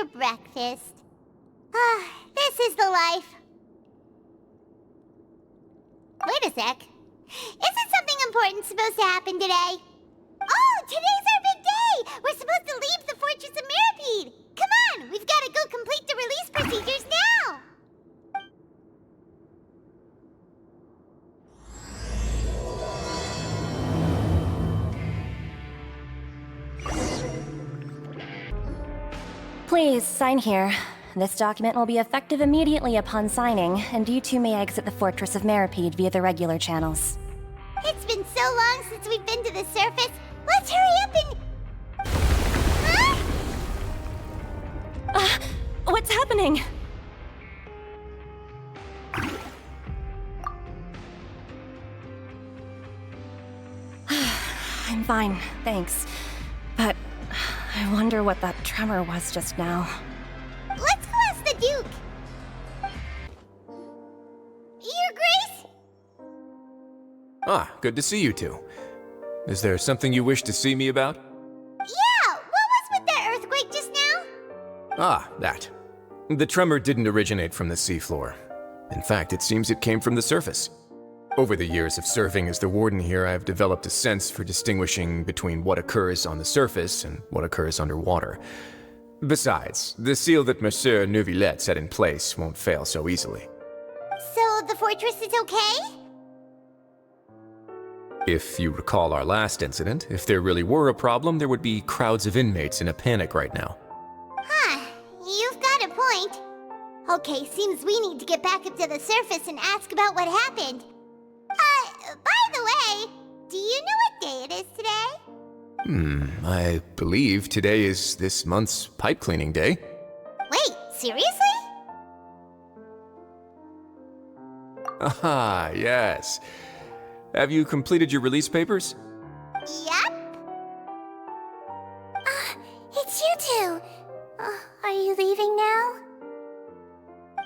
for breakfast. Ah, this is the life. Wait a sec. Isn't something important supposed to happen today? Oh, today's our big day! We're supposed to leave the Fortress of Mirapede! Come on, we've got to go complete the release procedures now! Please, sign here. This document will be effective immediately upon signing, and you two may exit the Fortress of Mirapede via the regular channels. It's been so long since we've been to the surface. Let's hurry up and... Huh? What's happening? I'm fine, thanks. But I wonder what that tremor was just now. Let's go ask the Duke. Your Grace? Ah, good to see you two. Is there something you wish to see me about? Yeah, what was with that earthquake just now? Ah, that. The tremor didn't originate from the seafloor. In fact, it seems it came from the surface. Over the years of serving as the warden here, I've developed a sense for distinguishing between what occurs on the surface and what occurs underwater. Besides, the seal that Monsieur Neuvillette set in place won't fail so easily. So the fortress is okay? If you recall our last incident, if there really were a problem, there would be crowds of inmates in a panic right now. Huh, you've got a point. Okay, seems we need to get back up to the surface and ask about what happened. By the way, do you know what day it is today? I believe today is this month's pipe cleaning day. Wait, seriously? Ah, yes. Have you completed your release papers? Yep. It's you two. Are you leaving now?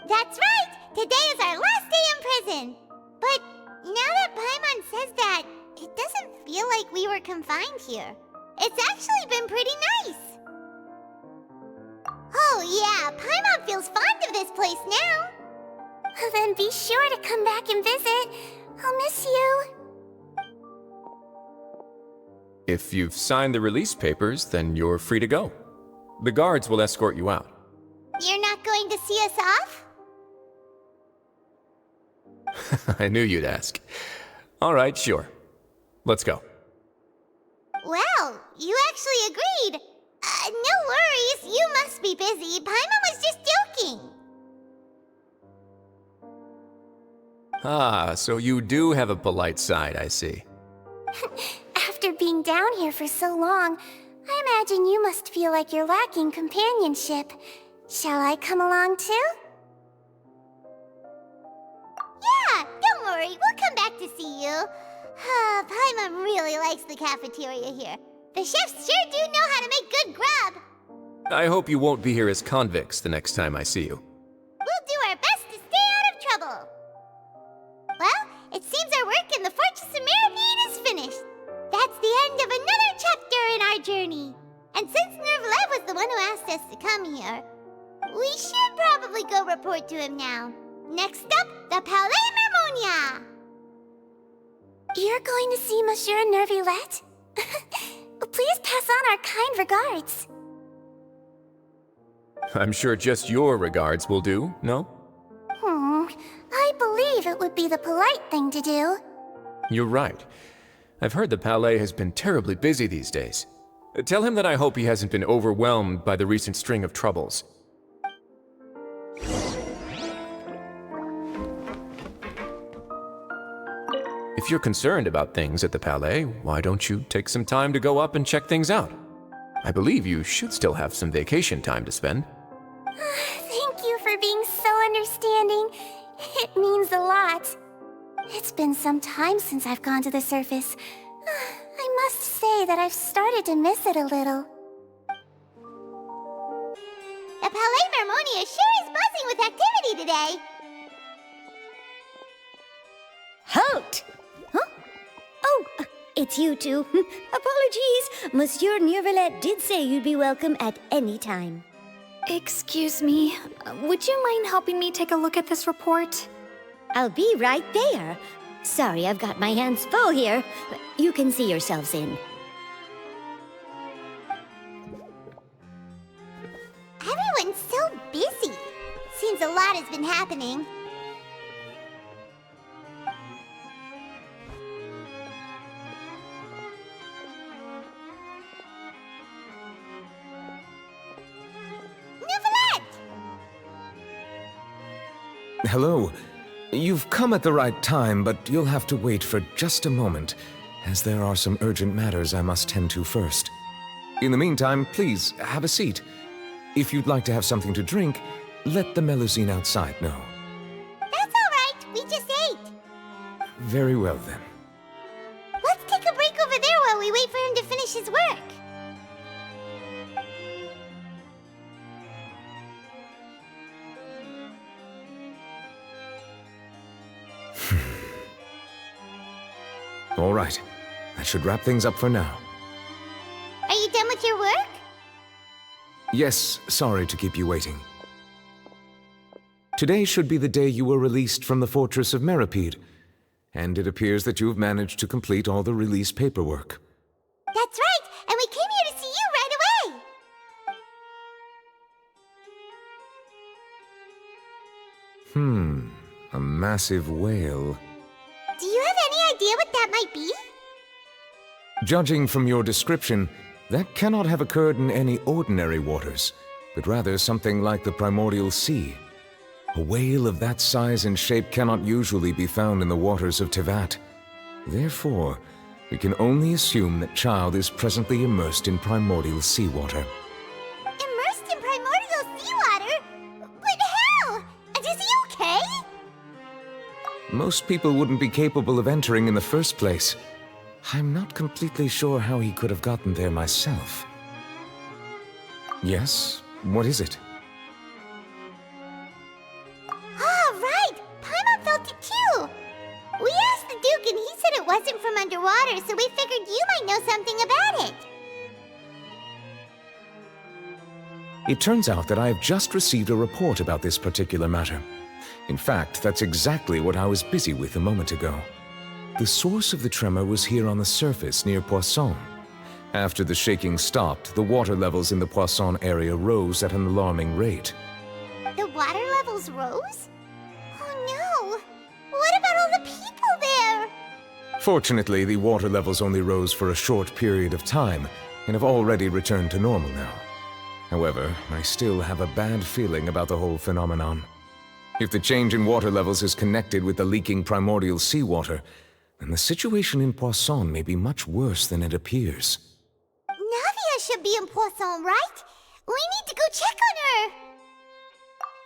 That's right! Today is our last day in prison! But now that Paimon says that, it doesn't feel like we were confined here. It's actually been pretty nice. Oh yeah, Paimon feels fond of this place now. Then be sure to come back and visit. I'll miss you. If you've signed the release papers, then you're free to go. The guards will escort you out. You're not going to see us off? I knew you'd ask. All right, sure. Let's go. Well, you actually agreed. No worries, you must be busy. Paimon was just joking. Ah, so you do have a polite side, I see. After being down here for so long, I imagine you must feel like you're lacking companionship. Shall I come along too? Yeah, don't worry, we'll come back to see you. Paimon really likes the cafeteria here. The chefs sure do know how to make good grub. I hope you won't be here as convicts the next time I see you. We'll do our best to stay out of trouble. Well, it seems our work in the Fortress of Mirapede is finished. That's the end of another chapter in our journey. And since Neuvillette was the one who asked us to come here, we should probably go report to him now. Next up, the Palais Mermonia! You're going to see Monsieur Neuvillette? Please pass on our kind regards. I'm sure just your regards will do, no? I believe it would be the polite thing to do. You're right. I've heard the Palais has been terribly busy these days. Tell him that I hope he hasn't been overwhelmed by the recent string of troubles. If you're concerned about things at the Palais, why don't you take some time to go up and check things out? I believe you should still have some vacation time to spend. Thank you for being so understanding. It means a lot. It's been some time since I've gone to the surface. I must say that I've started to miss it a little. The Palais Mermonia sure is buzzing with activity today. Halt! Huh? Oh, it's you two. Apologies. Monsieur Neuvillette did say you'd be welcome at any time. Excuse me, would you mind helping me take a look at this report? I'll be right there. Sorry, I've got my hands full here. You can see yourselves in. Everyone's so busy. Seems a lot has been happening. Hello. You've come at the right time, but you'll have to wait for just a moment, as there are some urgent matters I must tend to first. In the meantime, please, have a seat. If you'd like to have something to drink, let the Melusine outside know. That's all right. We just ate. Very well, then. Let's take a break over there while we wait for him to finish his work. All right. That should wrap things up for now. Are you done with your work? Yes, sorry to keep you waiting. Today should be the day you were released from the Fortress of Meripede, and it appears that you have managed to complete all the release paperwork. That's right, and we came here to see you right away. A massive whale. Do you have any idea what that might be? Judging from your description, that cannot have occurred in any ordinary waters, but rather something like the primordial sea. A whale of that size and shape cannot usually be found in the waters of Tevat. Therefore, we can only assume that Child is presently immersed in primordial seawater. Immersed in primordial seawater? But how? And is he okay? Most people wouldn't be capable of entering in the first place. I'm not completely sure how he could have gotten there myself. Yes? What is it? Ah, right! Paimon felt it too! We asked the Duke and he said it wasn't from underwater, so we figured you might know something about it. It turns out that I have just received a report about this particular matter. In fact, that's exactly what I was busy with a moment ago. The source of the tremor was here on the surface near Poisson. After the shaking stopped, the water levels in the Poisson area rose at an alarming rate. The water levels rose? Oh no! What about all the people there? Fortunately, the water levels only rose for a short period of time and have already returned to normal now. However, I still have a bad feeling about the whole phenomenon. If the change in water levels is connected with the leaking primordial seawater, then the situation in Poisson may be much worse than it appears. Navia should be in Poisson, right? We need to go check on her!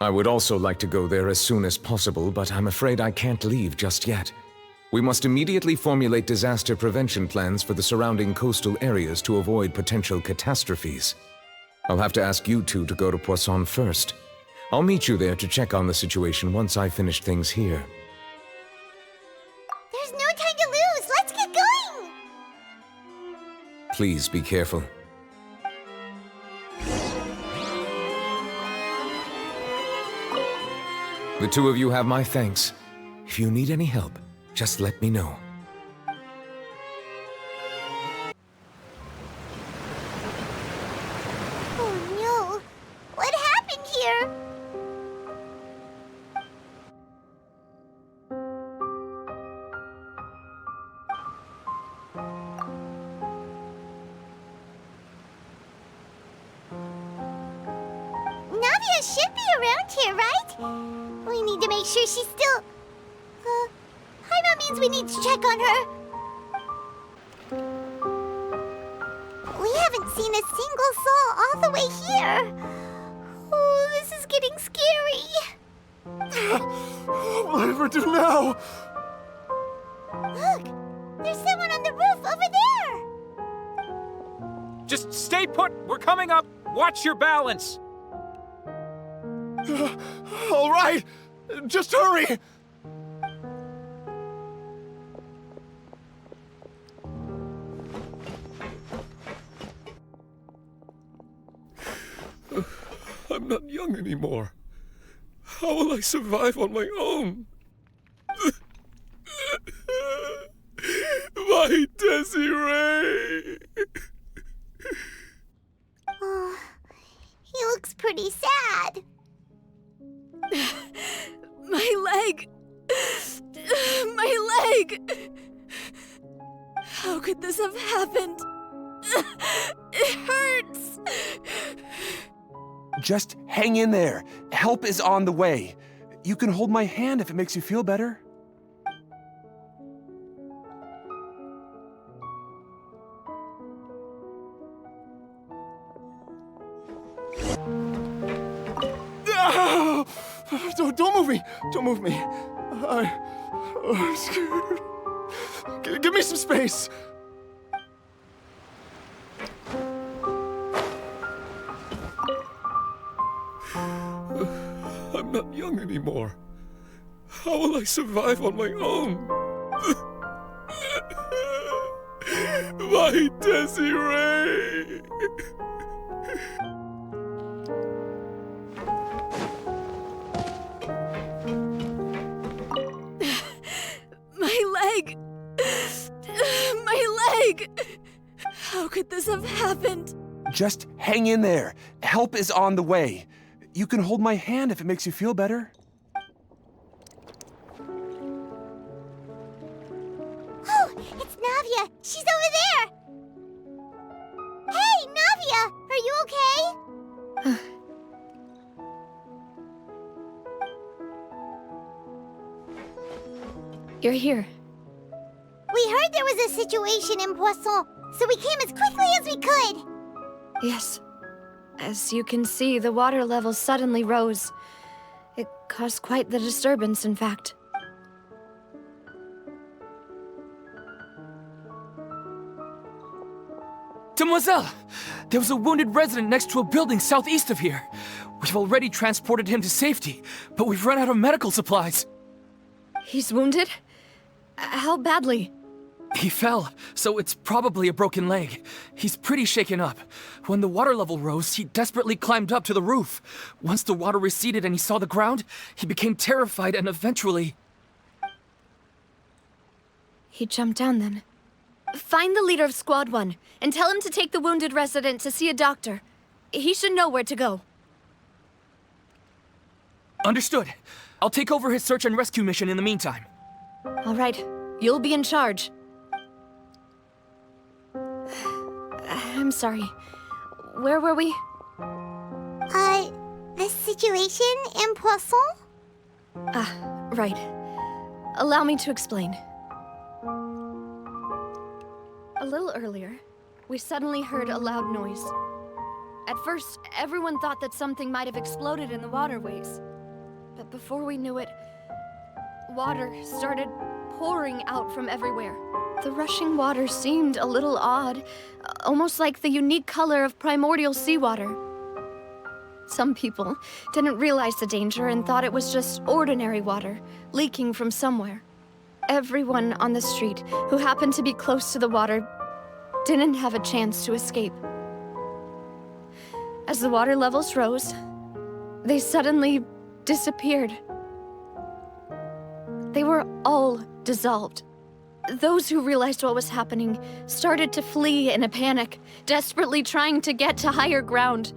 I would also like to go there as soon as possible, but I'm afraid I can't leave just yet. We must immediately formulate disaster prevention plans for the surrounding coastal areas to avoid potential catastrophes. I'll have to ask you two to go to Poisson first. I'll meet you there to check on the situation once I finish things here. There's no time to lose! Let's get going! Please be careful. The two of you have my thanks. If you need any help, just let me know. Oh no! What happened here? Navia should be around here, right? We need to make sure she's still... Paimon means we need to check on her. We haven't seen a single soul all the way here. Oh, this is getting scary. Whatever do now? Look, there's someone on the roof over there. Just stay put! We're coming up! Watch your balance! All right, just hurry! I'm not young anymore. How will I survive on my own? My Desiree! Oh, he looks pretty sad. My leg! My leg! How could this have happened? It hurts! Just hang in there. Help is on the way. You can hold my hand if it makes you feel better. Ah! Don't move me! Don't move me. I'm scared. Give me some space. I'm not young anymore. How will I survive on my own? My Desiree! My leg! My leg! How could this have happened? Just hang in there. Help is on the way. You can hold my hand if it makes you feel better. Oh, it's Navia. She's over there. Hey, Navia, are you okay? You're here. We heard there was a situation in Poisson, so we came as quickly as we could. Yes. As you can see, the water level suddenly rose. It caused quite the disturbance, in fact. Demoiselle! There was a wounded resident next to a building southeast of here. We've already transported him to safety, but we've run out of medical supplies. He's wounded? How badly? He fell, so it's probably a broken leg. He's pretty shaken up. When the water level rose, he desperately climbed up to the roof. Once the water receded and he saw the ground, he became terrified and eventually... He jumped down then. Find the leader of Squad 1 and tell him to take the wounded resident to see a doctor. He should know where to go. Understood. I'll take over his search and rescue mission in the meantime. All right, you'll be in charge. I'm sorry. Where were we? The situation in Poisson? Ah, right. Allow me to explain. A little earlier, we suddenly heard a loud noise. At first, everyone thought that something might have exploded in the waterways. But before we knew it, water started pouring out from everywhere. The rushing water seemed a little odd, almost like the unique color of primordial seawater. Some people didn't realize the danger and thought it was just ordinary water, leaking from somewhere. Everyone on the street who happened to be close to the water didn't have a chance to escape. As the water levels rose, they suddenly disappeared. They were all dissolved. Those who realized what was happening started to flee in a panic, desperately trying to get to higher ground.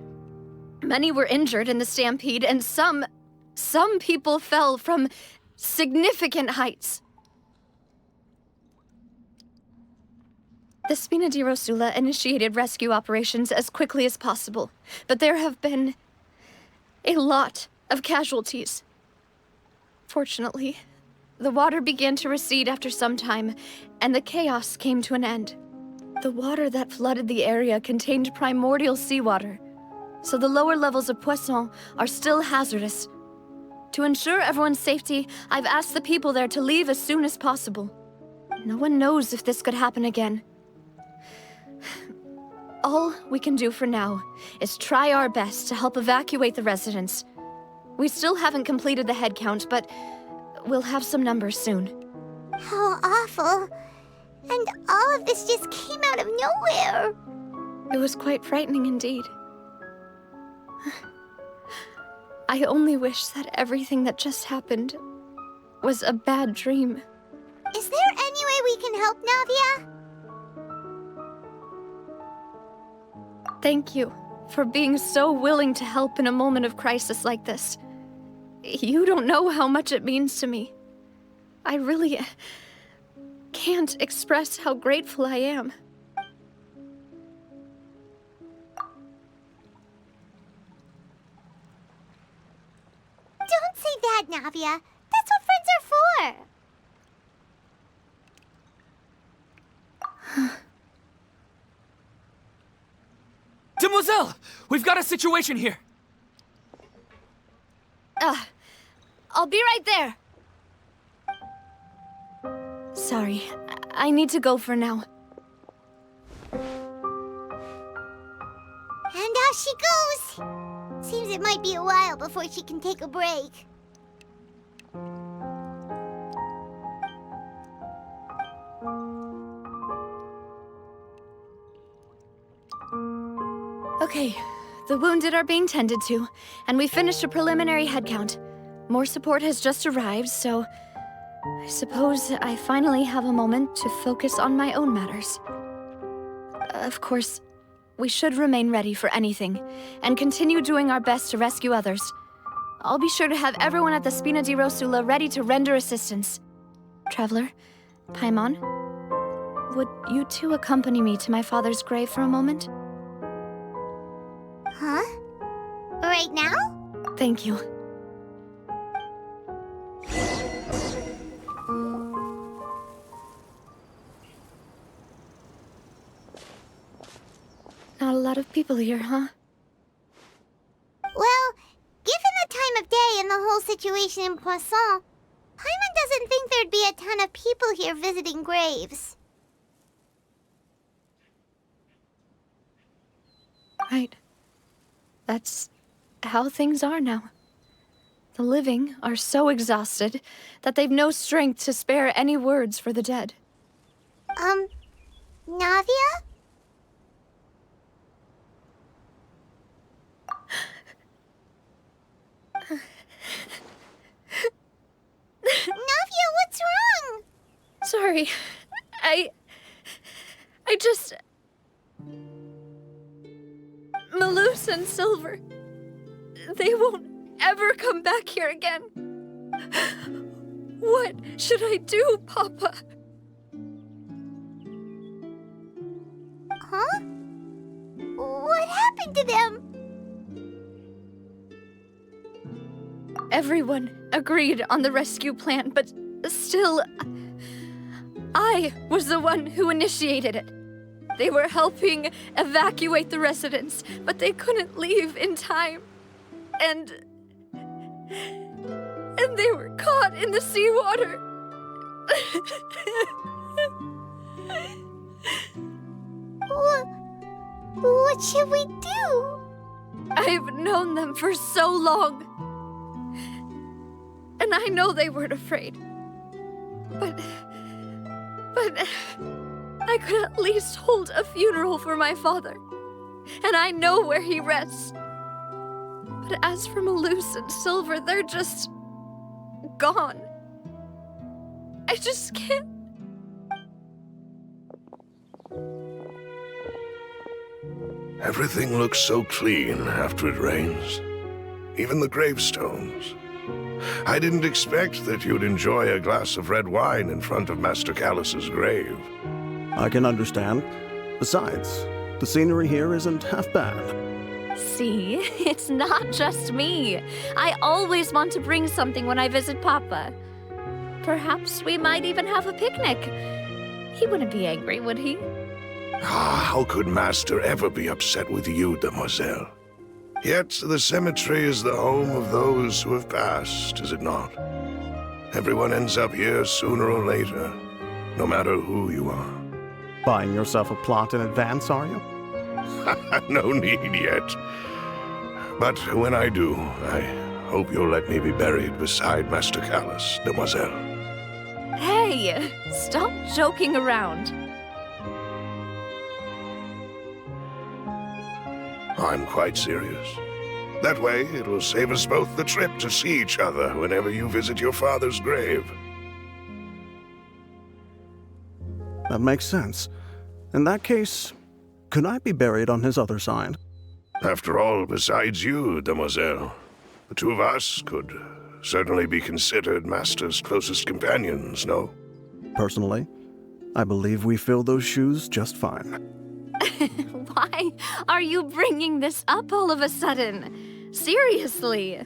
Many were injured in the stampede, and some people fell from significant heights. The Spina di Rosula initiated rescue operations as quickly as possible, but there have been a lot of casualties. Fortunately, the water began to recede after some time, and the chaos came to an end. The water that flooded the area contained primordial seawater, so the lower levels of Poisson are still hazardous. To ensure everyone's safety, I've asked the people there to leave as soon as possible. No one knows if this could happen again. All we can do for now is try our best to help evacuate the residents. We still haven't completed the head count, but we'll have some numbers soon. How awful. And all of this just came out of nowhere. It was quite frightening indeed. I only wish that everything that just happened was a bad dream. Is there any way we can help, Navia? Thank you for being so willing to help in a moment of crisis like this. You don't know how much it means to me. I really can't express how grateful I am. Don't say that, Navia. That's what friends are for. Demoiselle! We've got a situation here! I'll be right there. Sorry, I need to go for now. And off she goes. Seems it might be a while before she can take a break. Okay, the wounded are being tended to, and we finished a preliminary head count. More support has just arrived, so I suppose I finally have a moment to focus on my own matters. Of course, we should remain ready for anything, and continue doing our best to rescue others. I'll be sure to have everyone at the Spina di Rosula ready to render assistance. Traveler, Paimon, would you two accompany me to my father's grave for a moment? Huh? Right now? Thank you. Not a lot of people here, huh? Well, given the time of day and the whole situation in Poisson, Paimon doesn't think there'd be a ton of people here visiting graves. Right. That's how things are now. The living are so exhausted that they've no strength to spare any words for the dead. Navia? Navia, what's wrong? Sorry. I just... Malus and Silver. They won't ever come back here again. What should I do, Papa? Huh? What happened to them? Everyone agreed on the rescue plan, but still, I was the one who initiated it. They were helping evacuate the residents, but they couldn't leave in time. And they were caught in the seawater. What should we do? I've known them for so long. And I know they weren't afraid. But I could at least hold a funeral for my father. And I know where he rests. But as for Malus and Silver, they're just gone. I just can't. Everything looks so clean after it rains. Even the gravestones. I didn't expect that you'd enjoy a glass of red wine in front of Master Callus's grave. I can understand. Besides, the scenery here isn't half bad. See, it's not just me. I always want to bring something when I visit Papa. Perhaps we might even have a picnic. He wouldn't be angry, would he? How could Master ever be upset with you, Demoiselle? Yet the cemetery is the home of those who have passed, is it not? Everyone ends up here sooner or later, no matter who you are. Buying yourself a plot in advance, are you? No need yet. But when I do, I hope you'll let me be buried beside Master Callus, Demoiselle. Hey, stop joking around. I'm quite serious. That way, it will save us both the trip to see each other whenever you visit your father's grave. That makes sense. In that case, could I be buried on his other side? After all, besides you, demoiselle, the two of us could certainly be considered Master's closest companions, no? Personally, I believe we fill those shoes just fine. Why are you bringing this up all of a sudden? Seriously.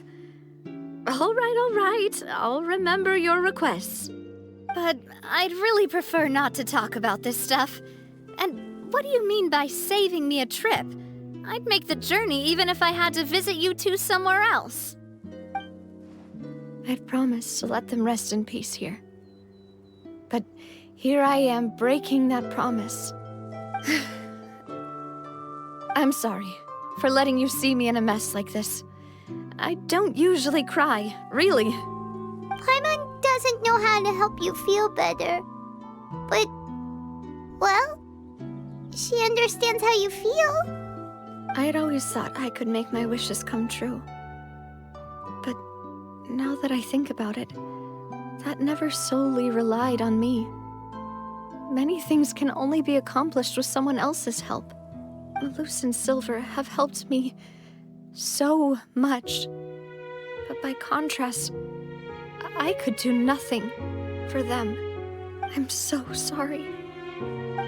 All right. I'll remember your requests. But I'd really prefer not to talk about this stuff. And what do you mean by saving me a trip? I'd make the journey even if I had to visit you two somewhere else. I'd promised to let them rest in peace here. But here I am breaking that promise. I'm sorry for letting you see me in a mess like this. I don't usually cry, really. Paimon doesn't know how to help you feel better. But, well, she understands how you feel. I had always thought I could make my wishes come true. But now that I think about it, that never solely relied on me. Many things can only be accomplished with someone else's help. Malus and Silver have helped me so much. But by contrast, I could do nothing for them. I'm so sorry.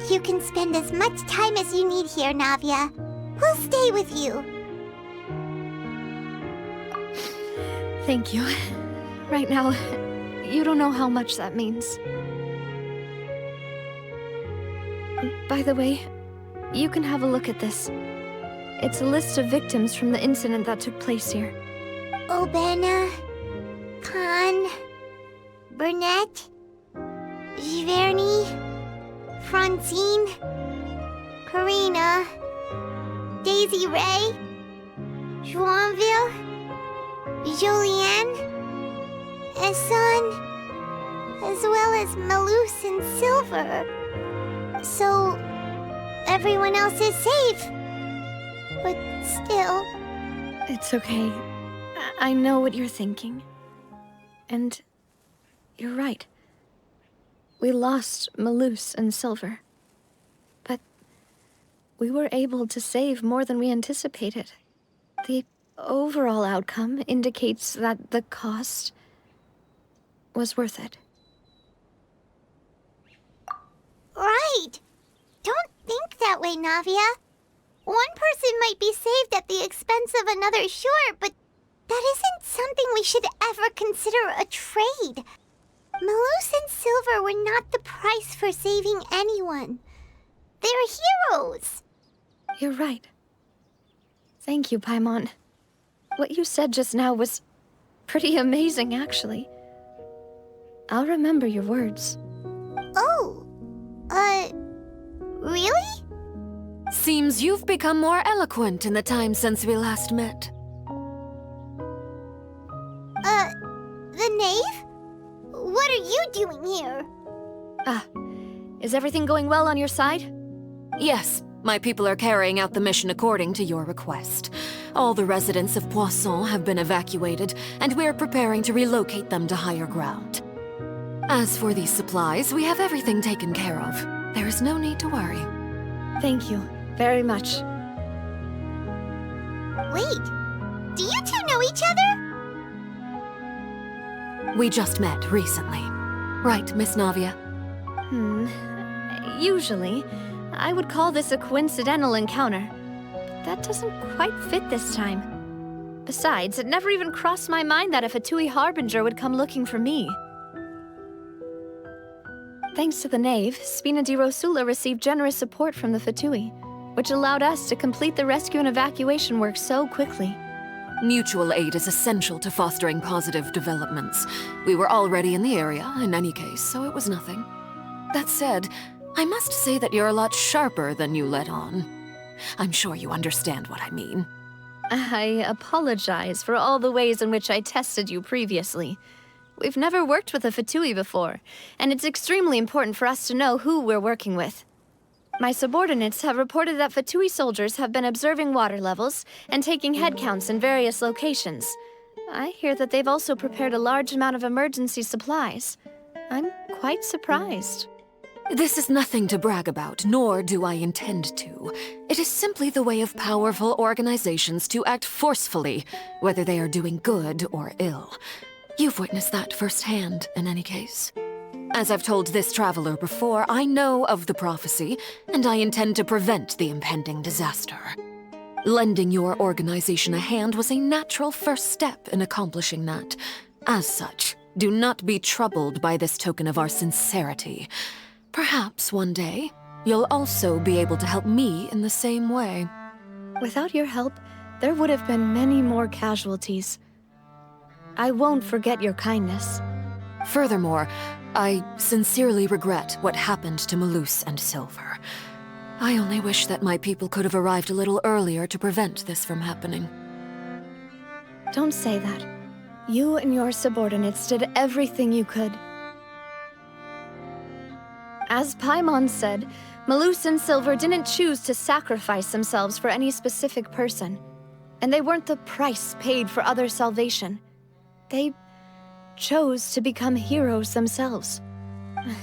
You can spend as much time as you need here, Navia. We'll stay with you. Thank you. Right now, you don't know how much that means. By the way, you can have a look at this. It's a list of victims from the incident that took place here. Obena, Khan, Burnett, Giverny, Francine, Karina, Daisy Ray, Joinville, Julianne, Esson, as well as Malus and Silver. So, everyone else is safe. But still... It's okay. I know what you're thinking. And you're right. We lost Malus and Silver. But we were able to save more than we anticipated. The overall outcome indicates that the cost was worth it. Right! Don't think that way, Navia. One person might be saved at the expense of another, sure, but that isn't something we should ever consider a trade. Malus and Silver were not the price for saving anyone. They're heroes. You're right. Thank you, Paimon. What you said just now was pretty amazing, actually. I'll remember your words. Oh, really? Seems you've become more eloquent in the time since we last met. The knave? What are you doing here? Is everything going well on your side? Yes, my people are carrying out the mission according to your request. All the residents of Poisson have been evacuated, and we're preparing to relocate them to higher ground. As for these supplies, we have everything taken care of. There is no need to worry. Thank you very much. Wait, do you two know each other? We just met recently. Right, Miss Navia? Usually, I would call this a coincidental encounter. But that doesn't quite fit this time. Besides, it never even crossed my mind that a Fatui Harbinger would come looking for me. Thanks to the Knave, Spina di Rosula received generous support from the Fatui, which allowed us to complete the rescue and evacuation work so quickly. Mutual aid is essential to fostering positive developments. We were already in the area, in any case, so it was nothing. That said, I must say that you're a lot sharper than you let on. I'm sure you understand what I mean. I apologize for all the ways in which I tested you previously. We've never worked with a Fatui before, and it's extremely important for us to know who we're working with. My subordinates have reported that Fatui soldiers have been observing water levels and taking head counts in various locations. I hear that they've also prepared a large amount of emergency supplies. I'm quite surprised. This is nothing to brag about, nor do I intend to. It is simply the way of powerful organizations to act forcefully, whether they are doing good or ill. You've witnessed that firsthand, in any case. As I've told this traveler before, I know of the prophecy, and I intend to prevent the impending disaster. Lending your organization a hand was a natural first step in accomplishing that. As such, do not be troubled by this token of our sincerity. Perhaps one day, you'll also be able to help me in the same way. Without your help, there would have been many more casualties. I won't forget your kindness. Furthermore, I sincerely regret what happened to Malus and Silver. I only wish that my people could have arrived a little earlier to prevent this from happening. Don't say that. You and your subordinates did everything you could. As Paimon said, Malus and Silver didn't choose to sacrifice themselves for any specific person. And they weren't the price paid for other salvation. They chose to become heroes themselves.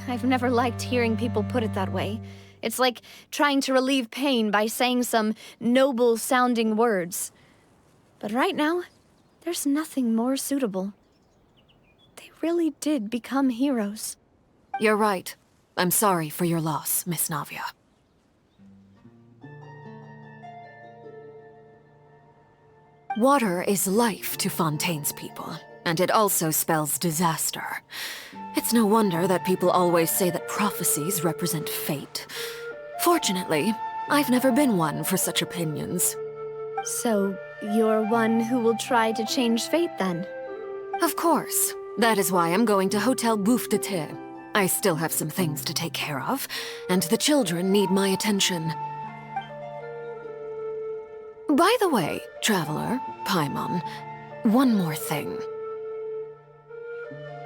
I've never liked hearing people put it that way. It's like trying to relieve pain by saying some noble-sounding words. But right now, there's nothing more suitable. They really did become heroes. You're right. I'm sorry for your loss, Miss Navia. Water is life to Fontaine's people, and it also spells disaster. It's no wonder that people always say that prophecies represent fate. Fortunately, I've never been one for such opinions. So, you're one who will try to change fate, then? Of course. That is why I'm going to Hotel Bouffe de Thé. I still have some things to take care of, and the children need my attention. By the way, Traveler, Paimon, one more thing.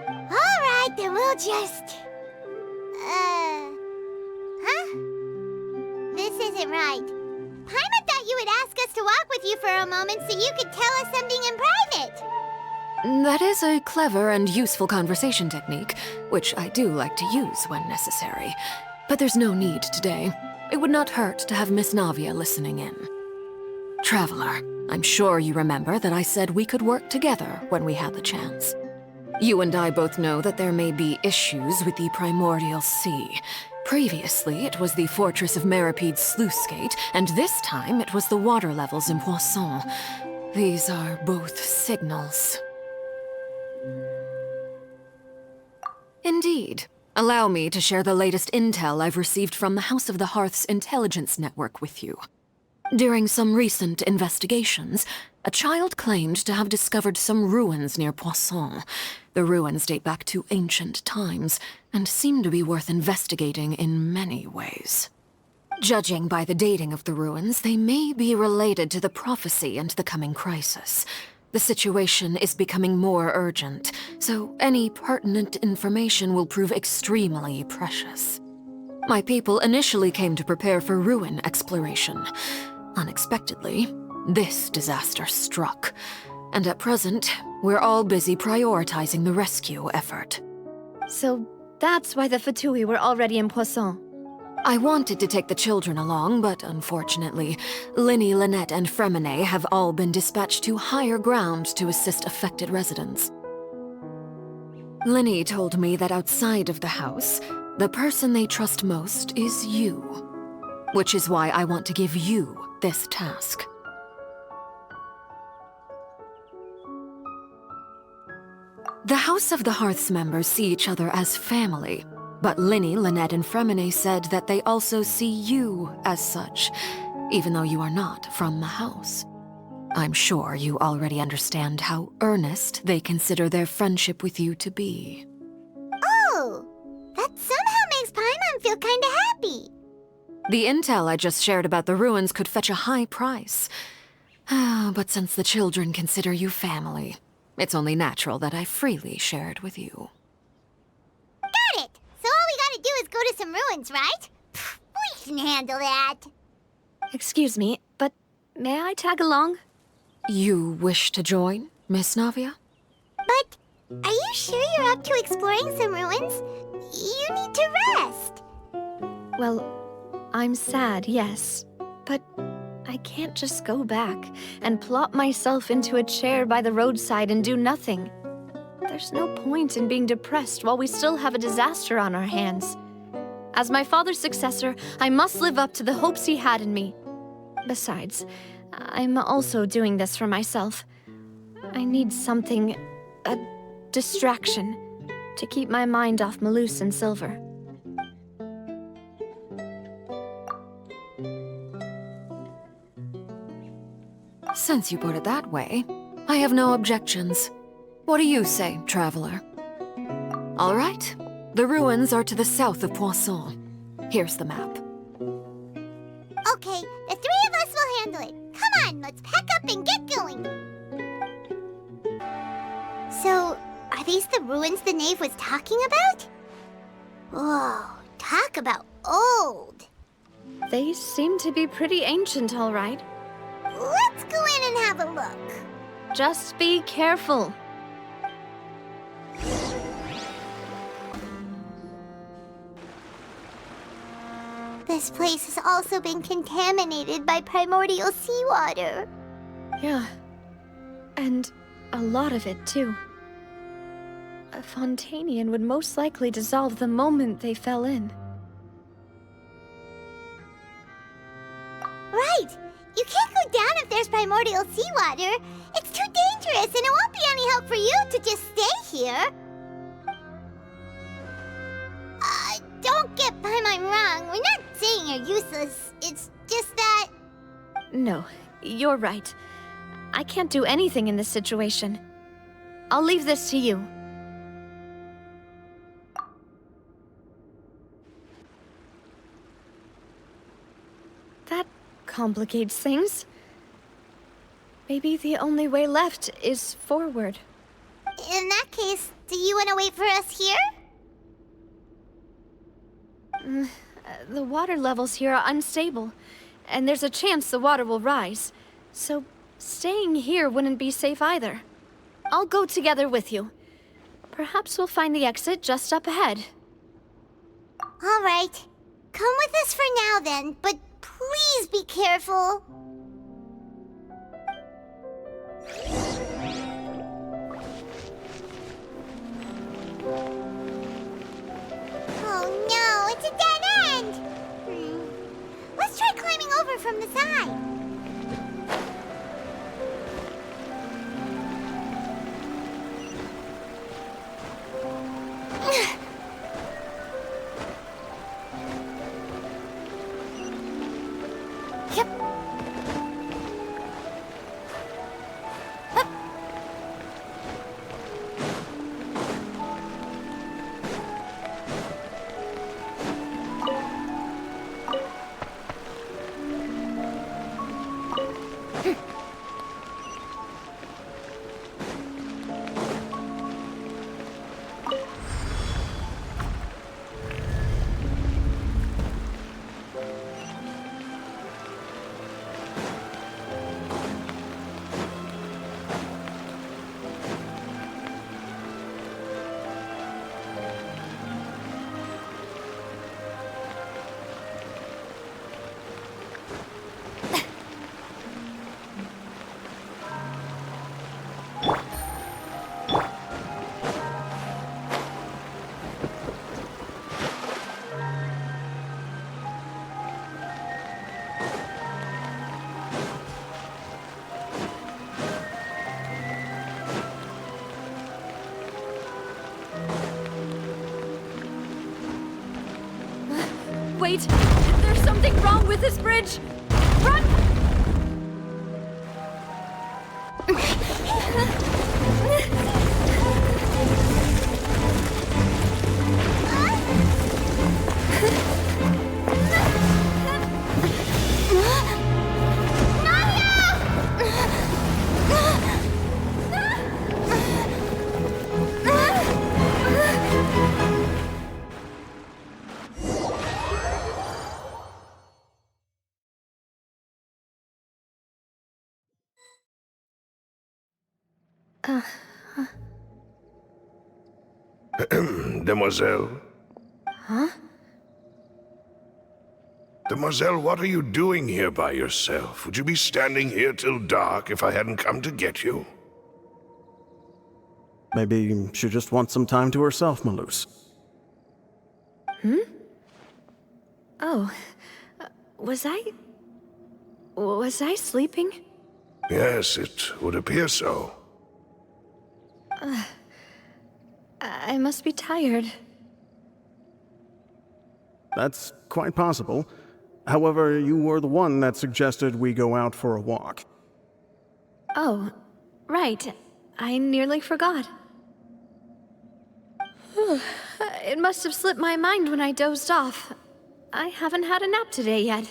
Alright, then we'll just... Huh? This isn't right. Paimon thought you would ask us to walk with you for a moment so you could tell us something in private. That is a clever and useful conversation technique, which I do like to use when necessary. But there's no need today. It would not hurt to have Miss Navia listening in. Traveler, I'm sure you remember that I said we could work together when we had the chance. You and I both know that there may be issues with the Primordial Sea. Previously, it was the Fortress of Meripede's sluice gate, and this time it was the water levels in Poisson. These are both signals. Indeed. Allow me to share the latest intel I've received from the House of the Hearth's intelligence network with you. During some recent investigations, a child claimed to have discovered some ruins near Poisson. The ruins date back to ancient times, and seem to be worth investigating in many ways. Judging by the dating of the ruins, they may be related to the prophecy and the coming crisis. The situation is becoming more urgent, so any pertinent information will prove extremely precious. My people initially came to prepare for ruin exploration. Unexpectedly, this disaster struck, and at present, we're all busy prioritizing the rescue effort. So that's why the Fatui were already in Poisson. I wanted to take the children along, but unfortunately, Linny, Lynette, and Fremine have all been dispatched to higher ground to assist affected residents. Linny told me that outside of the house, the person they trust most is you. Which is why I want to give you this task. The House of the Hearth's members see each other as family, but Linny, Lynette, and Fremine said that they also see you as such, even though you are not from the house. I'm sure you already understand how earnest they consider their friendship with you to be. Oh, that somehow makes Paimon feel kinda happy. The intel I just shared about the ruins could fetch a high price. But since the children consider you family, it's only natural that I freely share it with you. Got it! So all we gotta do is go to some ruins, right? We can handle that. Excuse me, but may I tag along? You wish to join, Miss Navia? But are you sure you're up to exploring some ruins? You need to rest. Well, I'm sad, yes. But I can't just go back and plop myself into a chair by the roadside and do nothing. There's no point in being depressed while we still have a disaster on our hands. As my father's successor, I must live up to the hopes he had in me. Besides, I'm also doing this for myself. I need something, a distraction, to keep my mind off Malus and Silver. Since you put it that way, I have no objections. What do you say, traveler? All right. The ruins are to the south of Poisson. Here's the map. Okay, the three of us will handle it. Come on, let's pack up and get going. So, are these the ruins the knave was talking about? Whoa, talk about old. They seem to be pretty ancient, all right. Let's go in and have a look. Just be careful. This place has also been contaminated by primordial seawater. Yeah. And a lot of it, too. A Fontanian would most likely dissolve the moment they fell in. Right! You can't go down if there's primordial seawater. It's too dangerous, and it won't be any help for you to just stay here. Don't get Paimon wrong. We're not saying you're useless. It's just that... No, you're right. I can't do anything in this situation. I'll leave this to you. That complicates things. Maybe the only way left is forward. In that case, do you want to wait for us here? The water levels here are unstable, and there's a chance the water will rise. So staying here wouldn't be safe either. I'll go together with you. Perhaps we'll find the exit just up ahead. All right. Come with us for now then, but please be careful. Oh no, it's a dead end! Let's try climbing over from the side. Yep. Up. Wait! There's something wrong with this bridge! Run! Demoiselle? Huh? Demoiselle, what are you doing here by yourself? Would you be standing here till dark if I hadn't come to get you? Maybe she just wants some time to herself, Malus. Oh, was I sleeping? Yes, it would appear so. I must be tired. That's quite possible. However, you were the one that suggested we go out for a walk. Oh, right. I nearly forgot. It must have slipped my mind when I dozed off. I haven't had a nap today yet.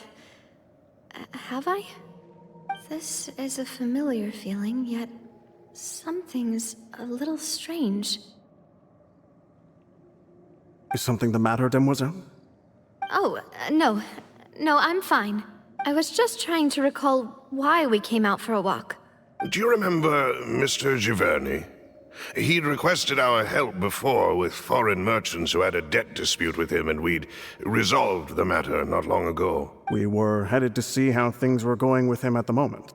Have I? This is a familiar feeling, yet something's a little strange. Is something the matter, Demoiselle? Oh, no. No, I'm fine. I was just trying to recall why we came out for a walk. Do you remember Mr. Giverny? He'd requested our help before with foreign merchants who had a debt dispute with him, and we'd resolved the matter not long ago. We were headed to see how things were going with him at the moment.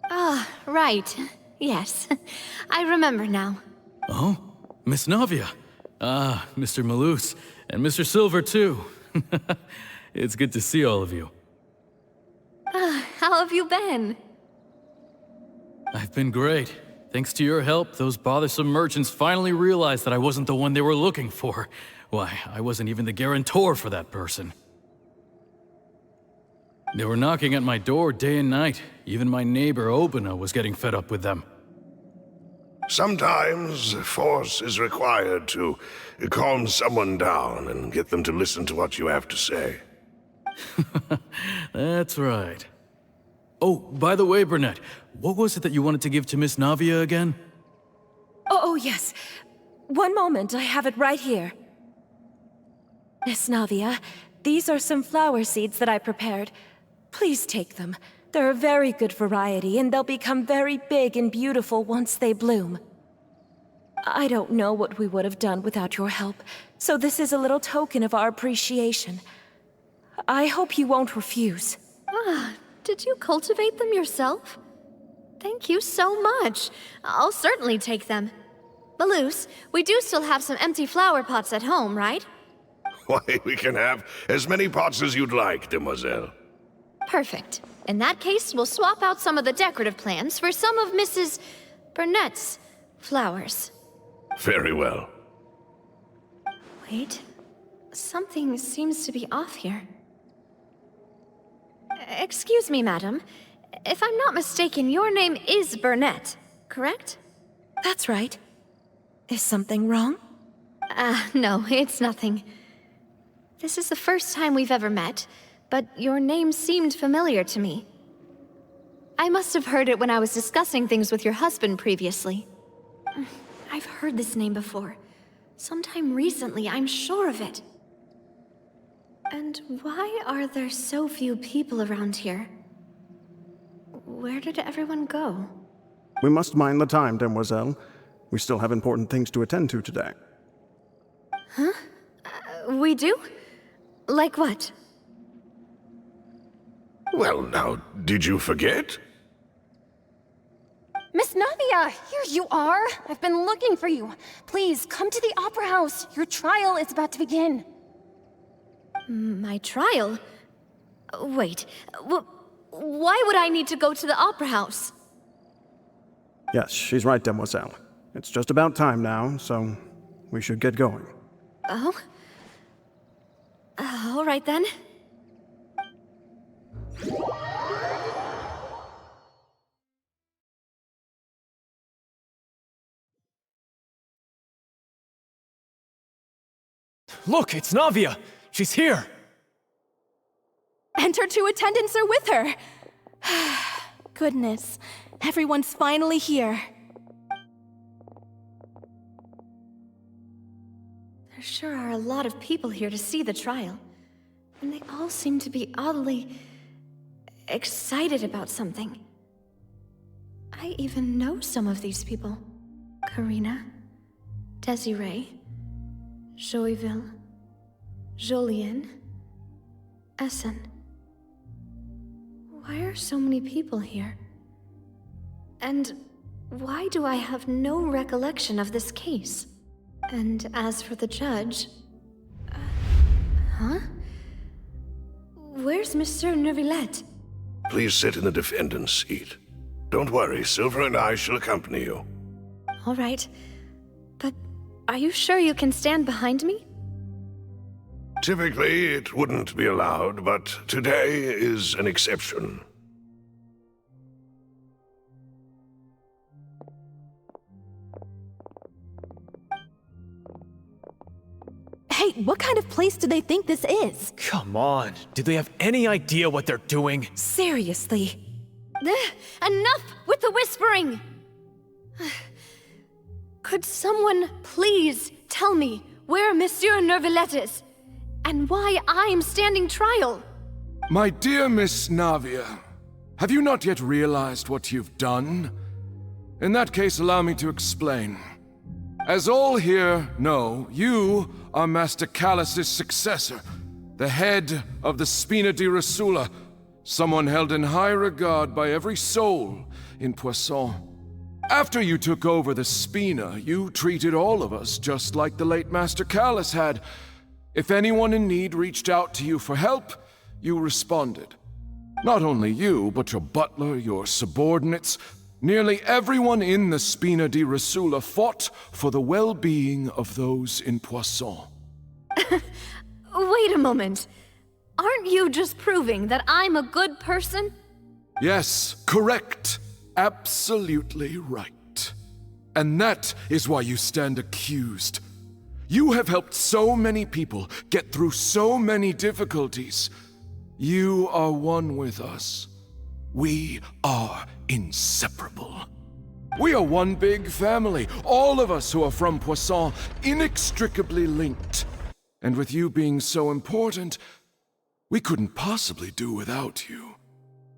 Ah, right. Yes. I remember now. Oh, Miss Navia. Ah, Mr. Malus, and Mr. Silver, too. It's good to see all of you. How have you been? I've been great. Thanks to your help, those bothersome merchants finally realized that I wasn't the one they were looking for. Why, I wasn't even the guarantor for that person. They were knocking at my door day and night. Even my neighbor, Obina, was getting fed up with them. Sometimes force is required to calm someone down and get them to listen to what you have to say. That's right. Oh, by the way, Burnett, what was it that you wanted to give to Miss Navia again? Oh, yes. One moment, I have it right here. Miss Navia, these are some flower seeds that I prepared. Please take them. They're a very good variety, and they'll become very big and beautiful once they bloom. I don't know what we would have done without your help, so this is a little token of our appreciation. I hope you won't refuse. Ah, did you cultivate them yourself? Thank you so much. I'll certainly take them. Malus, we do still have some empty flower pots at home, right? Why, we can have as many pots as you'd like, demoiselle. Perfect. In that case, we'll swap out some of the decorative plants for some of Mrs. Burnett's flowers. Very well. Wait. Something seems to be off here. Excuse me, madam. If I'm not mistaken, your name is Burnett, correct? That's right. Is something wrong? No, it's nothing. This is the first time we've ever met, but your name seemed familiar to me. I must have heard it when I was discussing things with your husband previously. I've heard this name before. Sometime recently, I'm sure of it. And why are there so few people around here? Where did everyone go? We must mind the time, demoiselle. We still have important things to attend to today. Huh? We do? Like what? Well, now, did you forget? Miss Navia, here you are. I've been looking for you. Please, come to the Opera House. Your trial is about to begin. My trial? Wait, why would I need to go to the Opera House? Yes, she's right, demoiselle. It's just about time now, so we should get going. Oh? All right then. Look, it's Navia! She's here! And her two attendants are with her! Goodness, everyone's finally here. There sure are a lot of people here to see the trial. And they all seem to be oddly excited about something. I even know some of these people. Karina, Desiree, Joyville, Jolien, Essen. Why are so many people here? And why do I have no recollection of this case? And as for the judge... huh? Where's Monsieur Neuvillette? Please sit in the defendant's seat. Don't worry, Silver and I shall accompany you. All right. But are you sure you can stand behind me? Typically, it wouldn't be allowed, but today is an exception. Hey, what kind of place do they think this is? Come on, do they have any idea what they're doing? Seriously. Enough with the whispering! Could someone please tell me where Monsieur Neuvillette is? And why I'm standing trial? My dear Miss Navia, have you not yet realized what you've done? In that case, allow me to explain. As all here know, you are Master Callus's successor, the head of the Spina di Rosula, someone held in high regard by every soul in Poisson. After you took over the Spina, you treated all of us just like the late Master Callus had. If anyone in need reached out to you for help, you responded. Not only you, but your butler, your subordinates, nearly everyone in the Spina di Rosula fought for the well-being of those in Poisson. Wait a moment. Aren't you just proving that I'm a good person? Yes, correct. Absolutely right. And that is why you stand accused. You have helped so many people get through so many difficulties. You are one with us. We are inseparable. We are one big family, all of us who are from Poisson, inextricably linked. And with you being so important, we couldn't possibly do without you.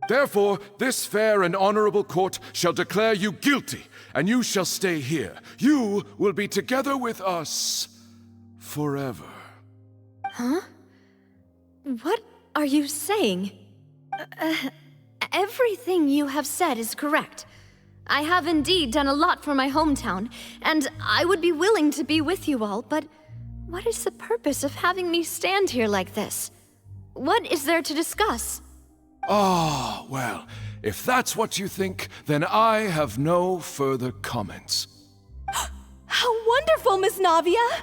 Therefore, this fair and honorable court shall declare you guilty, and you shall stay here. You will be together with us forever. Huh? What are you saying? Everything you have said is correct. I have indeed done a lot for my hometown, and I would be willing to be with you all, but what is the purpose of having me stand here like this? What is there to discuss? Ah, well, if that's what you think, then I have no further comments. How wonderful, Miss Navia!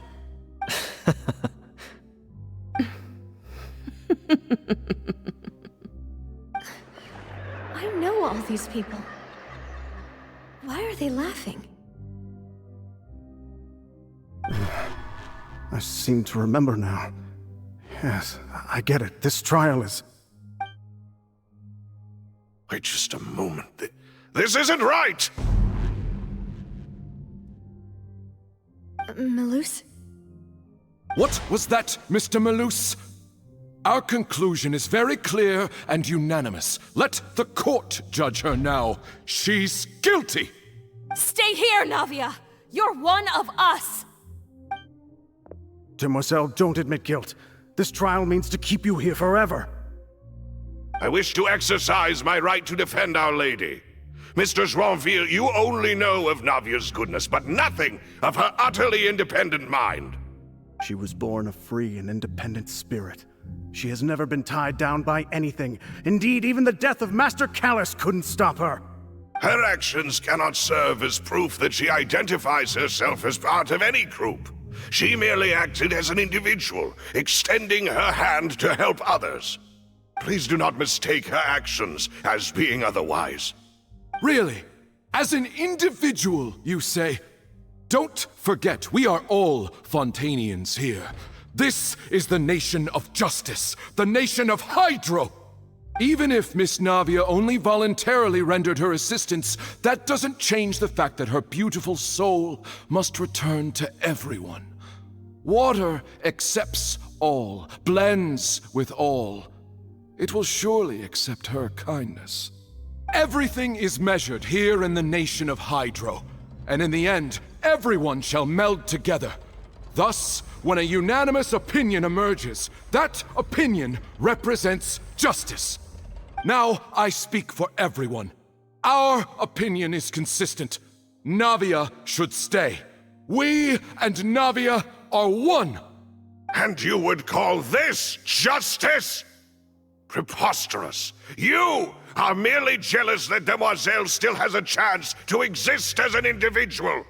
I know all these people. Why are they laughing? I seem to remember now. Yes, I get it. This trial is... Wait just a moment. This isn't right! Malus? What was that, Mr. Malus? Our conclusion is very clear and unanimous. Let the court judge her now. She's guilty! Stay here, Navia! You're one of us! Demoiselle, don't admit guilt. This trial means to keep you here forever. I wish to exercise my right to defend Our Lady. Mr. Joinville, you only know of Navia's goodness, but nothing of her utterly independent mind. She was born a free and independent spirit. She has never been tied down by anything. Indeed, even the death of Master Callus couldn't stop her. Her actions cannot serve as proof that she identifies herself as part of any group. She merely acted as an individual, extending her hand to help others. Please do not mistake her actions as being otherwise. Really? As an individual, you say? Don't forget, we are all Fontanians here. This is the nation of justice, the nation of Hydro. Even if Miss Navia only voluntarily rendered her assistance, that doesn't change the fact that her beautiful soul must return to everyone. Water accepts all, blends with all. It will surely accept her kindness. Everything is measured here in the nation of Hydro, and in the end, everyone shall meld together. Thus, when a unanimous opinion emerges, that opinion represents justice. Now I speak for everyone. Our opinion is consistent. Navia should stay. We and Navia are one. And you would call this justice? Preposterous. You are merely jealous that Demoiselle still has a chance to exist as an individual.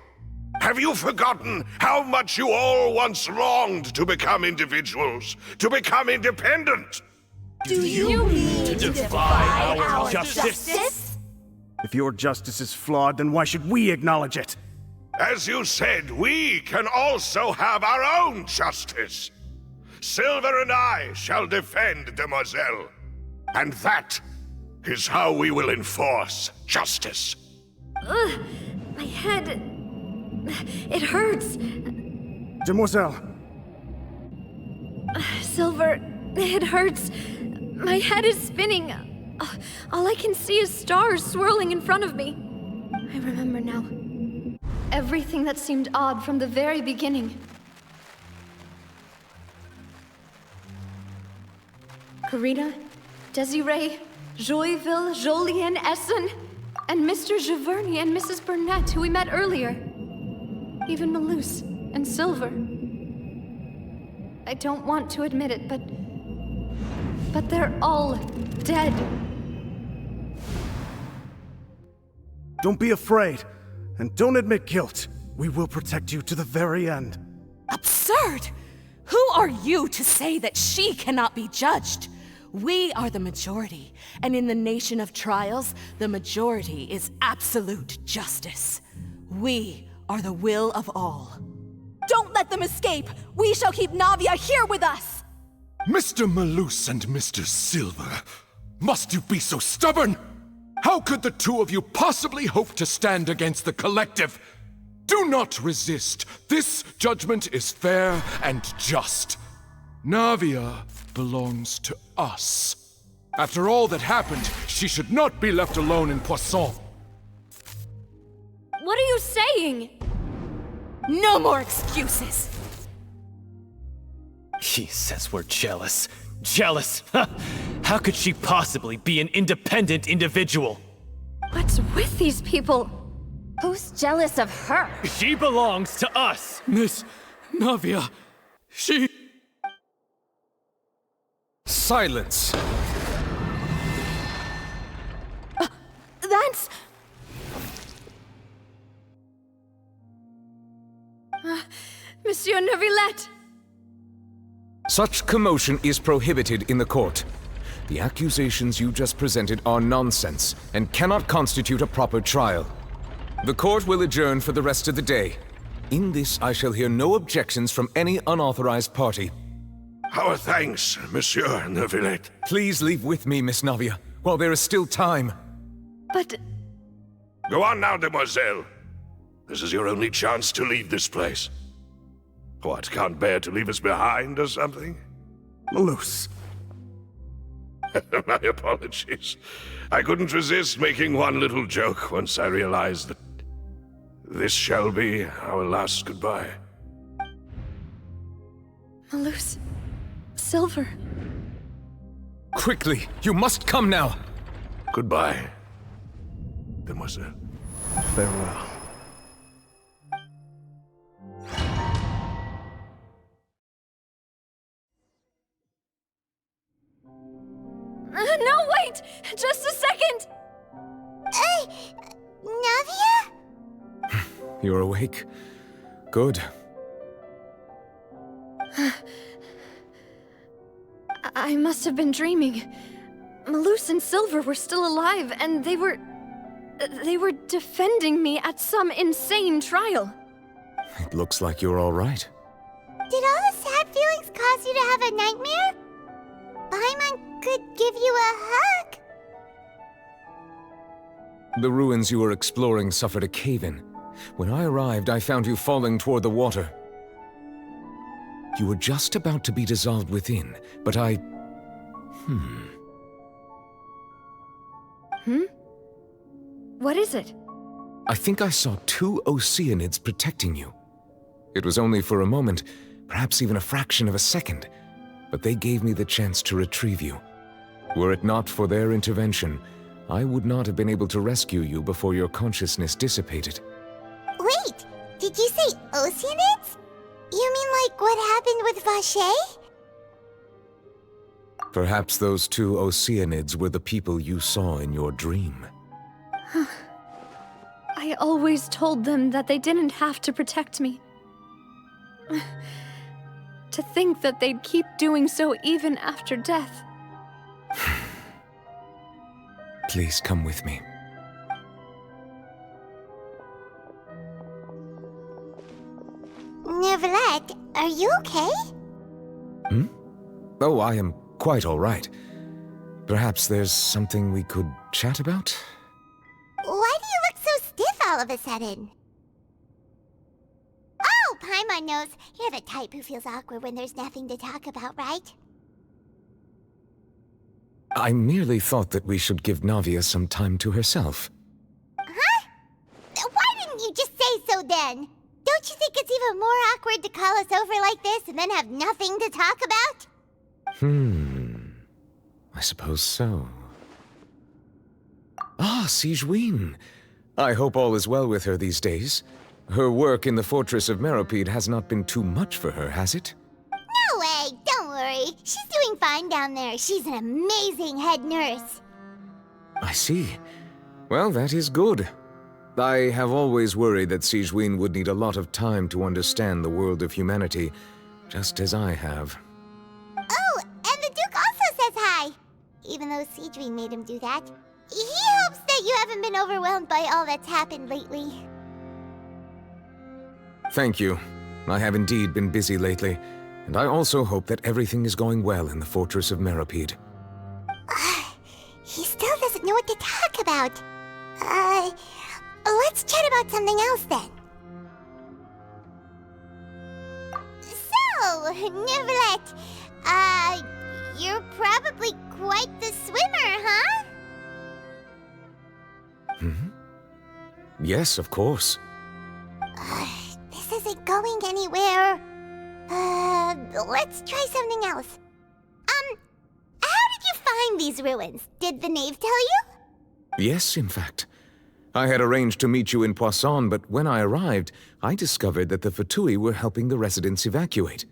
Have you forgotten how much you all once longed to become individuals, to become independent? Do you mean to defy our justice? If your justice is flawed, then why should we acknowledge it? As you said, we can also have our own justice. Silver and I shall defend Demoiselle. And that is how we will enforce justice. Ugh, my head... it hurts. Demoiselle. Silver, it hurts. My head is spinning. All I can see is stars swirling in front of me. I remember now. Everything that seemed odd from the very beginning. Karina, Desiree, Joyville, Jolien, Essen, and Mr. Giverny and Mrs. Burnett, who we met earlier. Even Malus and Silver. I don't want to admit it, but they're all dead. Don't be afraid, and don't admit guilt. We will protect you to the very end. Absurd! Who are you to say that she cannot be judged? We are the majority, and in the nation of trials, the majority is absolute justice. We are the will of all. Don't let them escape! We shall keep Navia here with us! Mr. Malus and Mr. Silver, must you be so stubborn? How could the two of you possibly hope to stand against the collective? Do not resist. This judgment is fair and just. Navia belongs to us. After all that happened, she should not be left alone in Poisson. What are you saying? No more excuses! He says we're jealous. Jealous? How could she possibly be an independent individual? What's with these people? Who's jealous of her? She belongs to us! Miss Navia, she... Silence! That's... Monsieur Neuvillette! Such commotion is prohibited in the court. The accusations you just presented are nonsense and cannot constitute a proper trial. The court will adjourn for the rest of the day. In this, I shall hear no objections from any unauthorized party. Our thanks, Monsieur Neuvillette. Please leave with me, Miss Navia, while there is still time. But... Go on now, Demoiselle. This is your only chance to leave this place. What, can't bear to leave us behind or something? Malus. My apologies. I couldn't resist making one little joke once I realized that this shall be our last goodbye. Malus... Silver... Quickly, you must come now! Goodbye, Demoiselle. Farewell. No, wait! Just a second! Navia? You're awake? Good. I must have been dreaming. Malus and Silver were still alive, and they were defending me at some insane trial. It looks like you're all right. Did all the sad feelings cause you to have a nightmare? Paimon could give you a hug. The ruins you were exploring suffered a cave-in. When I arrived, I found you falling toward the water. You were just about to be dissolved within, but I... What is it? I think I saw 2 Oceanids protecting you. It was only for a moment, perhaps even a fraction of a second, but they gave me the chance to retrieve you. Were it not for their intervention, I would not have been able to rescue you before your consciousness dissipated. Wait, did you say Oceanids? You mean like what happened with Vache? Perhaps those 2 Oceanids were the people you saw in your dream. I always told them that they didn't have to protect me. To think that they'd keep doing so even after death. Please come with me. Neuvillette, are you okay? Oh, I am quite all right. Perhaps there's something we could chat about? Why do you look so stiff all of a sudden? Oh, Paimon knows. You're the type who feels awkward when there's nothing to talk about, right? I merely thought that we should give Navia some time to herself. Huh? Why didn't you just say so then? Don't you think it's even more awkward to call us over like this and then have nothing to talk about? I suppose so. Ah, Sigewinne. I hope all is well with her these days. Her work in the Fortress of Meropide has not been too much for her, has it? No way! Don't worry. She's doing fine down there. She's an amazing head nurse. I see. Well, that is good. I have always worried that Sigewinne would need a lot of time to understand the world of humanity, just as I have. Oh, and the Duke also says hi! Even though Sigewinne made him do that. He hopes that you haven't been overwhelmed by all that's happened lately. Thank you. I have indeed been busy lately, and I also hope that everything is going well in the Fortress of Meropide. He still doesn't know what to talk about. Let's chat about something else then. So, Neuvillette, you're probably quite the swimmer, huh? Yes, of course. This isn't going anywhere. Let's try something else. How did you find these ruins? Did the knave tell you? Yes, in fact. I had arranged to meet you in Poisson, but when I arrived, I discovered that the Fatui were helping the residents evacuate.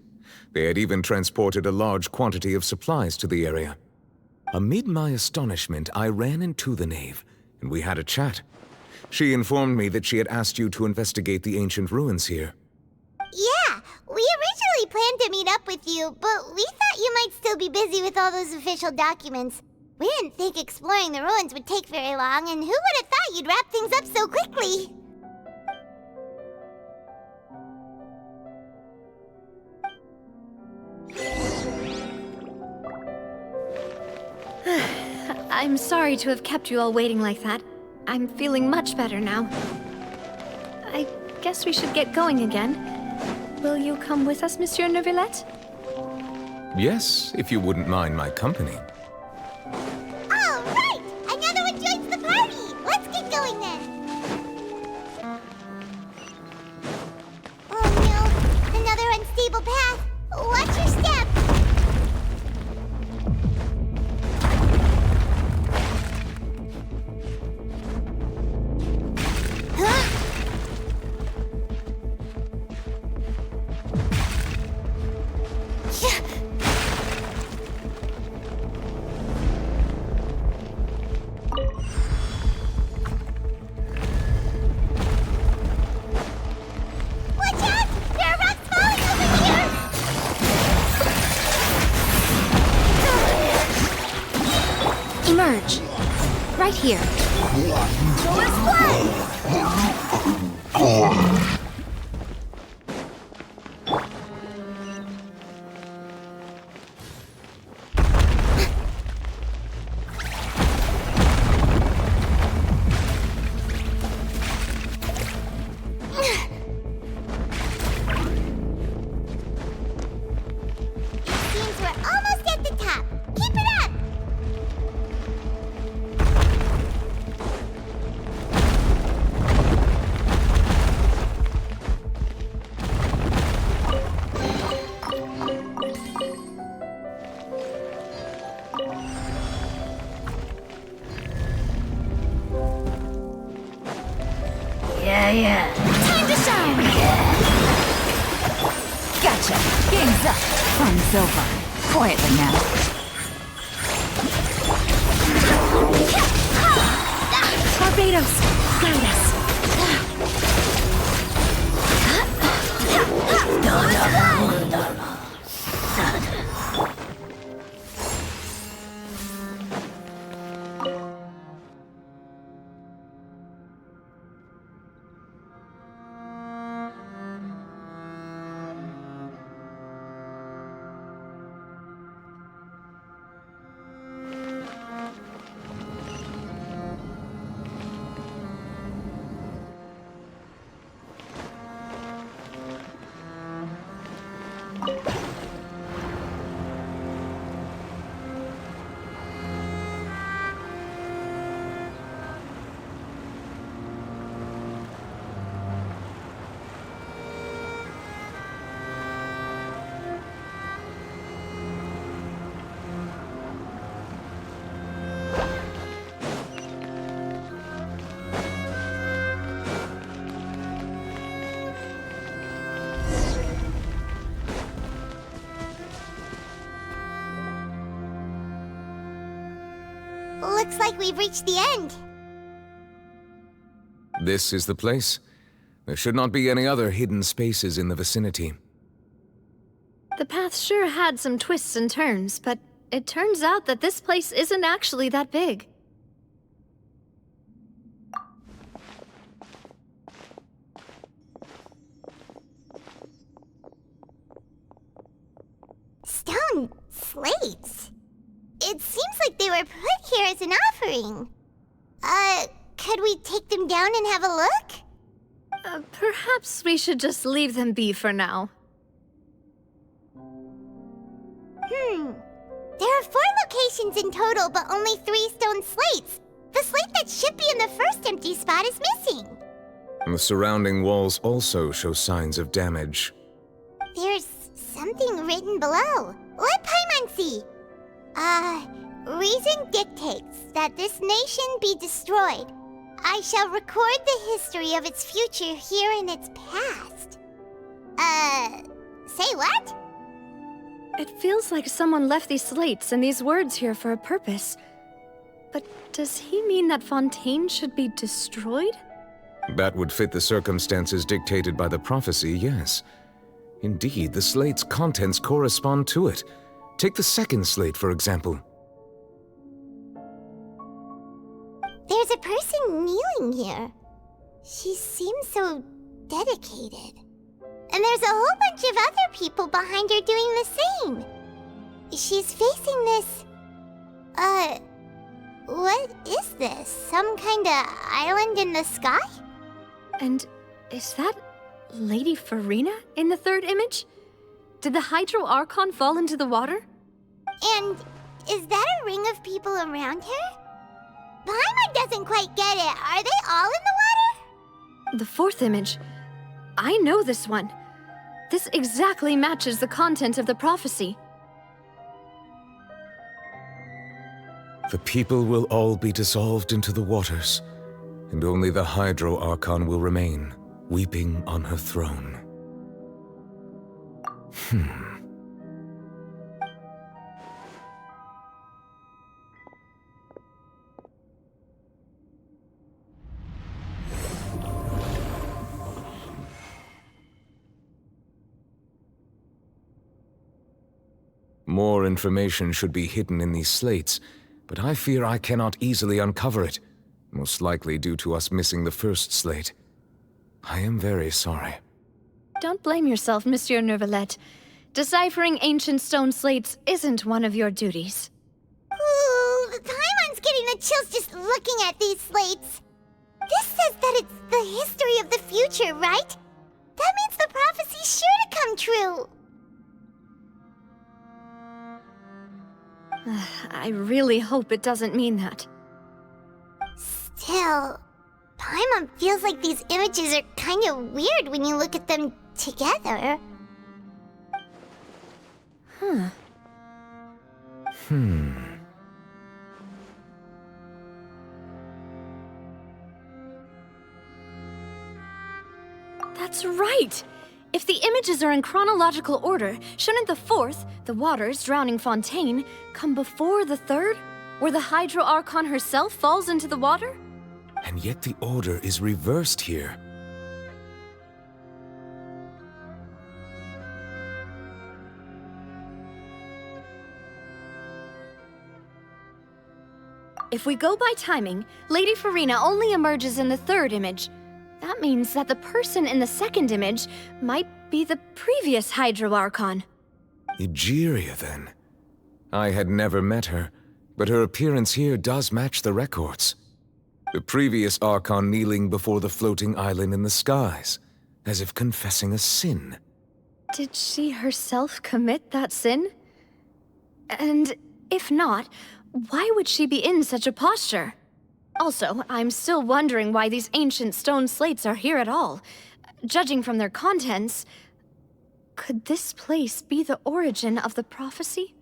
They had even transported a large quantity of supplies to the area. Amid my astonishment, I ran into the knave, and we had a chat. She informed me that she had asked you to investigate the ancient ruins here. Yeah, we originally planned to meet up with you, but we thought you might still be busy with all those official documents. We didn't think exploring the ruins would take very long, and who would have thought you'd wrap things up so quickly? I'm sorry to have kept you all waiting like that. I'm feeling much better now. I guess we should get going again. Will you come with us, Monsieur Neuvillette? Yes, if you wouldn't mind my company. All right! Another one joins the party! Let's get going then! Oh no! Another unstable path! Watch your step! Emerge. Right here. Seems we're almost at the top. Keep it up! am. Time to shine! Gotcha. Game's up. Fun's over. Quietly now. Barbados, guide us. Looks like we've reached the end. This is the place? There should not be any other hidden spaces in the vicinity. The path sure had some twists and turns, but it turns out that this place isn't actually that big. Stone slates. It seems like they were put here as an offering. Could we take them down and have a look? Perhaps we should just leave them be for now. There are 4 locations in total, but only 3 stone slates. The slate that should be in the first empty spot is missing. The surrounding walls also show signs of damage. There's something written below. Let Paimon see. Reason dictates that this nation be destroyed. I shall record the history of its future here in its past. Say what? It feels like someone left these slates and these words here for a purpose. But does he mean that Fontaine should be destroyed? That would fit the circumstances dictated by the prophecy, yes. Indeed, the slate's contents correspond to it. Take the second slate, for example. There's a person kneeling here. She seems so dedicated. And there's a whole bunch of other people behind her doing the same. She's facing this... what is this? Some kind of island in the sky? And is that Lady Farina in the third image? Did the Hydro Archon fall into the water? And is that a ring of people around her? Paimon doesn't quite get it. Are they all in the water? The fourth image. I know this one. This exactly matches the content of the prophecy. The people will all be dissolved into the waters, and only the Hydro Archon will remain, weeping on her throne. More information should be hidden in these slates, but I fear I cannot easily uncover it, most likely due to us missing the first slate. I am very sorry. Don't blame yourself, Monsieur Neuvillette. Deciphering ancient stone slates isn't one of your duties. Ooh, Paimon's getting the chills just looking at these slates. This says that it's the history of the future, right? That means the prophecy's sure to come true. I really hope it doesn't mean that. Still, Paimon feels like these images are kind of weird when you look at them together. That's right! If the images are in chronological order, shouldn't the fourth, the waters drowning Fontaine, come before the third, where the Hydro Archon herself falls into the water? And yet the order is reversed here. If we go by timing, Lady Farina only emerges in the third image. That means that the person in the second image might be the previous Hydro Archon. Egeria, then. I had never met her, but her appearance here does match the records. The previous Archon kneeling before the floating island in the skies, as if confessing a sin. Did she herself commit that sin? And if not, why would she be in such a posture? Also, I'm still wondering why these ancient stone slates are here at all. Judging from their contents, could this place be the origin of the prophecy?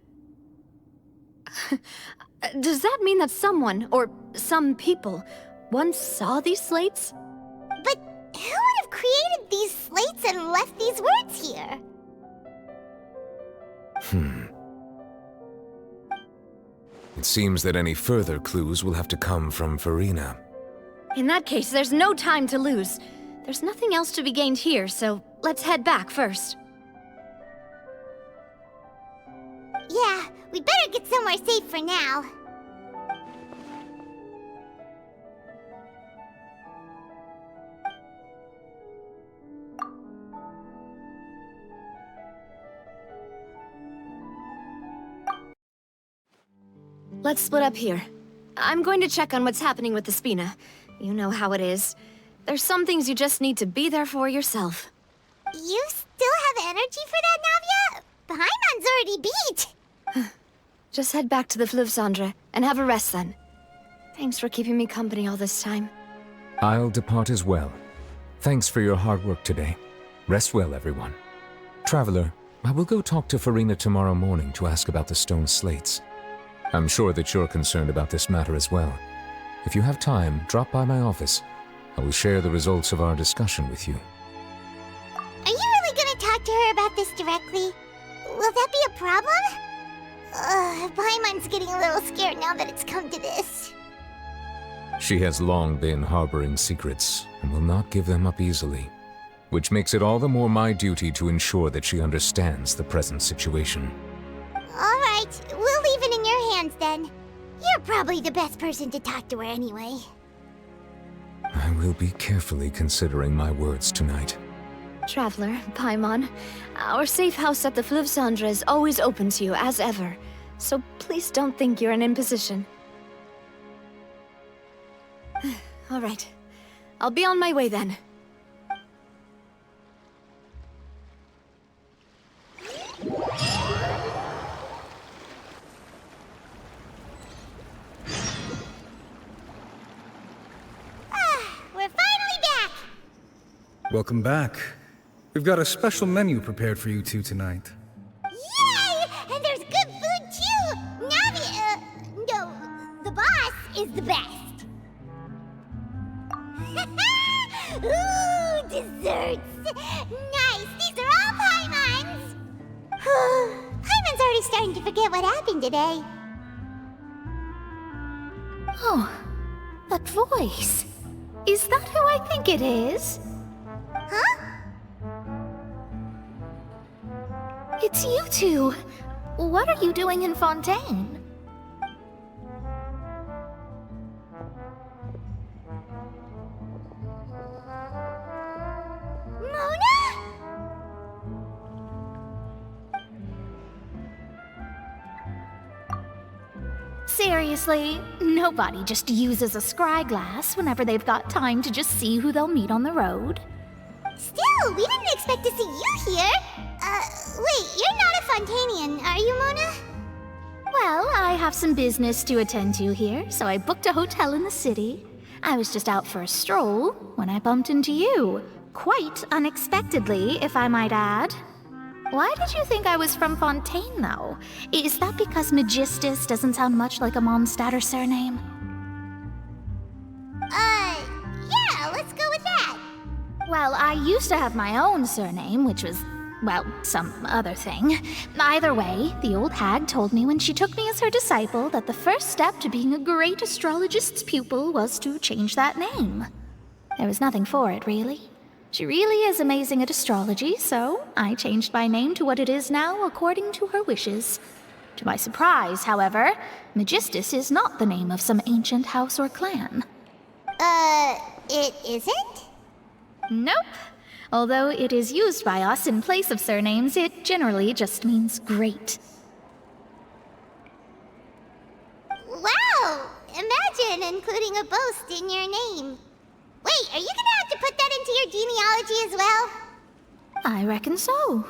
Does that mean that someone, or some people, once saw these slates? But who would have created these slates and left these words here? It seems that any further clues will have to come from Farina. In that case, there's no time to lose. There's nothing else to be gained here, so let's head back first. Yeah, we better get somewhere safe for now. Let's split up here. I'm going to check on what's happening with the Spina. You know how it is. There's some things you just need to be there for yourself. You still have energy for that, Navia? Paimon's already beat! Just head back to the Fleuve Cendre and have a rest then. Thanks for keeping me company all this time. I'll depart as well. Thanks for your hard work today. Rest well, everyone. Traveler, I will go talk to Farina tomorrow morning to ask about the stone slates. I'm sure that you're concerned about this matter as well. If you have time, drop by my office. I will share the results of our discussion with you. Are you really gonna talk to her about this directly? Will that be a problem? Paimon's getting a little scared now that it's come to this. She has long been harboring secrets and will not give them up easily, which makes it all the more my duty to ensure that she understands the present situation. Alright, we'll leave it in your hands then. You're probably the best person to talk to her anyway. I will be carefully considering my words tonight. Traveler, Paimon, our safe house at the Fleuve Cendre is always open to you as ever, so please don't think you're an imposition. Alright, I'll be on my way then. We're finally back! Welcome back. We've got a special menu prepared for you two tonight. Yay! And there's good food too! Navi, no, the boss is the best. Ooh, desserts! Nice, these are all Paimon's! Paimon's already starting to forget what happened today. Oh, that voice. Is that who I think it is? Huh? It's you two. What are you doing in Fontaine? Mona? Seriously, nobody just uses a scry glass whenever they've got time to just see who they'll meet on the road. Still, we didn't expect to see you here. Wait, you're not a Fontanian, are you, Mona? Well, I have some business to attend to here, so I booked a hotel in the city. I was just out for a stroll when I bumped into you. Quite unexpectedly, if I might add. Why did you think I was from Fontaine, though? Is that because Magistus doesn't sound much like a Mondstadt surname? Yeah, let's go with that. Well, I used to have my own surname, which was, well, some other thing. Either way, the old hag told me when she took me as her disciple that the first step to being a great astrologist's pupil was to change that name. There was nothing for it, really. She really is amazing at astrology, so I changed my name to what it is now according to her wishes. To my surprise, however, Magistus is not the name of some ancient house or clan. It isn't? Nope. Although it is used by us in place of surnames, it generally just means great. Wow! Imagine including a boast in your name. Wait, are you gonna have to put that into your genealogy as well? I reckon so.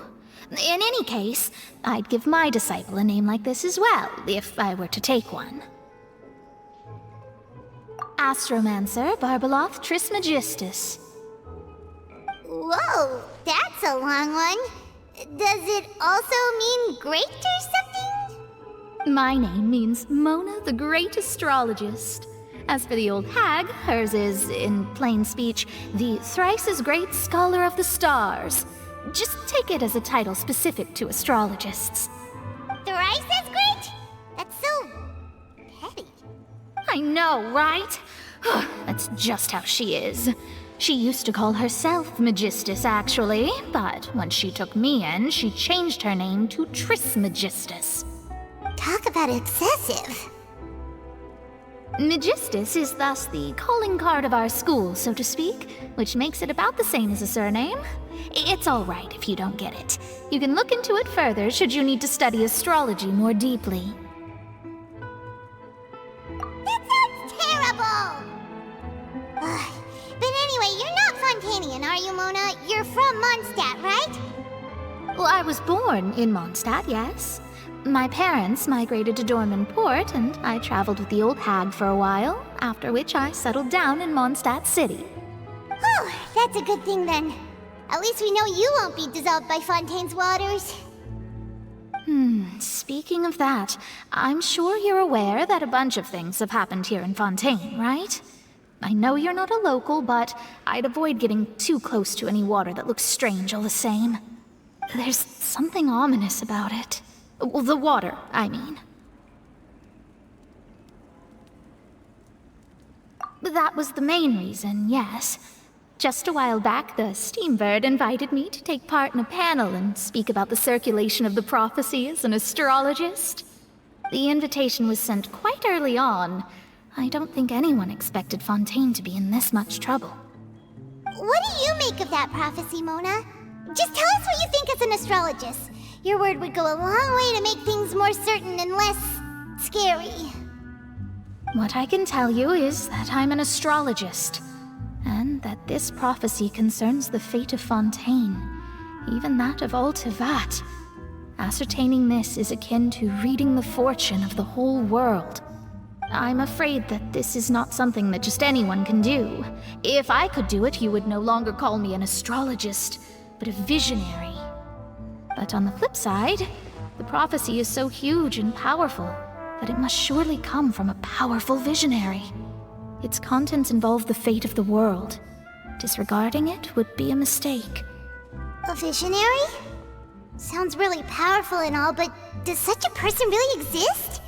In any case, I'd give my disciple a name like this as well, if I were to take one. Astromancer Barbeloth Trismegistus. Whoa, that's a long one. Does it also mean great or something? My name means Mona the Great Astrologist. As for the old hag, hers is, in plain speech, the thrice-as-great Scholar of the Stars. Just take it as a title specific to astrologists. Thrice as great? That's so petty. I know, right? That's just how she is. She used to call herself Magistus, actually, but when she took me in, she changed her name to Trismegistus. Talk about excessive. Magistus is thus the calling card of our school, so to speak, which makes it about the same as a surname. It's all right if you don't get it. You can look into it further should you need to study astrology more deeply. That sounds terrible! But anyway, you're not Fontanian, are you, Mona? You're from Mondstadt, right? Well, I was born in Mondstadt, yes. My parents migrated to Dorman Port, and I traveled with the old hag for a while, after which I settled down in Mondstadt City. Oh, that's a good thing then. At least we know you won't be dissolved by Fontaine's waters. Speaking of that, I'm sure you're aware that a bunch of things have happened here in Fontaine, right? I know you're not a local, but I'd avoid getting too close to any water that looks strange all the same. There's something ominous about it. Well, the water, I mean. That was the main reason, yes. Just a while back, the Steambird invited me to take part in a panel and speak about the circulation of the prophecy as an astrologist. The invitation was sent quite early on. I don't think anyone expected Fontaine to be in this much trouble. What do you make of that prophecy, Mona? Just tell us what you think as an astrologist. Your word would go a long way to make things more certain and less scary. What I can tell you is that I'm an astrologist, and that this prophecy concerns the fate of Fontaine, even that of all Tevat. Ascertaining this is akin to reading the fortune of the whole world. I'm afraid that this is not something that just anyone can do. If I could do it, you would no longer call me an astrologist, but a visionary. But on the flip side, the prophecy is so huge and powerful that it must surely come from a powerful visionary. Its contents involve the fate of the world. Disregarding it would be a mistake. A visionary? Sounds really powerful and all, but does such a person really exist?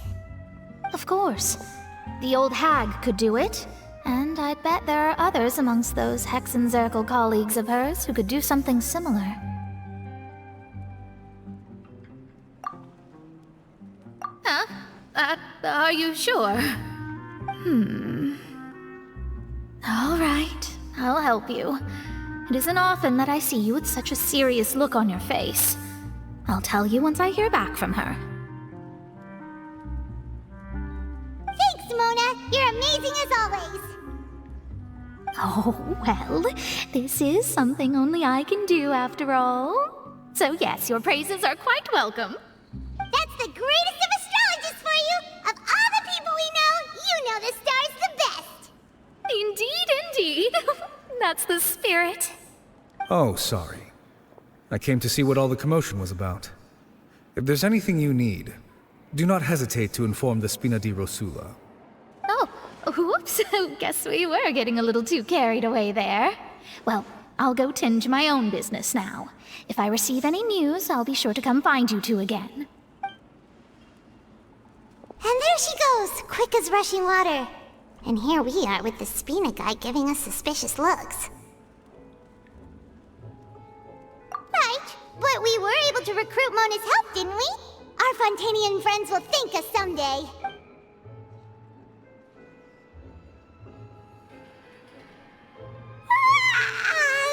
Of course. The old hag could do it, and I bet there are others amongst those Hexenzirkel colleagues of hers who could do something similar. Huh? Are you sure? All right, I'll help you. It isn't often that I see you with such a serious look on your face. I'll tell you once I hear back from her. Thanks, Mona! You're amazing as always! Oh, well, this is something only I can do after all. So yes, your praises are quite welcome. That's the greatest of astrologists for you! Of all the people we know, you know the star's the best! Indeed, indeed. That's the spirit. Oh, sorry. I came to see what all the commotion was about. If there's anything you need, do not hesitate to inform the Spina di Rosula. Oh, whoops. Guess we were getting a little too carried away there. Well, I'll go tend to my own business now. If I receive any news, I'll be sure to come find you two again. And there she goes, quick as rushing water. And here we are with the Spina guy giving us suspicious looks. Right, but we were able to recruit Mona's help, didn't we? Our Fontanian friends will thank us someday.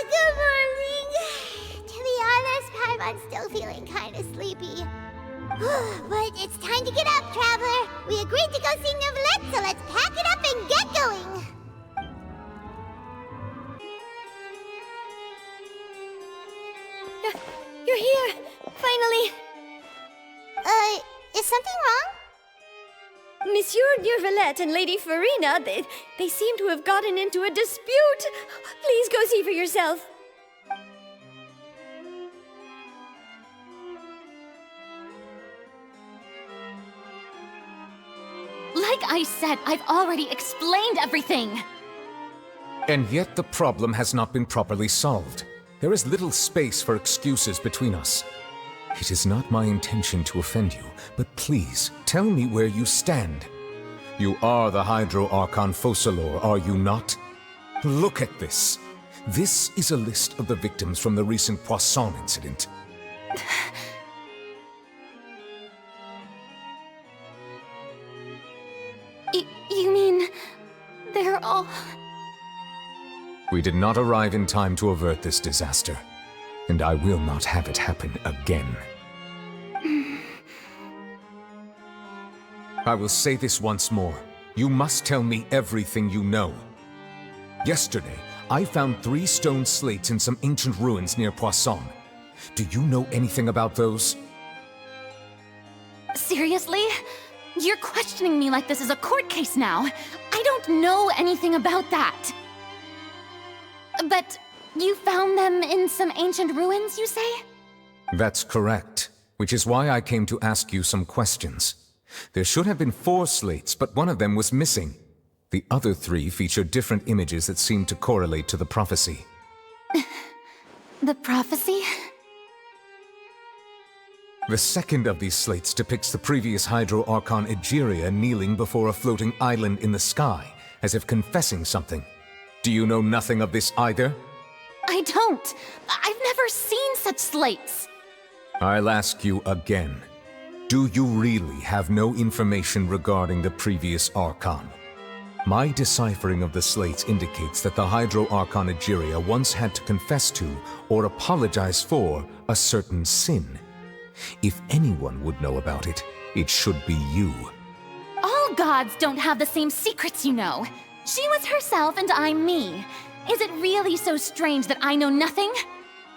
Good morning. To be honest, I'm still feeling kind of sleepy. But it's time to get up, Traveler. We agreed to go see Neuvillette, so let's pack it up and get going. You're here! Finally! Is something wrong? Monsieur Neuvillette and Lady Farina, they seem to have gotten into a dispute. Please go see for yourself. Like I said, I've already explained everything. And yet the problem has not been properly solved. There is little space for excuses between us. It is not my intention to offend you, but please, tell me where you stand. You are the Hydro Archon Focalor, are you not? Look at this. This is a list of the victims from the recent Poisson incident. You mean... they're all... We did not arrive in time to avert this disaster, and I will not have it happen again. I will say this once more. You must tell me everything you know. Yesterday, I found 3 stone slates in some ancient ruins near Poisson. Do you know anything about those? Seriously? You're questioning me like this is a court case now. I don't know anything about that. But you found them in some ancient ruins, you say? That's correct, which is why I came to ask you some questions. There should have been 4 slates, but one of them was missing. The other 3 feature different images that seem to correlate to the prophecy. The prophecy? The second of these slates depicts the previous Hydro Archon Egeria kneeling before a floating island in the sky, as if confessing something. Do you know nothing of this either? I don't. I've never seen such slates. I'll ask you again. Do you really have no information regarding the previous Archon? My deciphering of the slates indicates that the Hydro Archon Egeria once had to confess to, or apologize for, a certain sin. If anyone would know about it, it should be you. All gods don't have the same secrets, you know. She was herself and I'm me. Is it really so strange that I know nothing?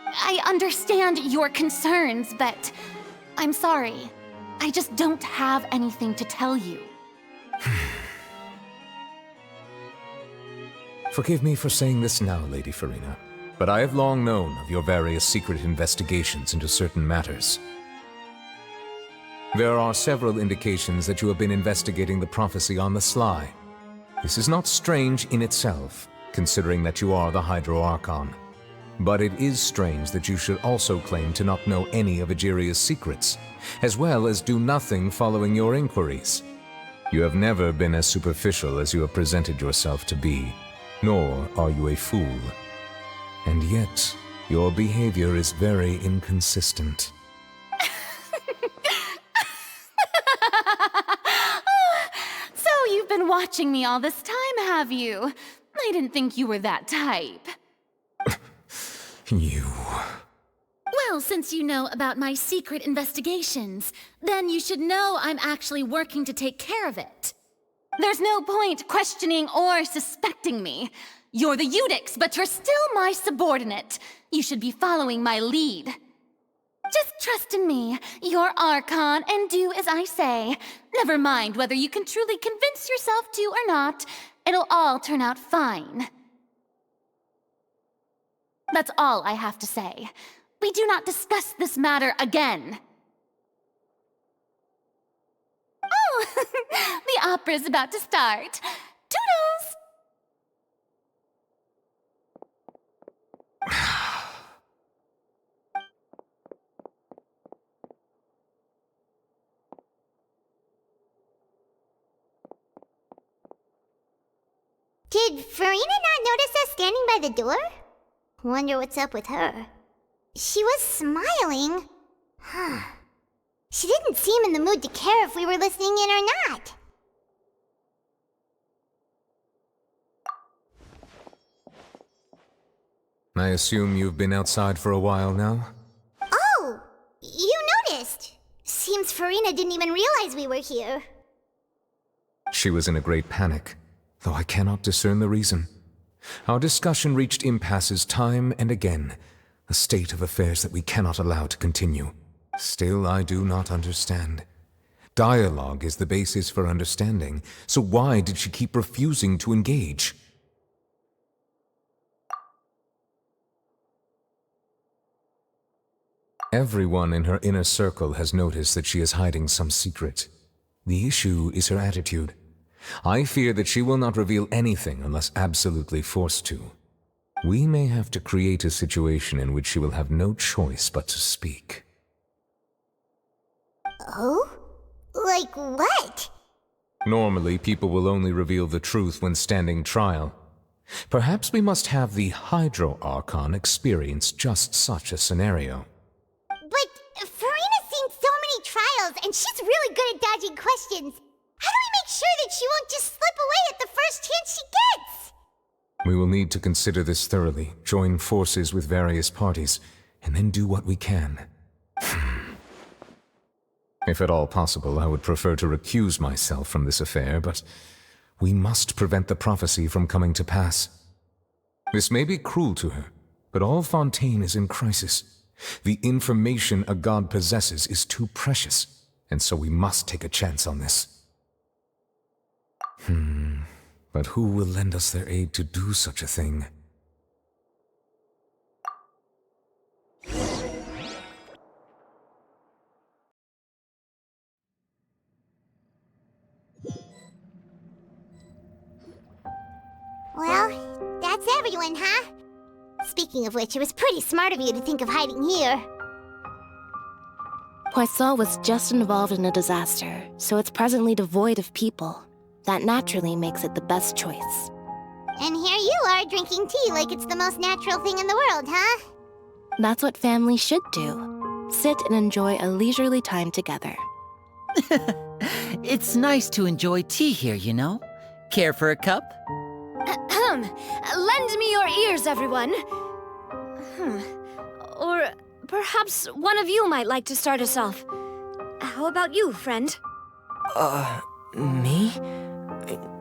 I understand your concerns, but I'm sorry. I just don't have anything to tell you. Forgive me for saying this now, Lady Farina, but I have long known of your various secret investigations into certain matters. There are several indications that you have been investigating the prophecy on the sly. This is not strange in itself, considering that you are the Hydro Archon. But it is strange that you should also claim to not know any of Egeria's secrets, as well as do nothing following your inquiries. You have never been as superficial as you have presented yourself to be, nor are you a fool. And yet, your behavior is very inconsistent. So you've been watching me all this time, have you? I didn't think you were that type. You... Well, since you know about my secret investigations, then you should know I'm actually working to take care of it. There's no point questioning or suspecting me. You're the Eudix, but you're still my subordinate. You should be following my lead. Just trust in me, you're Archon, and do as I say. Never mind whether you can truly convince yourself to or not. It'll all turn out fine. That's all I have to say. We do not discuss this matter again. Oh, the opera's about to start. Toodles! Did Farina not notice us standing by the door? Wonder what's up with her. She was smiling. Huh. She didn't seem in the mood to care if we were listening in or not. I assume you've been outside for a while now? Oh! You noticed! Seems Farina didn't even realize we were here. She was in a great panic, though I cannot discern the reason. Our discussion reached impasses time and again, a state of affairs that we cannot allow to continue. Still, I do not understand. Dialogue is the basis for understanding, so why did she keep refusing to engage? Everyone in her inner circle has noticed that she is hiding some secret. The issue is her attitude. I fear that she will not reveal anything unless absolutely forced to. We may have to create a situation in which she will have no choice but to speak. Oh? Like what? Normally, people will only reveal the truth when standing trial. Perhaps we must have the Hydro Archon experience just such a scenario. But Farina's seen so many trials, and she's really good at dodging questions. How do we make sure that she won't just slip away at the first chance she gets? We will need to consider this thoroughly, join forces with various parties, and then do what we can. If at all possible, I would prefer to recuse myself from this affair, but we must prevent the prophecy from coming to pass. This may be cruel to her, but all Fontaine is in crisis. The information a god possesses is too precious, and so we must take a chance on this. But who will lend us their aid to do such a thing? Well, that's everyone, huh? Speaking of which, it was pretty smart of you to think of hiding here. Poisson was just involved in a disaster, so it's presently devoid of people. That naturally makes it the best choice. And here you are drinking tea like it's the most natural thing in the world, huh? That's what families should do. Sit and enjoy a leisurely time together. It's nice to enjoy tea here, you know? Care for a cup? Lend me your ears, everyone. Or perhaps one of you might like to start us off. How about you, friend? Me?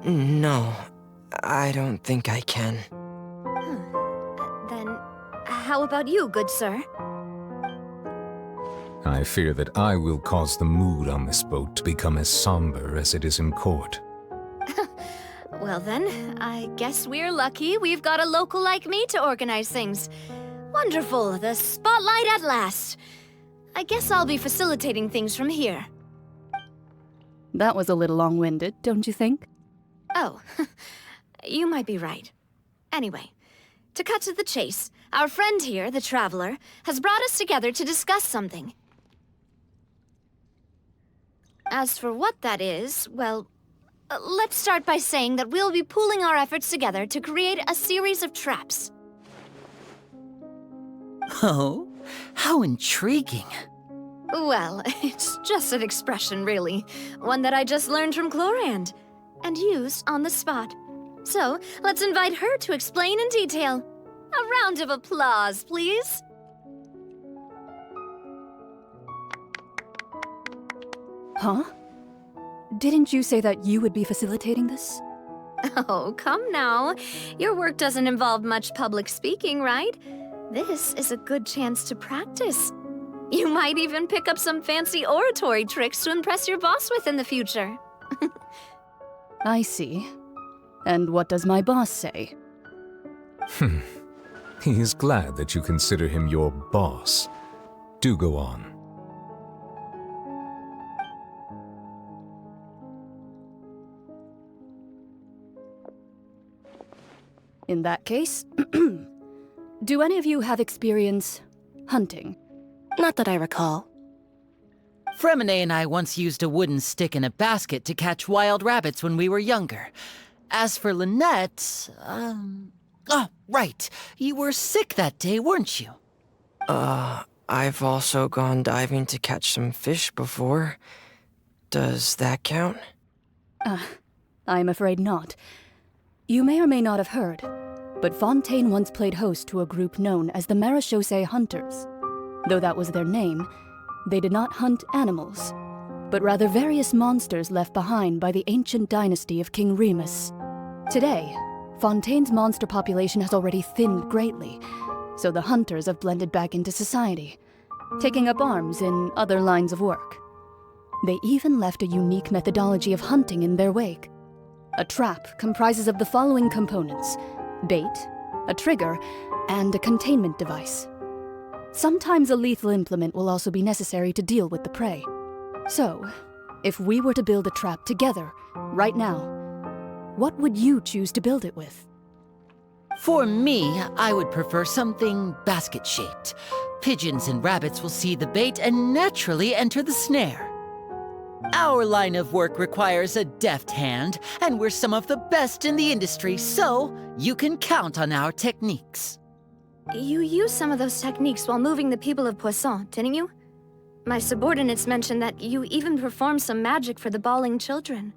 No, I don't think I can. Then, how about you, good sir? I fear that I will cause the mood on this boat to become as somber as it is in court. Well then, I guess we're lucky we've got a local like me to organize things. Wonderful, the spotlight at last. I guess I'll be facilitating things from here. That was a little long-winded, don't you think? Oh, you might be right. Anyway, to cut to the chase, our friend here, the Traveler, has brought us together to discuss something. As for what that is, well, let's start by saying that we'll be pooling our efforts together to create a series of traps. Oh, how intriguing. Well, it's just an expression, really. One that I just learned from Chlorand, and used on the spot. So, let's invite her to explain in detail. A round of applause, please. Huh? Didn't you say that you would be facilitating this? Oh, come now. Your work doesn't involve much public speaking, right? This is a good chance to practice. You might even pick up some fancy oratory tricks to impress your boss with in the future. I see. And what does my boss say? He is glad that you consider him your boss. Do go on. In that case, do any of you have experience hunting? Not that I recall. Fremine and I once used a wooden stick in a basket to catch wild rabbits when we were younger. as for Lynette, Oh, right. You were sick that day, weren't you? I've also gone diving to catch some fish before. Does that count? I'm afraid not. You may or may not have heard, but Fontaine once played host to a group known as the Marechaussee Hunters. Though that was their name, they did not hunt animals, but rather various monsters left behind by the ancient dynasty of King Remus. Today, Fontaine's monster population has already thinned greatly, so the hunters have blended back into society, taking up arms in other lines of work. They even left a unique methodology of hunting in their wake. A trap comprises of the following components: bait, a trigger, and a containment device. Sometimes a lethal implement will also be necessary to deal with the prey. So, if we were to build a trap together, right now, what would you choose to build it with? For me, I would prefer something basket-shaped. Pigeons and rabbits will see the bait and naturally enter the snare. Our line of work requires a deft hand, and we're some of the best in the industry, so you can count on our techniques. You used some of those techniques while moving the people of Poisson, didn't you? My subordinates mentioned that you even performed some magic for the bawling children.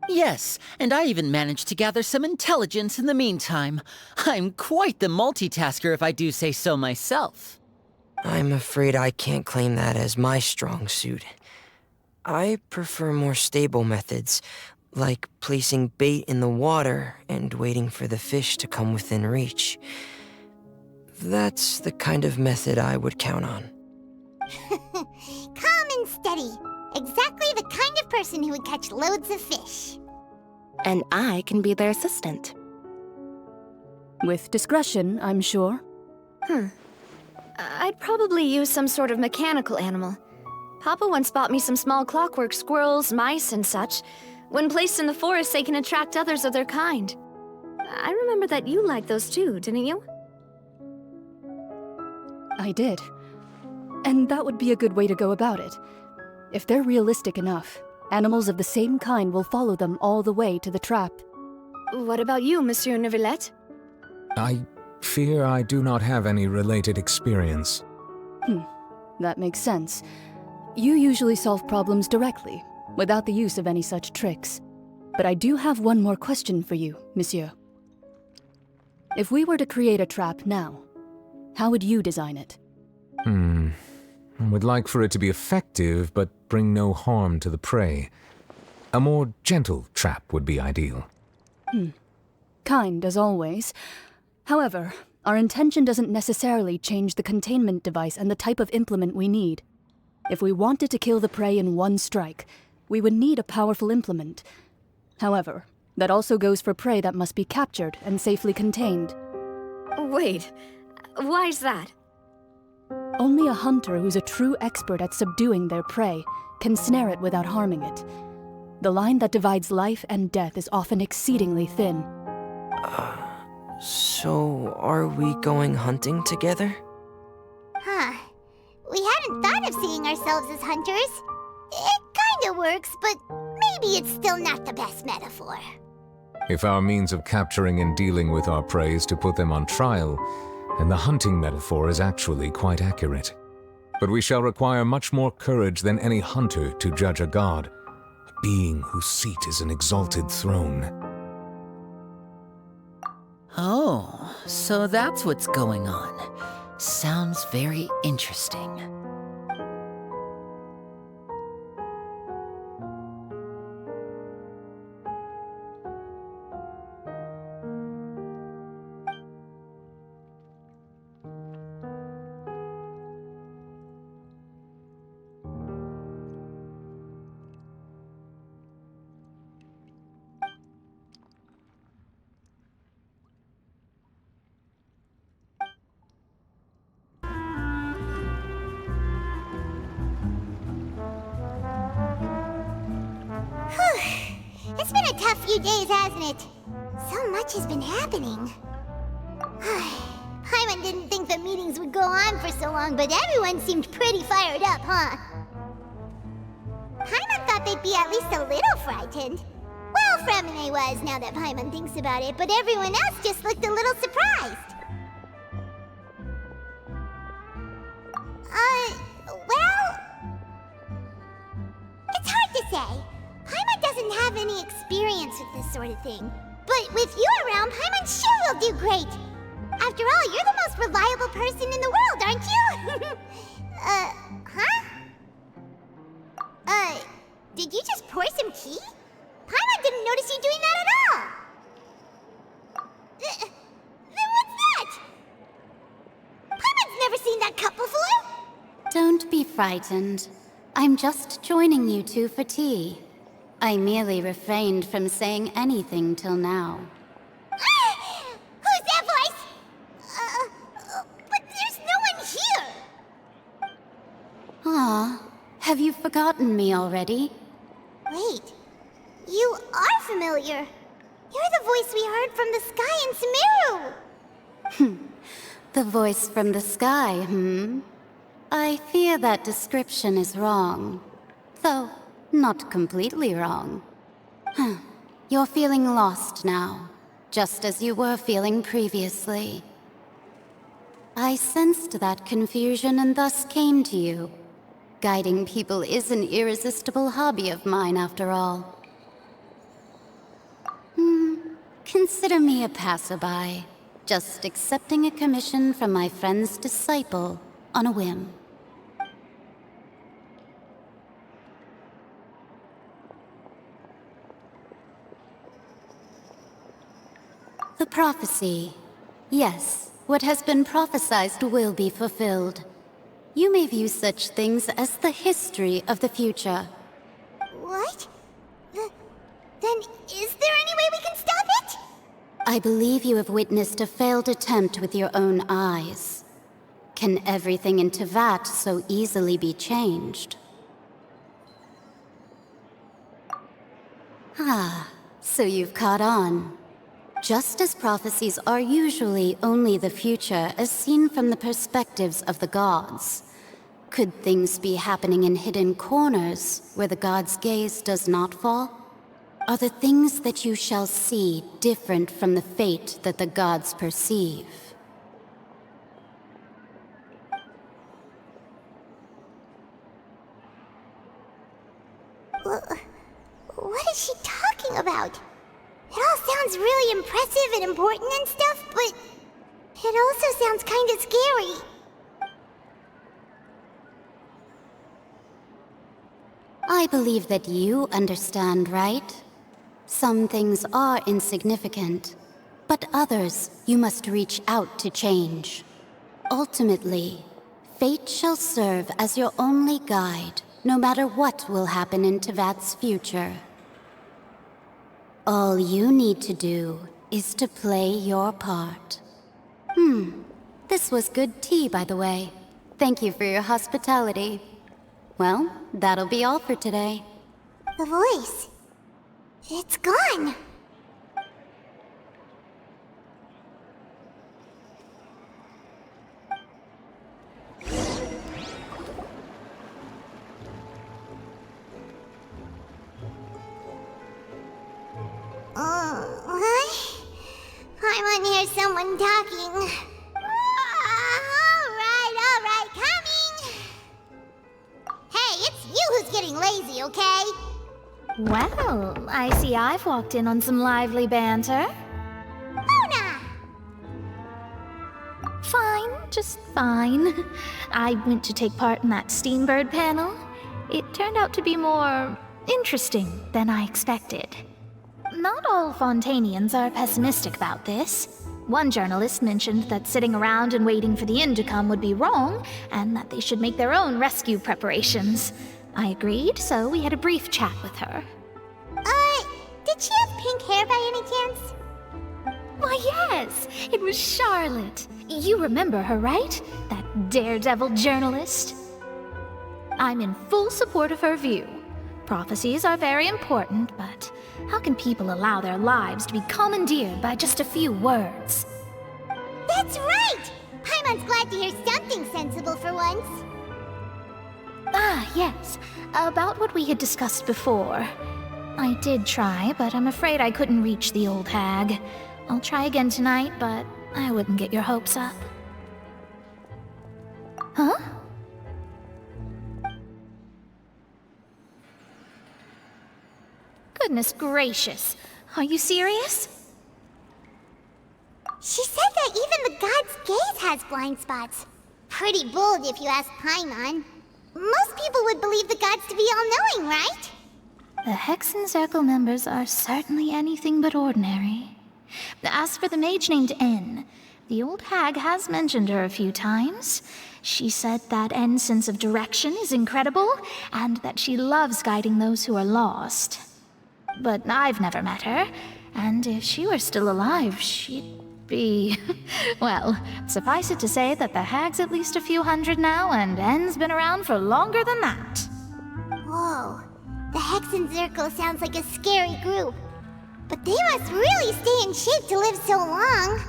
Yes, and I even managed to gather some intelligence in the meantime. I'm quite the multitasker if I do say so myself. I'm afraid I can't claim that as my strong suit. I prefer more stable methods, like placing bait in the water and waiting for the fish to come within reach. That's the kind of method I would count on. Calm and steady. Exactly the kind of person who would catch loads of fish. And I can be their assistant. With discretion, I'm sure. I'd probably use some sort of mechanical animal. Papa once bought me some small clockwork squirrels, mice, and such. When placed in the forest, they can attract others of their kind. I remember that you liked those too, didn't you? I did. And that would be a good way to go about it. If they're realistic enough, animals of the same kind will follow them all the way to the trap. What about you, Monsieur Neuvillette? I fear I do not have any related experience. That makes sense. You usually solve problems directly, without the use of any such tricks. But I do have one more question for you, Monsieur. If we were to create a trap now, how would you design it? I would like for it to be effective, but bring no harm to the prey. A more gentle trap would be ideal. Kind, as always. However, our intention doesn't necessarily change the containment device and the type of implement we need. If we wanted to kill the prey in one strike, we would need a powerful implement. However, that also goes for prey that must be captured and safely contained. Wait, why's that? Only a hunter who's a true expert at subduing their prey can snare it without harming it. The line that divides life and death is often exceedingly thin. So are we going hunting together? We hadn't thought of seeing ourselves as hunters. It kinda works, but maybe it's still not the best metaphor. If our means of capturing and dealing with our prey is to put them on trial, then the hunting metaphor is actually quite accurate. But we shall require much more courage than any hunter to judge a god, a being whose seat is an exalted throne. Oh, so that's what's going on. Sounds very interesting. It's been a tough few days, hasn't it? So much has been happening. Paimon didn't think the meetings would go on for so long, but everyone seemed pretty fired up, huh? Paimon thought they'd be at least a little frightened. Well, Fremen I was, now that Paimon thinks about it, but everyone else just looked a little surprised. Well... It's hard to say. Paimon doesn't have any experience with this sort of thing. But with you around, Paimon sure will do great. After all, you're the most reliable person in the world, aren't you? Did you just pour some tea? Paimon didn't notice you doing that at all. Then what's that? Paimon's never seen that cup before. Don't be frightened. I'm just joining you two for tea. I merely refrained from saying anything till now. Who's that voice? But there's no one here. Ah, have you forgotten me already? Wait, you are familiar. You're the voice we heard from the sky in Sumeru. The voice from the sky, I fear that description is wrong. Though, not completely wrong. You're feeling lost now, just as you were feeling previously. I sensed that confusion and thus came to you. Guiding people is an irresistible hobby of mine, after all. Consider me a passerby, just accepting a commission from my friend's disciple on a whim. The prophecy. Yes, what has been prophesied will be fulfilled. You may view such things as the history of the future. What? Then is there any way we can stop it? I believe you have witnessed a failed attempt with your own eyes. Can everything in Teyvat so easily be changed? Ah, so you've caught on. Just as prophecies are usually only the future as seen from the perspectives of the gods, could things be happening in hidden corners where the gods' gaze does not fall? Are the things that you shall see different from the fate that the gods perceive? What is she talking about? It all sounds really impressive and important and stuff, but it also sounds kind of scary. I believe that you understand, right? Some things are insignificant, but others you must reach out to change. Ultimately, fate shall serve as your only guide, no matter what will happen in Teyvat's future. All you need to do is to play your part. This was good tea, by the way. Thank you for your hospitality. Well, that'll be all for today. The voice. It's gone. What? I want to hear someone talking. All right, coming. Hey, it's you who's getting lazy, okay? Well, I see I've walked in on some lively banter. Mona! Fine, just fine. I went to take part in that Steambird panel. It turned out to be more interesting than I expected. Not all Fontanians are pessimistic about this. One journalist mentioned that sitting around and waiting for the end to come would be wrong, and that they should make their own rescue preparations. I agreed, so we had a brief chat with her. Did she have pink hair by any chance? Why, yes! It was Charlotte. You remember her, right? That daredevil journalist? I'm in full support of her view. Prophecies are very important, but how can people allow their lives to be commandeered by just a few words? That's right! Paimon's glad to hear something sensible for once. Ah, yes. About what we had discussed before. I did try, but I'm afraid I couldn't reach the old hag. I'll try again tonight, but I wouldn't get your hopes up. Huh? Goodness gracious. Are you serious? She said that even the god's gaze has blind spots. Pretty bold if you ask Paimon. Most people would believe the gods to be all-knowing, right? The Hexen Circle members are certainly anything but ordinary. As for the mage named N, the old hag has mentioned her a few times. She said that N's sense of direction is incredible, and that she loves guiding those who are lost. But I've never met her, and if she were still alive, she'd be... well, suffice it to say that the hag's at least a few hundred now, and N's been around for longer than that. Whoa. The Hexen Circle sounds like a scary group. But they must really stay in shape to live so long.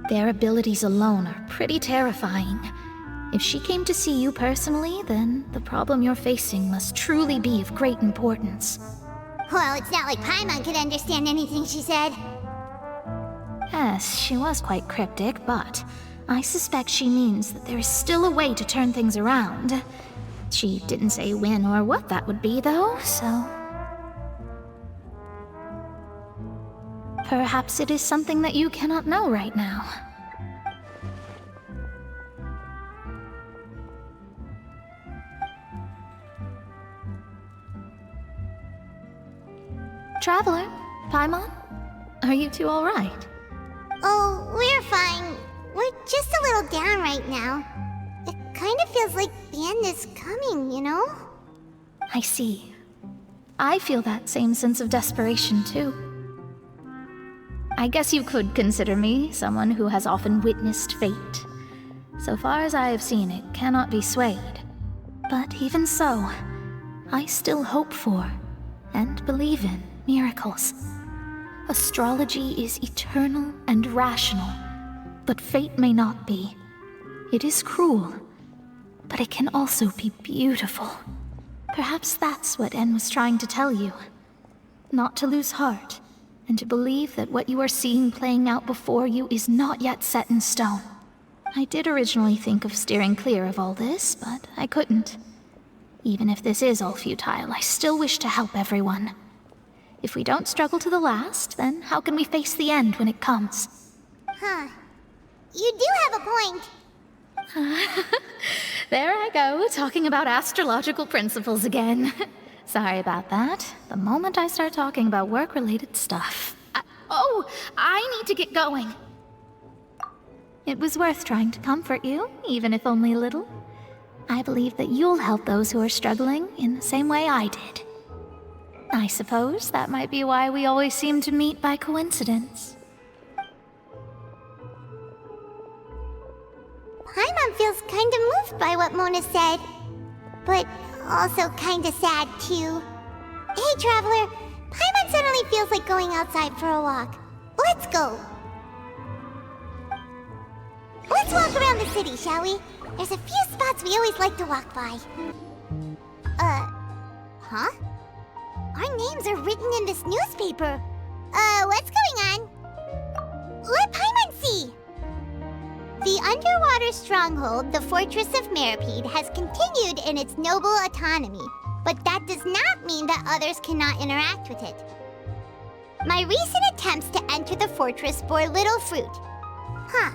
Their abilities alone are pretty terrifying. If she came to see you personally, then the problem you're facing must truly be of great importance. Well, it's not like Paimon could understand anything she said. Yes, she was quite cryptic, but I suspect she means that there is still a way to turn things around. She didn't say when or what that would be, though, so... perhaps it is something that you cannot know right now. Traveler, Paimon, are you two all right? Oh, we're fine. We're just a little down right now. It kind of feels like the end is coming, you know? I see. I feel that same sense of desperation, too. I guess you could consider me someone who has often witnessed fate. So far as I have seen, it cannot be swayed. But even so, I still hope for, and believe in, miracles. Astrology is eternal and rational, but fate may not be. It is cruel, but it can also be beautiful. Perhaps that's what En was trying to tell you. Not to lose heart, and to believe that what you are seeing playing out before you is not yet set in stone. I did originally think of steering clear of all this, but I couldn't. Even if this is all futile, I still wish to help everyone. If we don't struggle to the last, then how can we face the end when it comes? Huh. You do have a point. There I go, talking about astrological principles again. Sorry about that. The moment I start talking about work-related stuff... I need to get going. It was worth trying to comfort you, even if only a little. I believe that you'll help those who are struggling in the same way I did. I suppose that might be why we always seem to meet by coincidence. Paimon feels kinda moved by what Mona said. But also kinda sad, too. Hey, Traveler. Paimon suddenly feels like going outside for a walk. Let's go. Let's walk around the city, shall we? There's a few spots we always like to walk by. Huh? Our names are written in this newspaper. What's going on? Let Paimon see! The underwater stronghold, the Fortress of Meripede, has continued in its noble autonomy, but that does not mean that others cannot interact with it. My recent attempts to enter the fortress bore little fruit. Huh.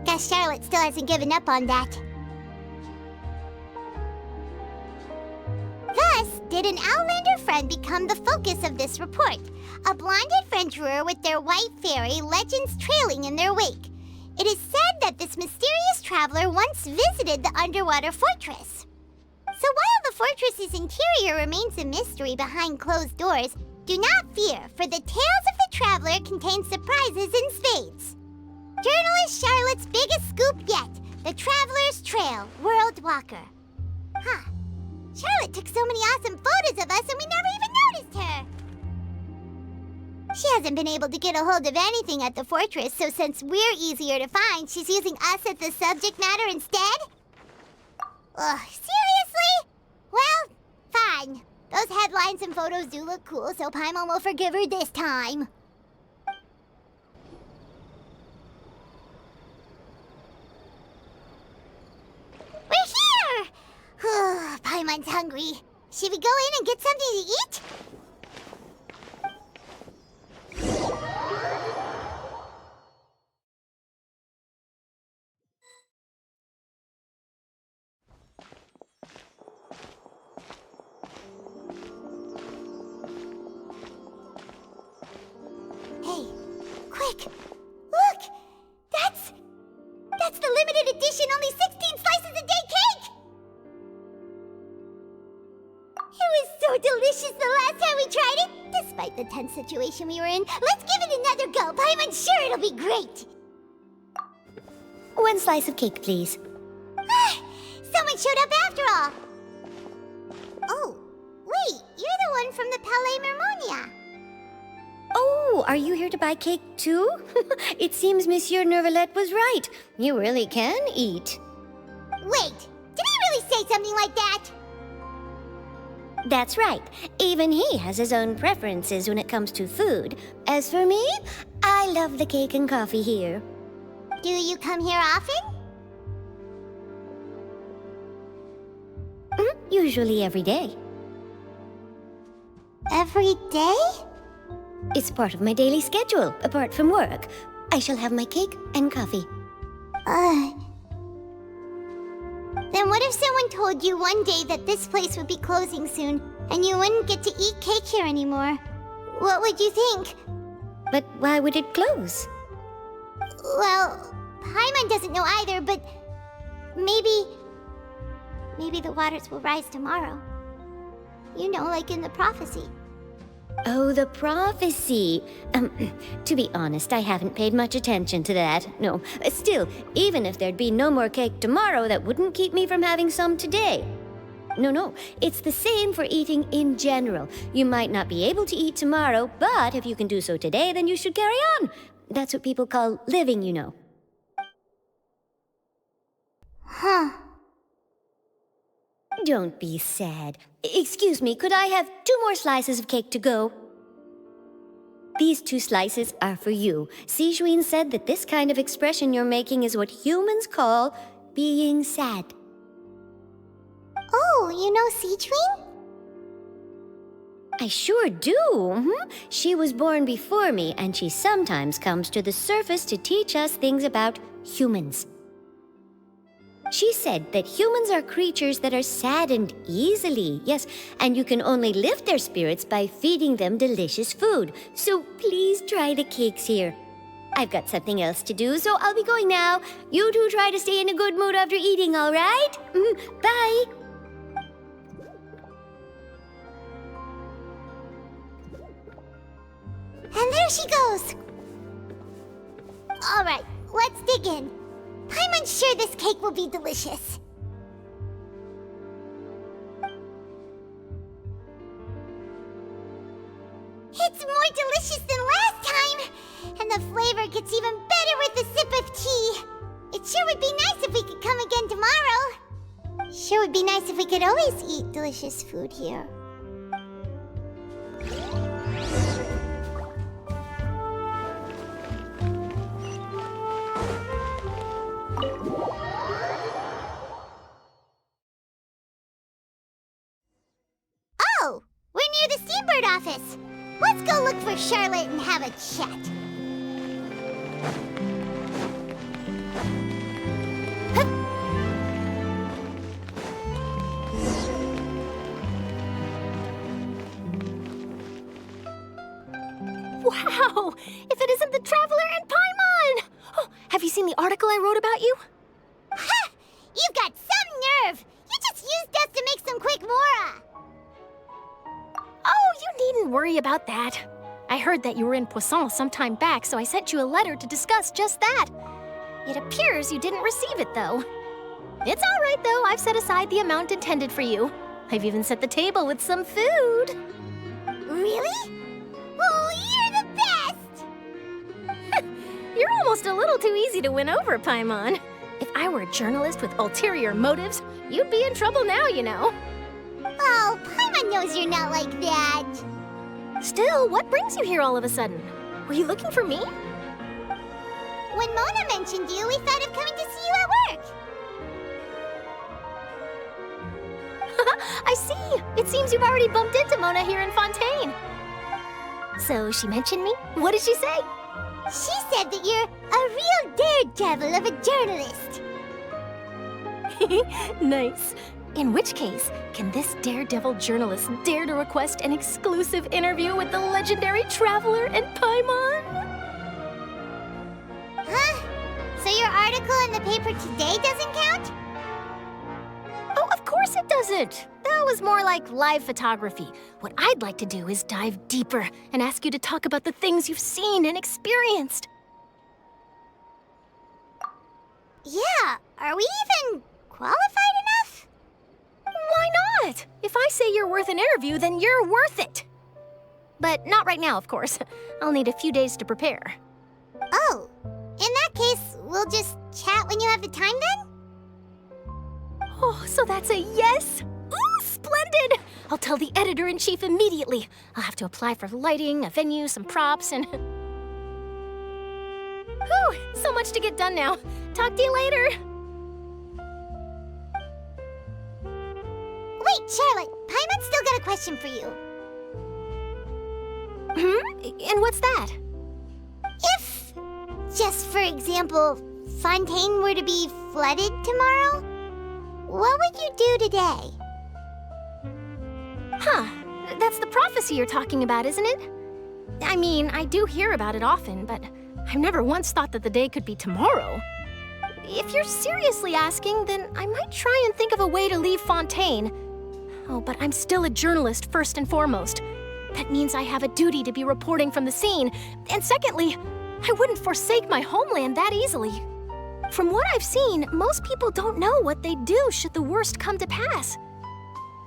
Guess Charlotte still hasn't given up on that. Thus, did an Outlander friend become the focus of this report, a blonde adventurer with their white fairy legends trailing in their wake. It is said that this mysterious traveler once visited the underwater fortress. So while the fortress's interior remains a mystery behind closed doors, do not fear, for the tales of the traveler contain surprises in spades. Journalist Charlotte's biggest scoop yet, the Traveler's Trail, World Walker. Huh. Charlotte took so many awesome photos of us and we never even noticed her. She hasn't been able to get a hold of anything at the fortress, so since we're easier to find, she's using us as the subject matter instead? Ugh, seriously? Well, fine. Those headlines and photos do look cool, so Paimon will forgive her this time. We're here! Paimon's hungry. Should we go in and get something to eat? Hey, quick! Look! That's the limited edition only 16 slices a day cake! It was so delicious the last time we tried it! Despite the tense situation we were in, let's give it another go! Paimon's sure it'll be great! 1 slice of cake, please. Someone showed up after all! Oh, wait, you're the one from the Palais Mermonia. Oh, are you here to buy cake too? It seems Monsieur Nervalette was right. You really can eat. Wait, did he really say something like that? That's right. Even he has his own preferences when it comes to food. As for me, I love the cake and coffee here. Do you come here often? Usually every day. Every day? It's part of my daily schedule, apart from work. I shall have my cake and coffee. Then what if someone told you one day that this place would be closing soon, and you wouldn't get to eat cake here anymore? What would you think? But why would it close? Well, Paimon doesn't know either, but maybe the waters will rise tomorrow. You know, like in the prophecy. Oh, the prophecy. To be honest, I haven't paid much attention to that. No, still, even if there'd be no more cake tomorrow, that wouldn't keep me from having some today. No, it's the same for eating in general. You might not be able to eat tomorrow, but if you can do so today, then you should carry on. That's what people call living, you know. Huh. Don't be sad. Excuse me, could I have 2 more slices of cake to go? These 2 slices are for you. Sijuin said that this kind of expression you're making is what humans call being sad. Oh, you know Sijuin? I sure do. She was born before me, and she sometimes comes to the surface to teach us things about humans. She said that humans are creatures that are saddened easily, yes, and you can only lift their spirits by feeding them delicious food. So please try the cakes here. I've got something else to do, so I'll be going now. You two try to stay in a good mood after eating, all right? Bye! And there she goes! Alright, let's dig in. Paimon's sure this cake will be delicious. It's more delicious than last time! And the flavor gets even better with a sip of tea. It sure would be nice if we could come again tomorrow. Sure would be nice if we could always eat delicious food here. Oh, we're near the Seabird office. Let's go look for Charlotte and have a chat. Wow! If it isn't the Traveler and Paimon! Oh, have you seen the article I wrote about you? Ha! You've got some nerve! You just used us to make some quick mora! Oh, you needn't worry about that. I heard that you were in Poisson some time back, so I sent you a letter to discuss just that. It appears you didn't receive it, though. It's all right, though. I've set aside the amount intended for you. I've even set the table with some food. Really? Oh, you're the best! You're almost a little too easy to win over, Paimon. If I were a journalist with ulterior motives, you'd be in trouble now, you know. Oh, Paimon knows you're not like that. Still, what brings you here all of a sudden? Were you looking for me? When Mona mentioned you, we thought of coming to see you at work. I see! It seems you've already bumped into Mona here in Fontaine. So she mentioned me? What did she say? She said that you're a real daredevil of a journalist. Nice. In which case, can this daredevil journalist dare to request an exclusive interview with the legendary traveler and Paimon? Huh? So your article in the paper today doesn't count? Oh, of course it doesn't. That was more like live photography. What I'd like to do is dive deeper and ask you to talk about the things you've seen and experienced. Yeah, are we even qualified enough? Why not? If I say you're worth an interview, then you're worth it. But not right now, of course. I'll need a few days to prepare. Oh, in that case, we'll just chat when you have the time then? Oh, so that's a yes? Ooh, splendid! I'll tell the editor-in-chief immediately. I'll have to apply for lighting, a venue, some props, and... Whew, so much to get done now. Talk to you later. Wait, Charlotte, Paimon's still got a question for you. And what's that? If, just for example, Fontaine were to be flooded tomorrow, what would you do today? Huh, that's the prophecy you're talking about, isn't it? I mean, I do hear about it often, but I've never once thought that the day could be tomorrow. If you're seriously asking, then I might try and think of a way to leave Fontaine. Oh, but I'm still a journalist first and foremost. That means I have a duty to be reporting from the scene. And secondly, I wouldn't forsake my homeland that easily. From what I've seen, most people don't know what they'd do should the worst come to pass.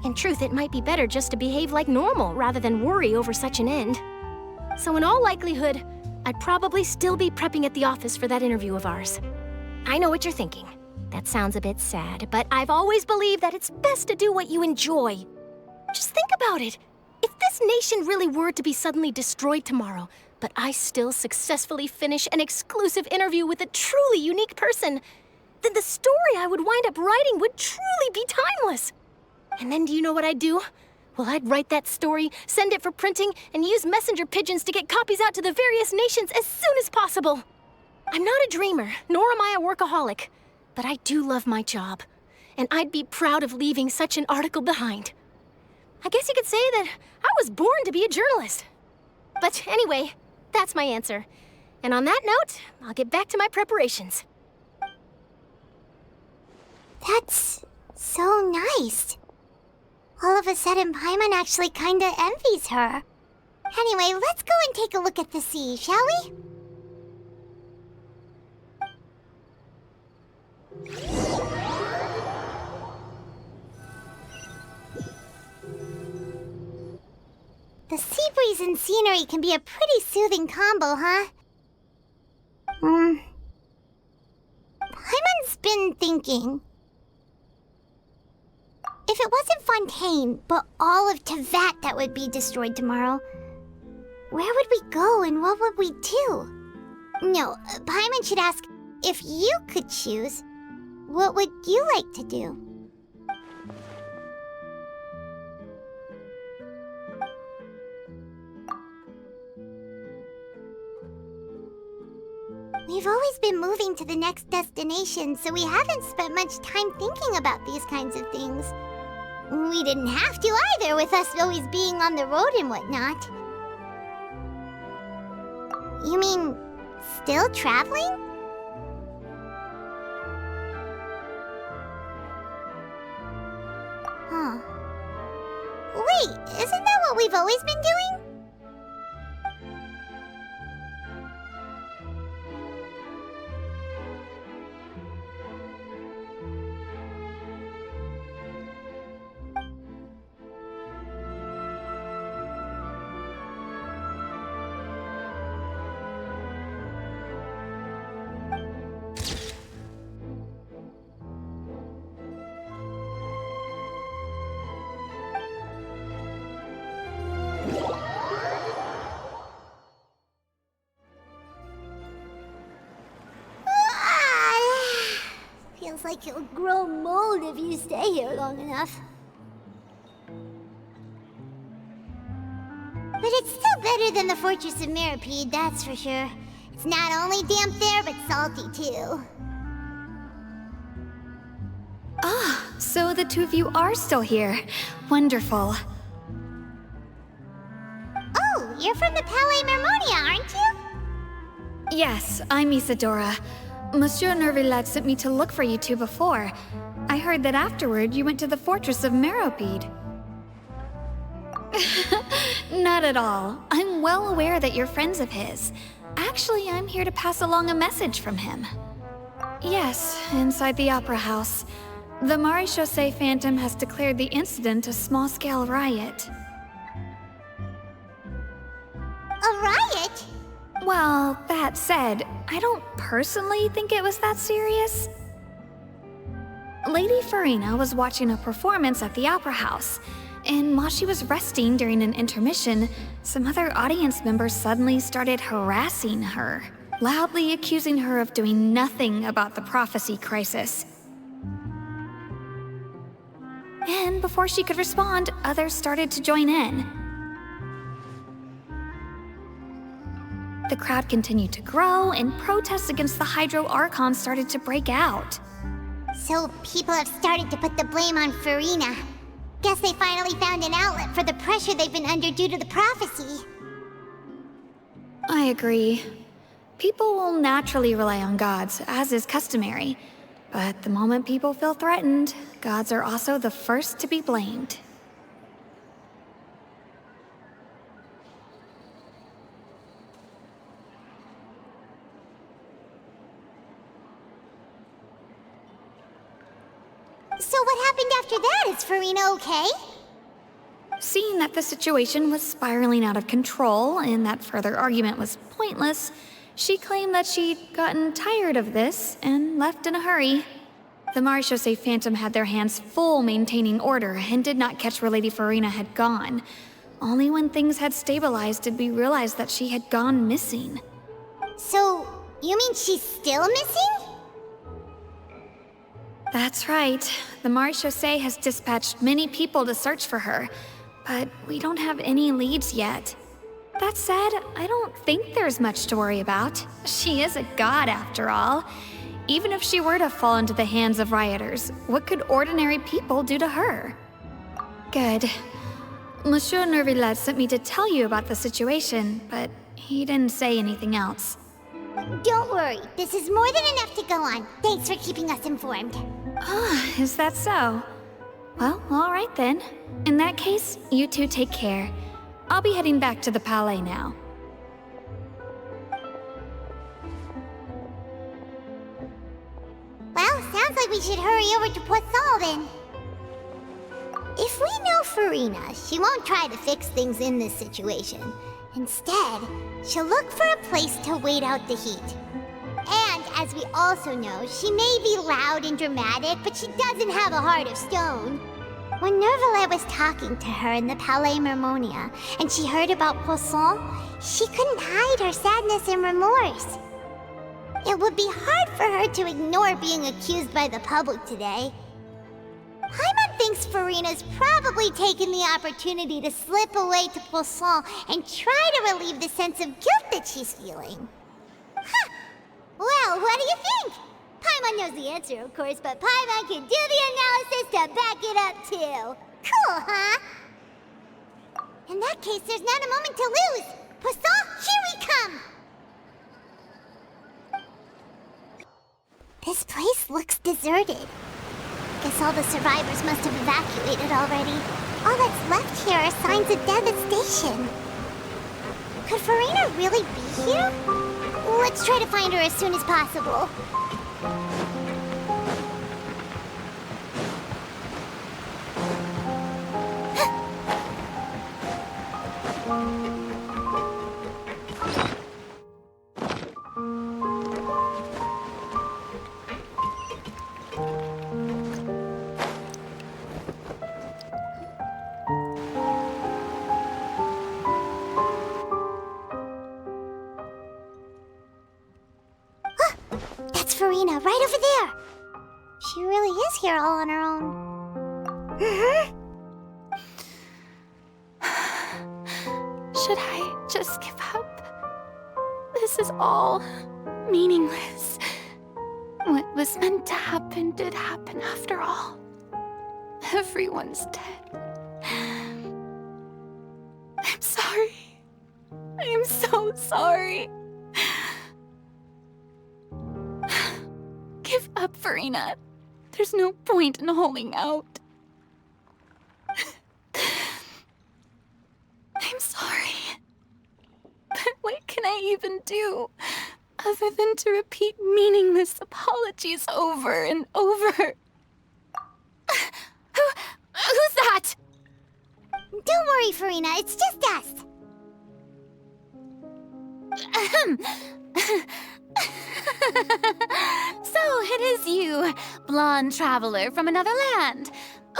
In truth, it might be better just to behave like normal rather than worry over such an end. So in all likelihood, I'd probably still be prepping at the office for that interview of ours. I know what you're thinking. That sounds a bit sad, but I've always believed that it's best to do what you enjoy. Just think about it. If this nation really were to be suddenly destroyed tomorrow, but I still successfully finish an exclusive interview with a truly unique person, then the story I would wind up writing would truly be timeless. And then do you know what I'd do? Well, I'd write that story, send it for printing, and use messenger pigeons to get copies out to the various nations as soon as possible. I'm not a dreamer, nor am I a workaholic, but I do love my job, and I'd be proud of leaving such an article behind. I guess you could say that I was born to be a journalist. But anyway, that's my answer. And on that note, I'll get back to my preparations. That's so nice. All of a sudden, Paimon actually kinda envies her. Anyway, let's go and take a look at the sea, shall we? The sea breeze and scenery can be a pretty soothing combo, huh? Paimon's been thinking. If it wasn't Fontaine, but all of Tevat that would be destroyed tomorrow, where would we go and what would we do? No, Paimon should ask, if you could choose, what would you like to do? We've always been moving to the next destination, so we haven't spent much time thinking about these kinds of things. We didn't have to either, with us always being on the road and whatnot. You mean, still traveling? Huh. Wait, isn't that what we've always been doing? Sounds like you'll grow mold if you stay here long enough. But it's still better than the Fortress of Mirapede, that's for sure. It's not only damp there, but salty too. Ah, so the two of you are still here. Wonderful. Oh, you're from the Palais Mermonia, aren't you? Yes, I'm Isadora. Monsieur Nervillet sent me to look for you two before. I heard that afterward you went to the Fortress of Meropide. Not at all. I'm well aware that you're friends of his. Actually, I'm here to pass along a message from him. Yes, inside the Opera House. The Maréchaussée Phantom has declared the incident a small-scale riot. A riot? Well, that said, I don't personally think it was that serious. Lady Farina was watching a performance at the Opera House, and while she was resting during an intermission, some other audience members suddenly started harassing her, loudly accusing her of doing nothing about the prophecy crisis. And before she could respond, others started to join in. The crowd continued to grow, and protests against the Hydro Archon started to break out. So people have started to put the blame on Farina. Guess they finally found an outlet for the pressure they've been under due to the prophecy. I agree. People will naturally rely on gods, as is customary. But the moment people feel threatened, gods are also the first to be blamed. So what happened after that? Is Farina okay? Seeing that the situation was spiraling out of control and that further argument was pointless, she claimed that she'd gotten tired of this and left in a hurry. The Maréchaussée Phantom had their hands full maintaining order and did not catch where Lady Farina had gone. Only when things had stabilized did we realize that she had gone missing. So, you mean she's still missing? That's right. The Maréchaussée has dispatched many people to search for her, but we don't have any leads yet. That said, I don't think there's much to worry about. She is a god after all. Even if she were to fall into the hands of rioters, what could ordinary people do to her? Good. Monsieur Nervillet sent me to tell you about the situation, but he didn't say anything else. Don't worry, this is more than enough to go on. Thanks for keeping us informed. Ah, is that so? Well, all right then. In that case, you two take care. I'll be heading back to the Palais now. Well, sounds like we should hurry over to Poisson then. If we know Farina, she won't try to fix things in this situation. Instead, she'll look for a place to wait out the heat. And, as we also know, she may be loud and dramatic, but she doesn't have a heart of stone. When Nervillet was talking to her in the Palais Mermonia, and she heard about Poisson, she couldn't hide her sadness and remorse. It would be hard for her to ignore being accused by the public today. Paimon thinks Farina's probably taken the opportunity to slip away to Poisson and try to relieve the sense of guilt that she's feeling. Huh. Well, what do you think? Paimon knows the answer, of course, but Paimon can do the analysis to back it up, too. Cool, huh? In that case, there's not a moment to lose. Poisson, here we come! This place looks deserted. Guess all the survivors must have evacuated already. All that's left here are signs of devastation. Could Farina really be here? Let's try to find her as soon as possible. That's Farina, right over there. She really is here all on her own. Should I just give up? This is all meaningless. What was meant to happen did happen after all. Everyone's dead. I'm sorry. I am so sorry. Give up, Farina. There's no point in holding out. I'm sorry. But what can I even do other than to repeat meaningless apologies over and over? Who's that? Don't worry, Farina. It's just us. So it is you, blonde traveler from another land.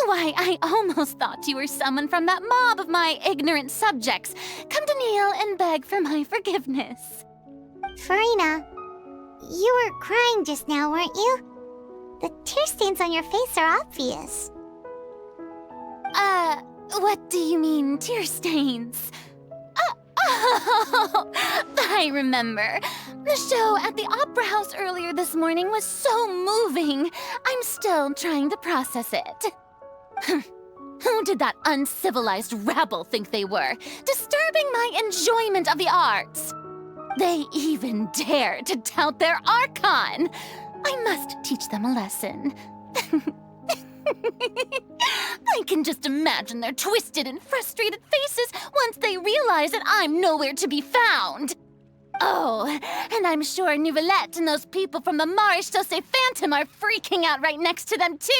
Why, I almost thought you were someone from that mob of my ignorant subjects, come to kneel and beg for my forgiveness. Farina, you were crying just now, weren't you? The tear stains on your face are obvious. What do you mean, tear stains? Oh, I remember. The show at the Opera House earlier this morning was so moving. I'm still trying to process it. Who did that uncivilized rabble think they were, disturbing my enjoyment of the arts? They even dare to tout their Archon. I must teach them a lesson. I can just imagine their twisted and frustrated faces once they realize that I'm nowhere to be found. Oh, and I'm sure Nouvellette and those people from the Maréchaussée Phantom are freaking out right next to them, too.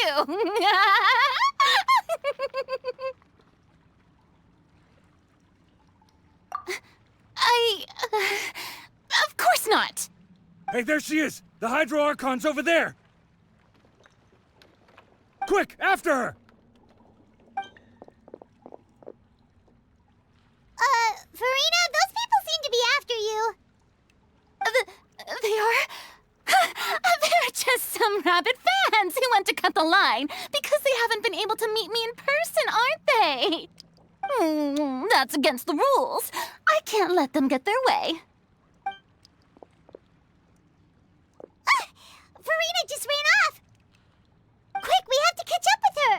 Of course not. Hey, there she is! The Hydro Archon's over there! Quick, after her! Farina, those people seem to be after you. They are? They're just some rabid fans who want to cut the line because they haven't been able to meet me in person, aren't they? That's against the rules. I can't let them get their way. Farina just ran off! Quick, we have to catch up with her!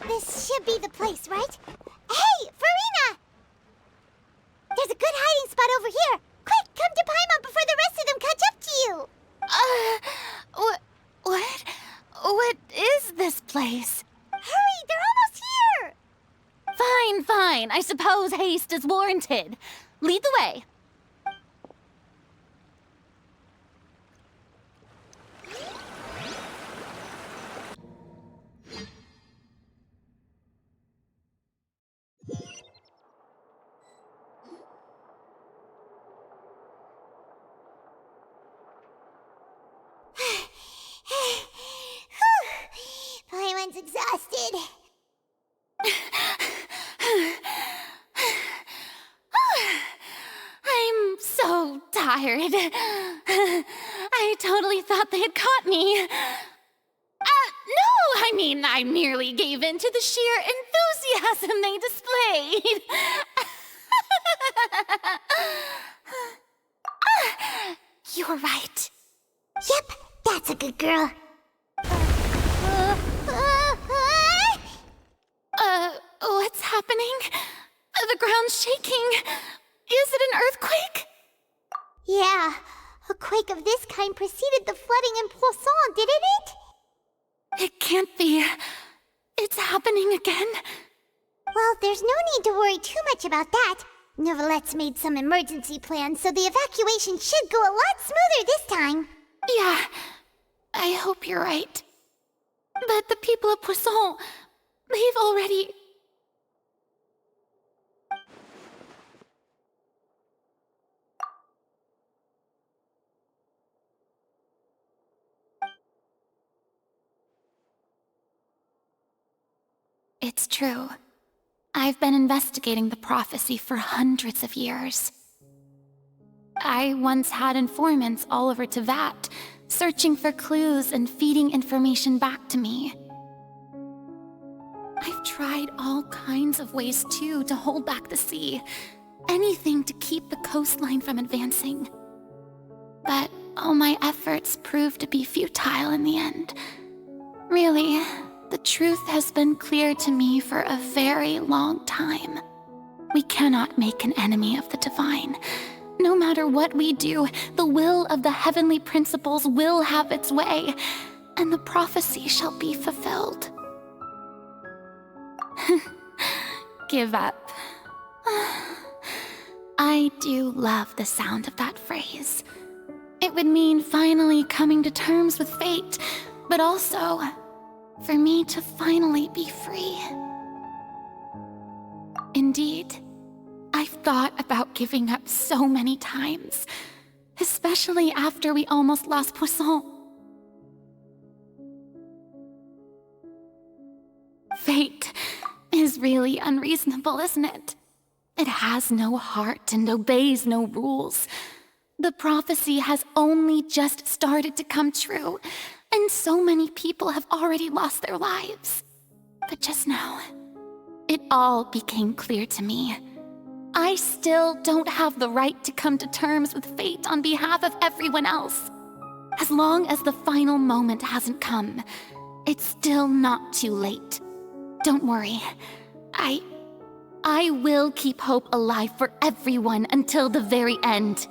This should be the place, right? Hey, Farina! There's a good hiding spot over here. Quick, come to Paimon before the rest of them catch up to you. What is this place? Hurry, they're almost here! Fine. I suppose haste is warranted. Lead the way. Paimon's exhausted. I'm so tired. I totally thought they had caught me. No, I mean, I merely gave in to the sheer enthusiasm they displayed. You're right. Yep, that's a good girl. What's happening? The ground's shaking. Is it an earthquake? Yeah, a quake of this kind preceded the flooding in Poisson, didn't it? It can't be. It's happening again. Well, there's no need to worry too much about that. Nouvellette's made some emergency plans, so the evacuation should go a lot smoother this time. Yeah, I hope you're right. But the people of Poisson, they've already... It's true. I've been investigating the prophecy for hundreds of years. I once had informants all over Tevat, searching for clues and feeding information back to me. I've tried all kinds of ways too to hold back the sea. Anything to keep the coastline from advancing. But all my efforts proved to be futile in the end. Really, the truth has been clear to me for a very long time. We cannot make an enemy of the divine. No matter what we do, the will of the heavenly principles will have its way, and the prophecy shall be fulfilled. Give up. I do love the sound of that phrase. It would mean finally coming to terms with fate, but also for me to finally be free. Indeed, I've thought about giving up so many times, especially after we almost lost Poisson. Fate is really unreasonable, isn't it? It has no heart and obeys no rules. The prophecy has only just started to come true, and so many people have already lost their lives. But just now, it all became clear to me. I still don't have the right to come to terms with fate on behalf of everyone else. As long as the final moment hasn't come, it's still not too late. Don't worry. I will keep hope alive for everyone until the very end.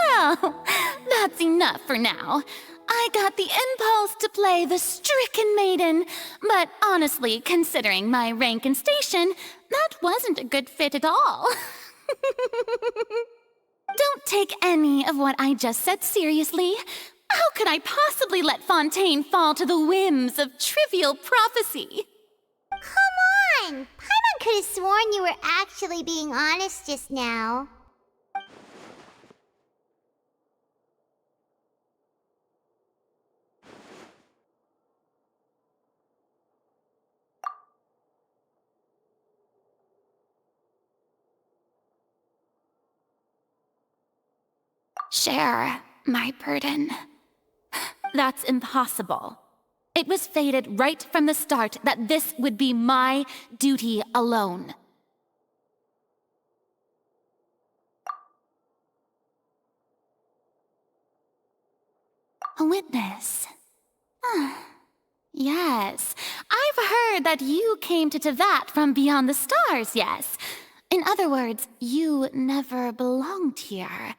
Well, that's enough for now. I got the impulse to play the stricken maiden, but honestly, considering my rank and station, that wasn't a good fit at all. Don't take any of what I just said seriously. How could I possibly let Fontaine fall to the whims of trivial prophecy? Come on! Paimon could have sworn you were actually being honest just now. Share my burden. That's impossible. It was fated right from the start that this would be my duty alone. A witness. Yes, I've heard that you came to Tevat from beyond the stars, yes. In other words, you never belonged here.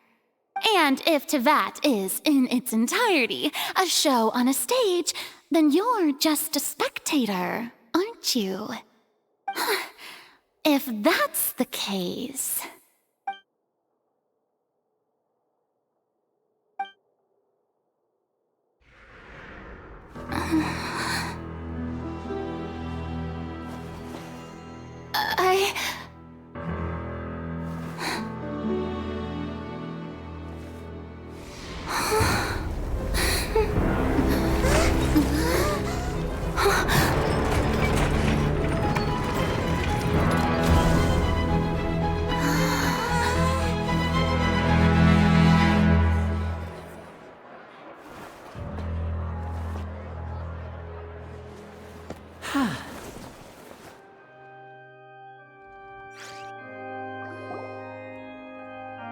And if Tevat is, in its entirety, a show on a stage, then you're just a spectator, aren't you? If that's the case...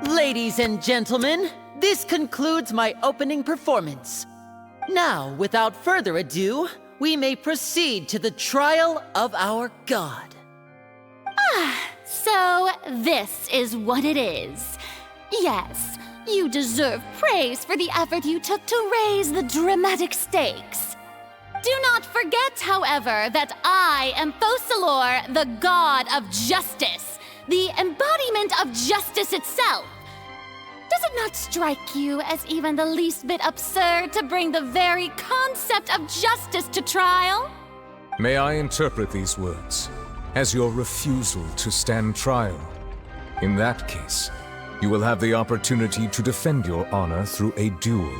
Ladies and gentlemen, this concludes my opening performance. Now, without further ado, we may proceed to the trial of our god. So this is what it is. Yes, you deserve praise for the effort you took to raise the dramatic stakes. Do not forget, however, that I am Focalor, the god of justice, the embodiment of justice itself. Does it not strike you as even the least bit absurd to bring the very concept of justice to trial? May I interpret these words as your refusal to stand trial? In that case, you will have the opportunity to defend your honor through a duel.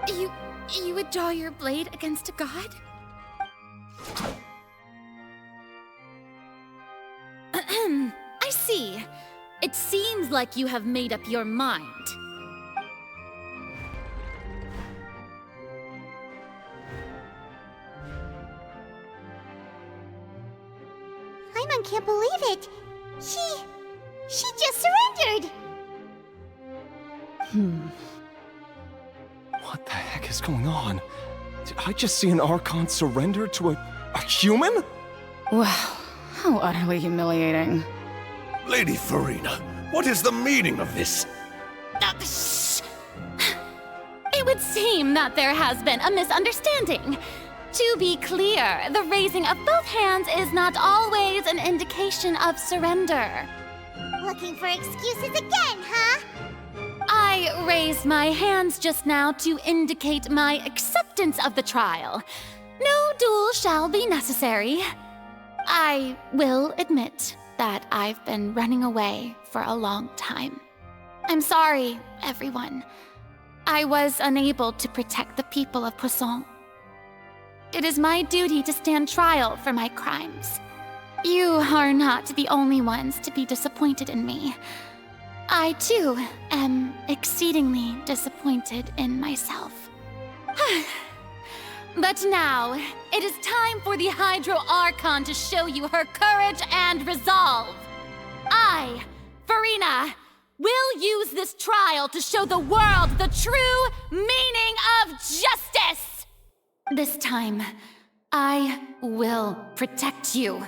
You would draw your blade against a god? I see. It seems like you have made up your mind. Paimon can't believe it. She just surrendered. What the heck is going on? Did I just see an Archon surrender to a human? Wow, how utterly humiliating. Lady Farina, what is the meaning of this? Shh! It would seem that there has been a misunderstanding. To be clear, the raising of both hands is not always an indication of surrender. Looking for excuses again, huh? I raised my hands just now to indicate my acceptance of the trial. No duel shall be necessary. I will admit that I've been running away for a long time. I'm sorry, everyone. I was unable to protect the people of Poisson. It is my duty to stand trial for my crimes. You are not the only ones to be disappointed in me. I, too, am exceedingly disappointed in myself. But now, it is time for the Hydro Archon to show you her courage and resolve. I, Farina, will use this trial to show the world the true meaning of justice! This time, I will protect you.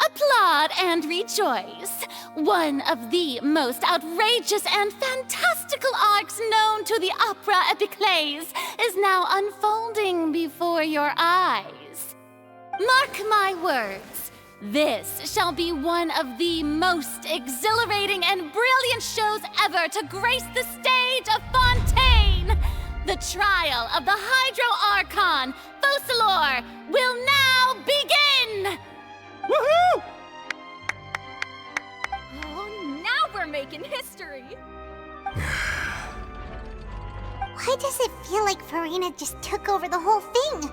Applaud and rejoice! One of the most outrageous and fantastical arcs known to the opera epiclese is now unfolding before your eyes. Mark my words, this shall be one of the most exhilarating and brilliant shows ever to grace the stage of Fontaine! The trial of the Hydro Archon, Focalor, will now begin! Woohoo! Oh, now we're making history! Why does it feel like Farina just took over the whole thing?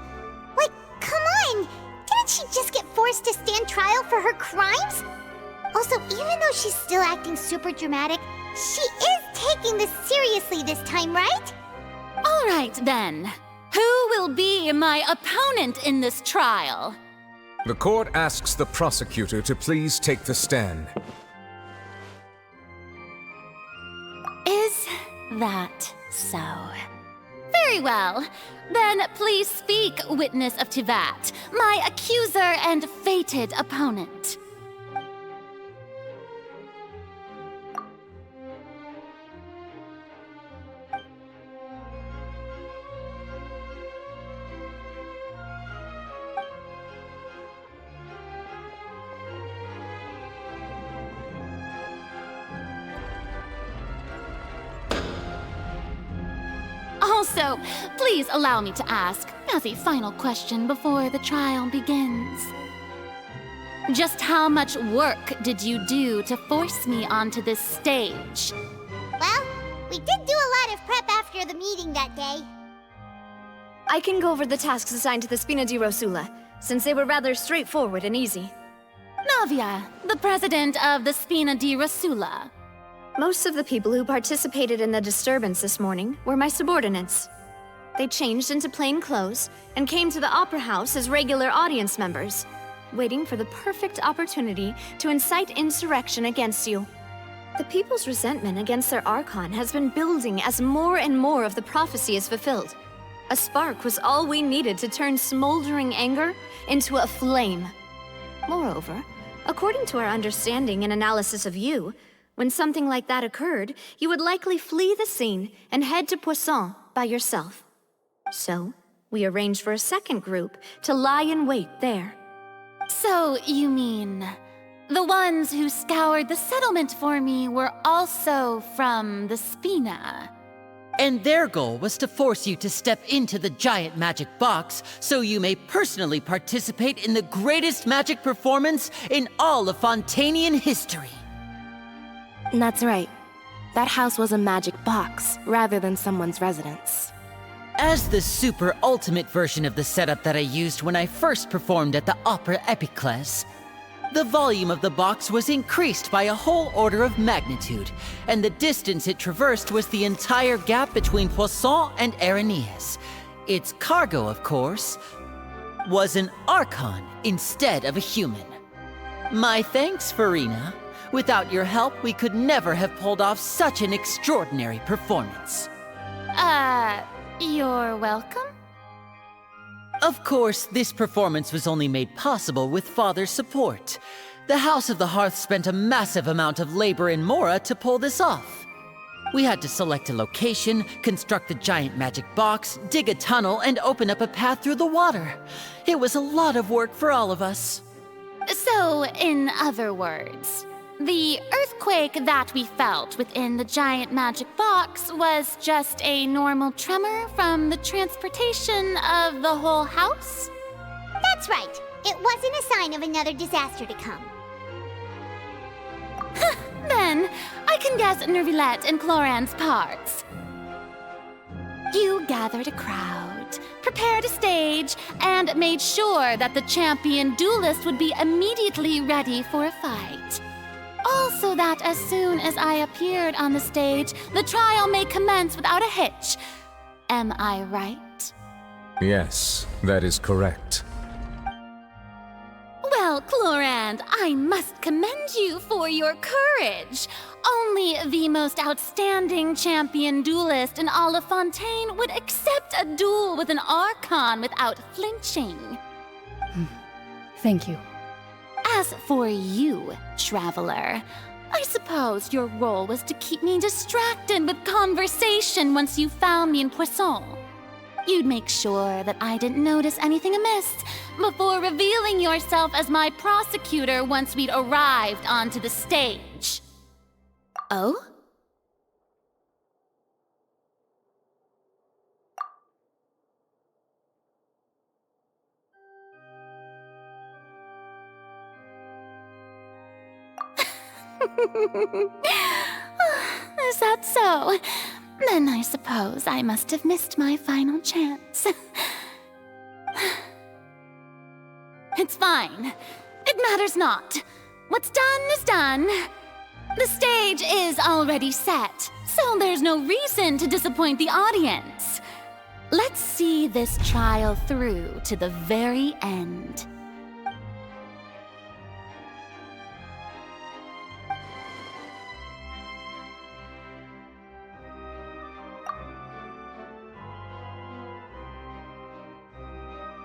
Like, come on! Didn't she just get forced to stand trial for her crimes? Also, even though she's still acting super dramatic, she is taking this seriously this time, right? All right, then. Who will be my opponent in this trial? The court asks the prosecutor to please take the stand. Is that so? Very well. Then please speak, witness of Tivat, my accuser and fated opponent. Also, please allow me to ask, as a final question before the trial begins. Just how much work did you do to force me onto this stage? Well, we did do a lot of prep after the meeting that day. I can go over the tasks assigned to the Spina di Rosula, since they were rather straightforward and easy. Navia, the president of the Spina di Rosula. Most of the people who participated in the disturbance this morning were my subordinates. They changed into plain clothes and came to the Opera House as regular audience members, waiting for the perfect opportunity to incite insurrection against you. The people's resentment against their Archon has been building as more and more of the prophecy is fulfilled. A spark was all we needed to turn smoldering anger into a flame. Moreover, according to our understanding and analysis of you, when something like that occurred, you would likely flee the scene and head to Poisson by yourself. So, we arranged for a second group to lie in wait there. So, you mean the ones who scoured the settlement for me were also from the Spina. And their goal was to force you to step into the giant magic box so you may personally participate in the greatest magic performance in all of Fontanian history. That's right. That house was a magic box, rather than someone's residence. As the super ultimate version of the setup that I used when I first performed at the Opera Epiclese, the volume of the box was increased by a whole order of magnitude, and the distance it traversed was the entire gap between Poisson and Araneas. Its cargo, of course, was an Archon instead of a human. My thanks, Farina. Without your help, we could never have pulled off such an extraordinary performance. You're welcome? Of course, this performance was only made possible with Father's support. The House of the Hearth spent a massive amount of labor in Mora to pull this off. We had to select a location, construct a giant magic box, dig a tunnel, and open up a path through the water. It was a lot of work for all of us. So, in other words, the earthquake that we felt within the giant magic box was just a normal tremor from the transportation of the whole house? That's right. It wasn't a sign of another disaster to come. Then, I can guess Nervilette and Cloran's parts. You gathered a crowd, prepared a stage, and made sure that the champion duelist would be immediately ready for a fight. Also that as soon as I appeared on the stage, the trial may commence without a hitch. Am I right? Yes, that is correct. Well, Clorand, I must commend you for your courage. Only the most outstanding champion duelist in all of Fontaine would accept a duel with an Archon without flinching. Thank you. As for you, Traveler, I suppose your role was to keep me distracted with conversation once you found me in Poisson. You'd make sure that I didn't notice anything amiss before revealing yourself as my prosecutor once we'd arrived onto the stage. Oh? Is that so? Then I suppose I must have missed my final chance. It's fine. It matters not. What's done is done. The stage is already set, so there's no reason to disappoint the audience. Let's see this trial through to the very end.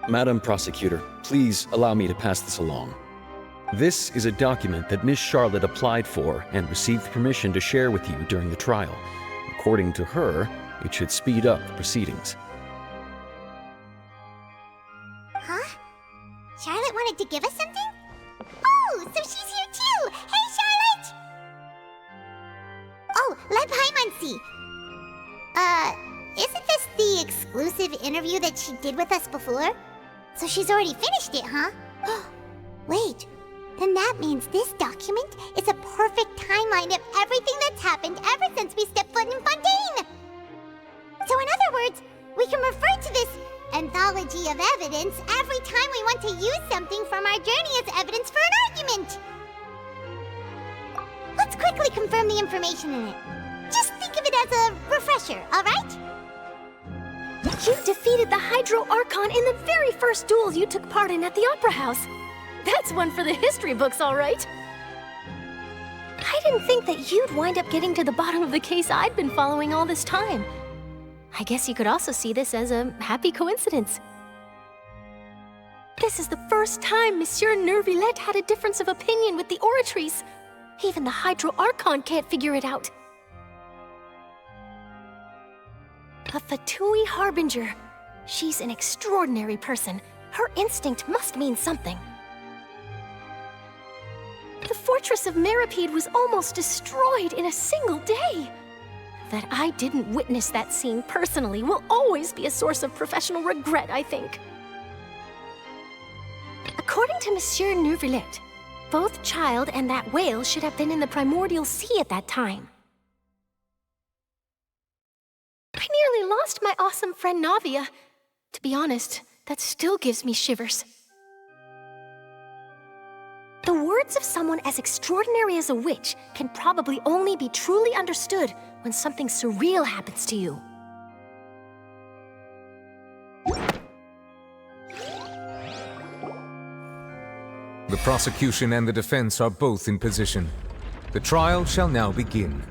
Madam Prosecutor, please allow me to pass this along. This is a document that Miss Charlotte applied for and received permission to share with you during the trial. According to her, it should speed up the proceedings. Huh? Charlotte wanted to give us something? Oh, so she's here too! Hey, Charlotte! Oh, Leb Hymancy! Isn't this the exclusive interview that she did with us before? So she's already finished it, huh? Wait, then that means this document is a perfect timeline of everything that's happened ever since we stepped foot in Fontaine! So in other words, we can refer to this anthology of evidence every time we want to use something from our journey as evidence for an argument! Let's quickly confirm the information in it. Just think of it as a refresher, alright? You defeated the Hydro Archon in the very first duels you took part in at the Opera House. That's one for the history books, all right. I didn't think that you'd wind up getting to the bottom of the case I'd been following all this time. I guess you could also see this as a happy coincidence. This is the first time Monsieur Nervilette had a difference of opinion with the oratories. Even the Hydro Archon can't figure it out. A Fatui Harbinger. She's an extraordinary person. Her instinct must mean something. The fortress of Mirapede was almost destroyed in a single day. That I didn't witness that scene personally will always be a source of professional regret, I think. According to Monsieur Neuvillette, both Child and that whale should have been in the primordial sea at that time. I nearly lost my awesome friend Navia. To be honest, that still gives me shivers. The words of someone as extraordinary as a witch can probably only be truly understood when something surreal happens to you. The prosecution and the defense are both in position. The trial shall now begin.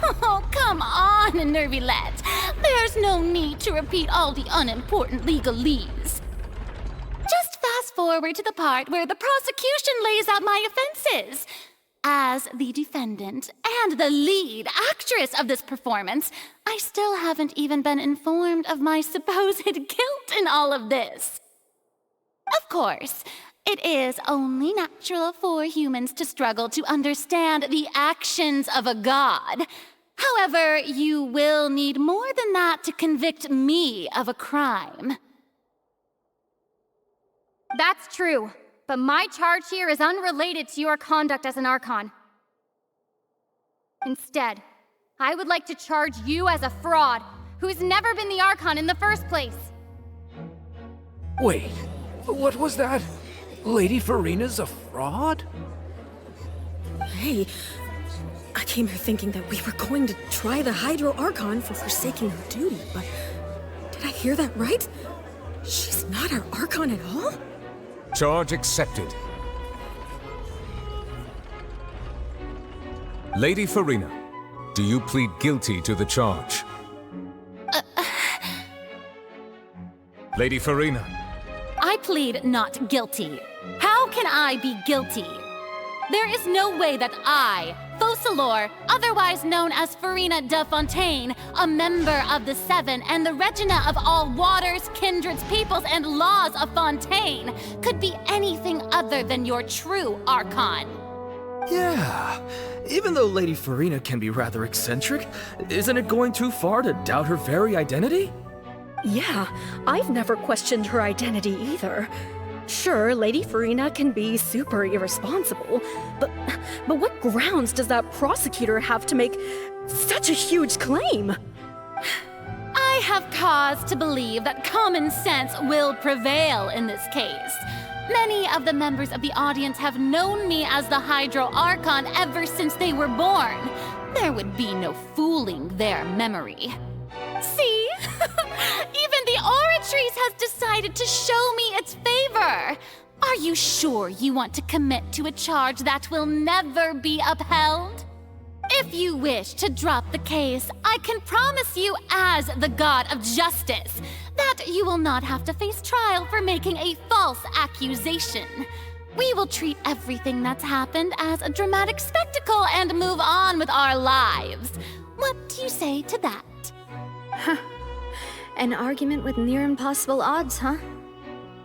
Oh, come on, Neuvillette. There's no need to repeat all the unimportant legalese. Just fast forward to the part where the prosecution lays out my offenses. As the defendant and the lead actress of this performance, I still haven't even been informed of my supposed guilt in all of this. Of course, it is only natural for humans to struggle to understand the actions of a god. However, you will need more than that to convict me of a crime. That's true, but my charge here is unrelated to your conduct as an Archon. Instead, I would like to charge you as a fraud who's never been the Archon in the first place. Wait, what was that? Lady Farina's a fraud? Hey, I came here thinking that we were going to try the Hydro Archon for forsaking her duty, but did I hear that right? She's not our Archon at all? Charge accepted. Lady Farina, do you plead guilty to the charge? Lady Farina. I plead not guilty. How can I be guilty? There is no way that I, Focalor, otherwise known as Farina de Fontaine, a member of the Seven and the Regina of all waters, kindreds, peoples, and laws of Fontaine, could be anything other than your true Archon. Yeah, even though Lady Farina can be rather eccentric, isn't it going too far to doubt her very identity? Yeah, I've never questioned her identity either. Sure, Lady Farina can be super irresponsible, but what grounds does that prosecutor have to make such a huge claim? I have cause to believe that common sense will prevail in this case. Many of the members of the audience have known me as the Hydro Archon ever since they were born. There would be no fooling their memory. See? Even the Oratrice has decided to show me its favor. Are you sure you want to commit to a charge that will never be upheld? If you wish to drop the case, I can promise you as the God of Justice that you will not have to face trial for making a false accusation. We will treat everything that's happened as a dramatic spectacle and move on with our lives. What do you say to that? Huh. An argument with near impossible odds, huh?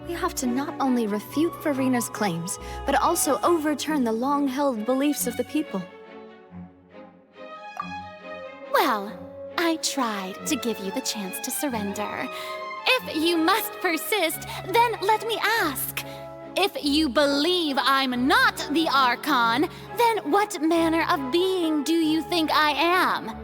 We have to not only refute Farina's claims, but also overturn the long-held beliefs of the people. Well, I tried to give you the chance to surrender. If you must persist, then let me ask. If you believe I'm not the Archon, then what manner of being do you think I am?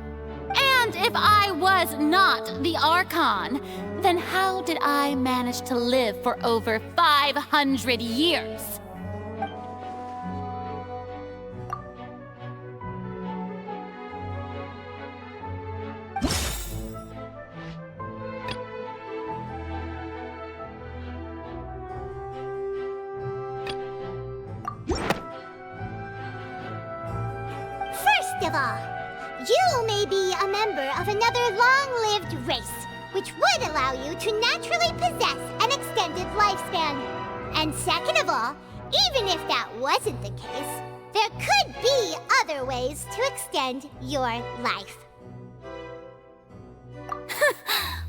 And if I was not the Archon, then how did I manage to live for over 500 years? First of all, you may be a member of another long-lived race, which would allow you to naturally possess an extended lifespan. And second of all, even if that wasn't the case, there could be other ways to extend your life.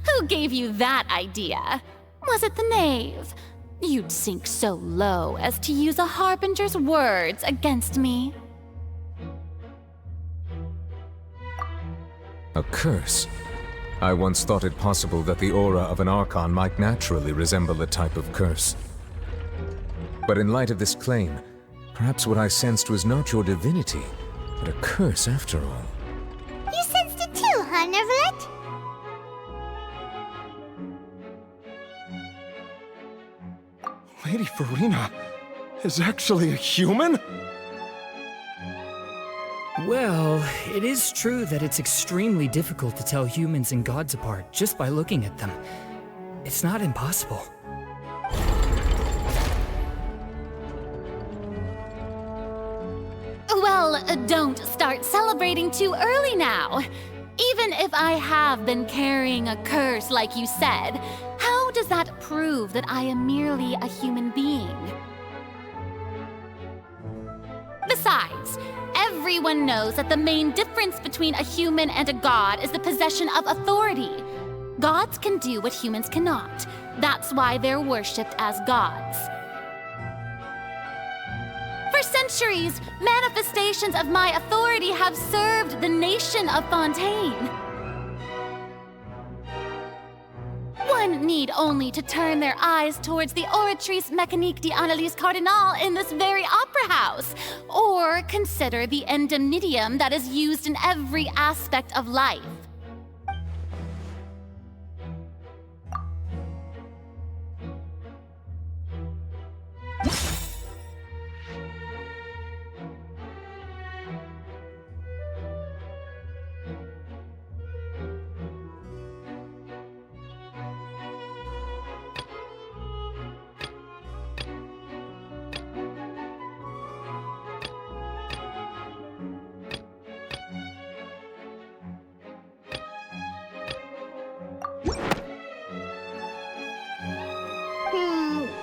Who gave you that idea? Was it the knave? you'd sink so low as to use a harbinger's words against me. A curse? I once thought it possible that the aura of an Archon might naturally resemble a type of curse. But in light of this claim, perhaps what I sensed was not your divinity, but a curse after all. You sensed it too, huh, Neverlet? Lady Farina is actually a human? Well, it is true that it's extremely difficult to tell humans and gods apart just by looking at them. It's not impossible. Well, don't start celebrating too early now. Even if I have been carrying a curse like you said, how does that prove that I am merely a human being? Besides, everyone knows that the main difference between a human and a god is the possession of authority. Gods can do what humans cannot. That's why they're worshipped as gods. For centuries, manifestations of my authority have served the nation of Fontaine. One need only to turn their eyes towards the Oratrice Mécanique d'Analyse Cardinal in this very opera house, or consider the indemnitium that is used in every aspect of life.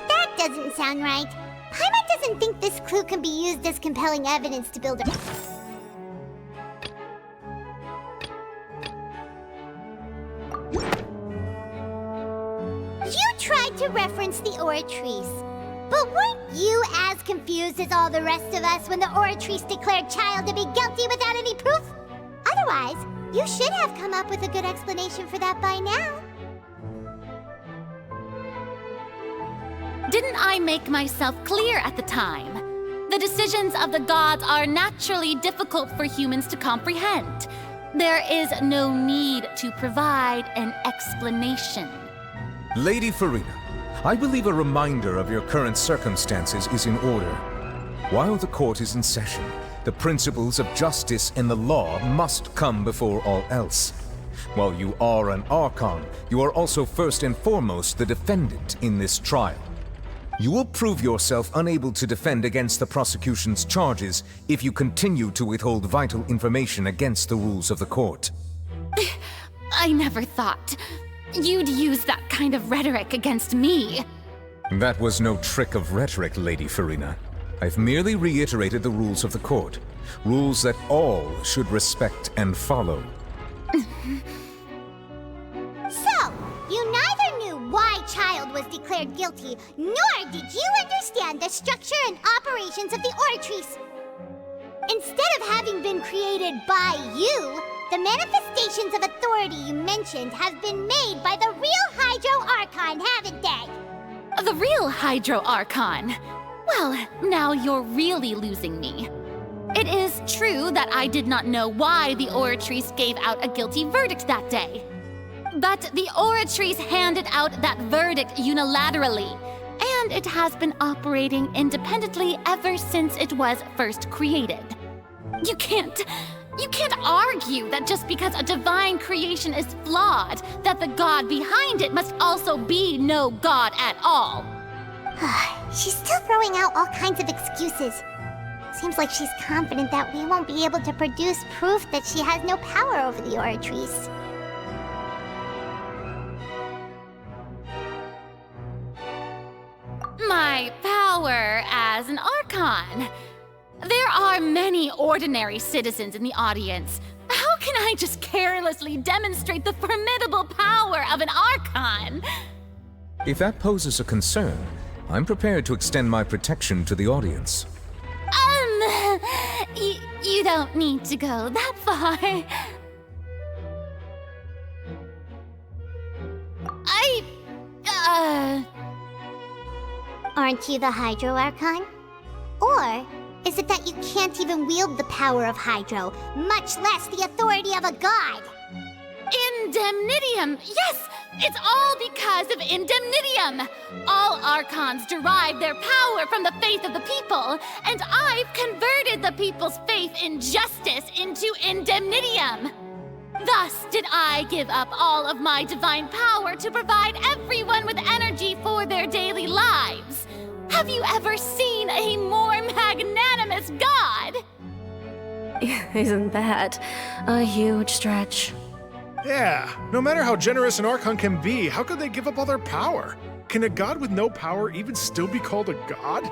That doesn't sound right. Paimon doesn't think this clue can be used as compelling evidence to build a... You tried to reference the Oratrice, but weren't you as confused as all the rest of us when the Oratrice declared Child to be guilty without any proof? Otherwise, you should have come up with a good explanation for that by now. Didn't I make myself clear at the time? The decisions of the gods are naturally difficult for humans to comprehend. There is no need to provide an explanation. Lady Farina, I believe a reminder of your current circumstances is in order. While the court is in session, the principles of justice and the law must come before all else. While you are an Archon, you are also first and foremost the defendant in this trial. You will prove yourself unable to defend against the prosecution's charges if you continue to withhold vital information against the rules of the court. I never thought you'd use that kind of rhetoric against me. That was no trick of rhetoric, Lady Farina. I've merely reiterated the rules of the court. Rules that all should respect and follow. So, you neither knew why Child was declared guilty, nor did you understand the structure and operations of the Oratrice. Instead of having been created by you, the manifestations of authority you mentioned have been made by the real Hydro Archon, haven't they? The real Hydro Archon? Well, now you're really losing me. It is true that I did not know why the Oratrice gave out a guilty verdict that day. But the Oratrice handed out that verdict unilaterally, and it has been operating independently ever since it was first created. You can't argue that just because a divine creation is flawed, that the god behind it must also be no god at all. She's still throwing out all kinds of excuses. Seems like she's confident that we won't be able to produce proof that she has no power over the Oratrice. My power as an Archon. There are many ordinary citizens in the audience. How can I just carelessly demonstrate the formidable power of an Archon? If that poses a concern, I'm prepared to extend my protection to the audience. You don't need to go that far. Aren't you the Hydro Archon? Or is it that you can't even wield the power of Hydro, much less the authority of a god? Indemnitium! Yes! It's all because of Indemnitium! All Archons derive their power from the faith of the people, and I've converted the people's faith in justice into Indemnitium! Thus did I give up all of my divine power to provide everyone with energy for their daily lives. Have you ever seen a more magnanimous god? Isn't that a huge stretch? Yeah, no matter how generous an Archon can be, how could they give up all their power? Can a god with no power even still be called a god?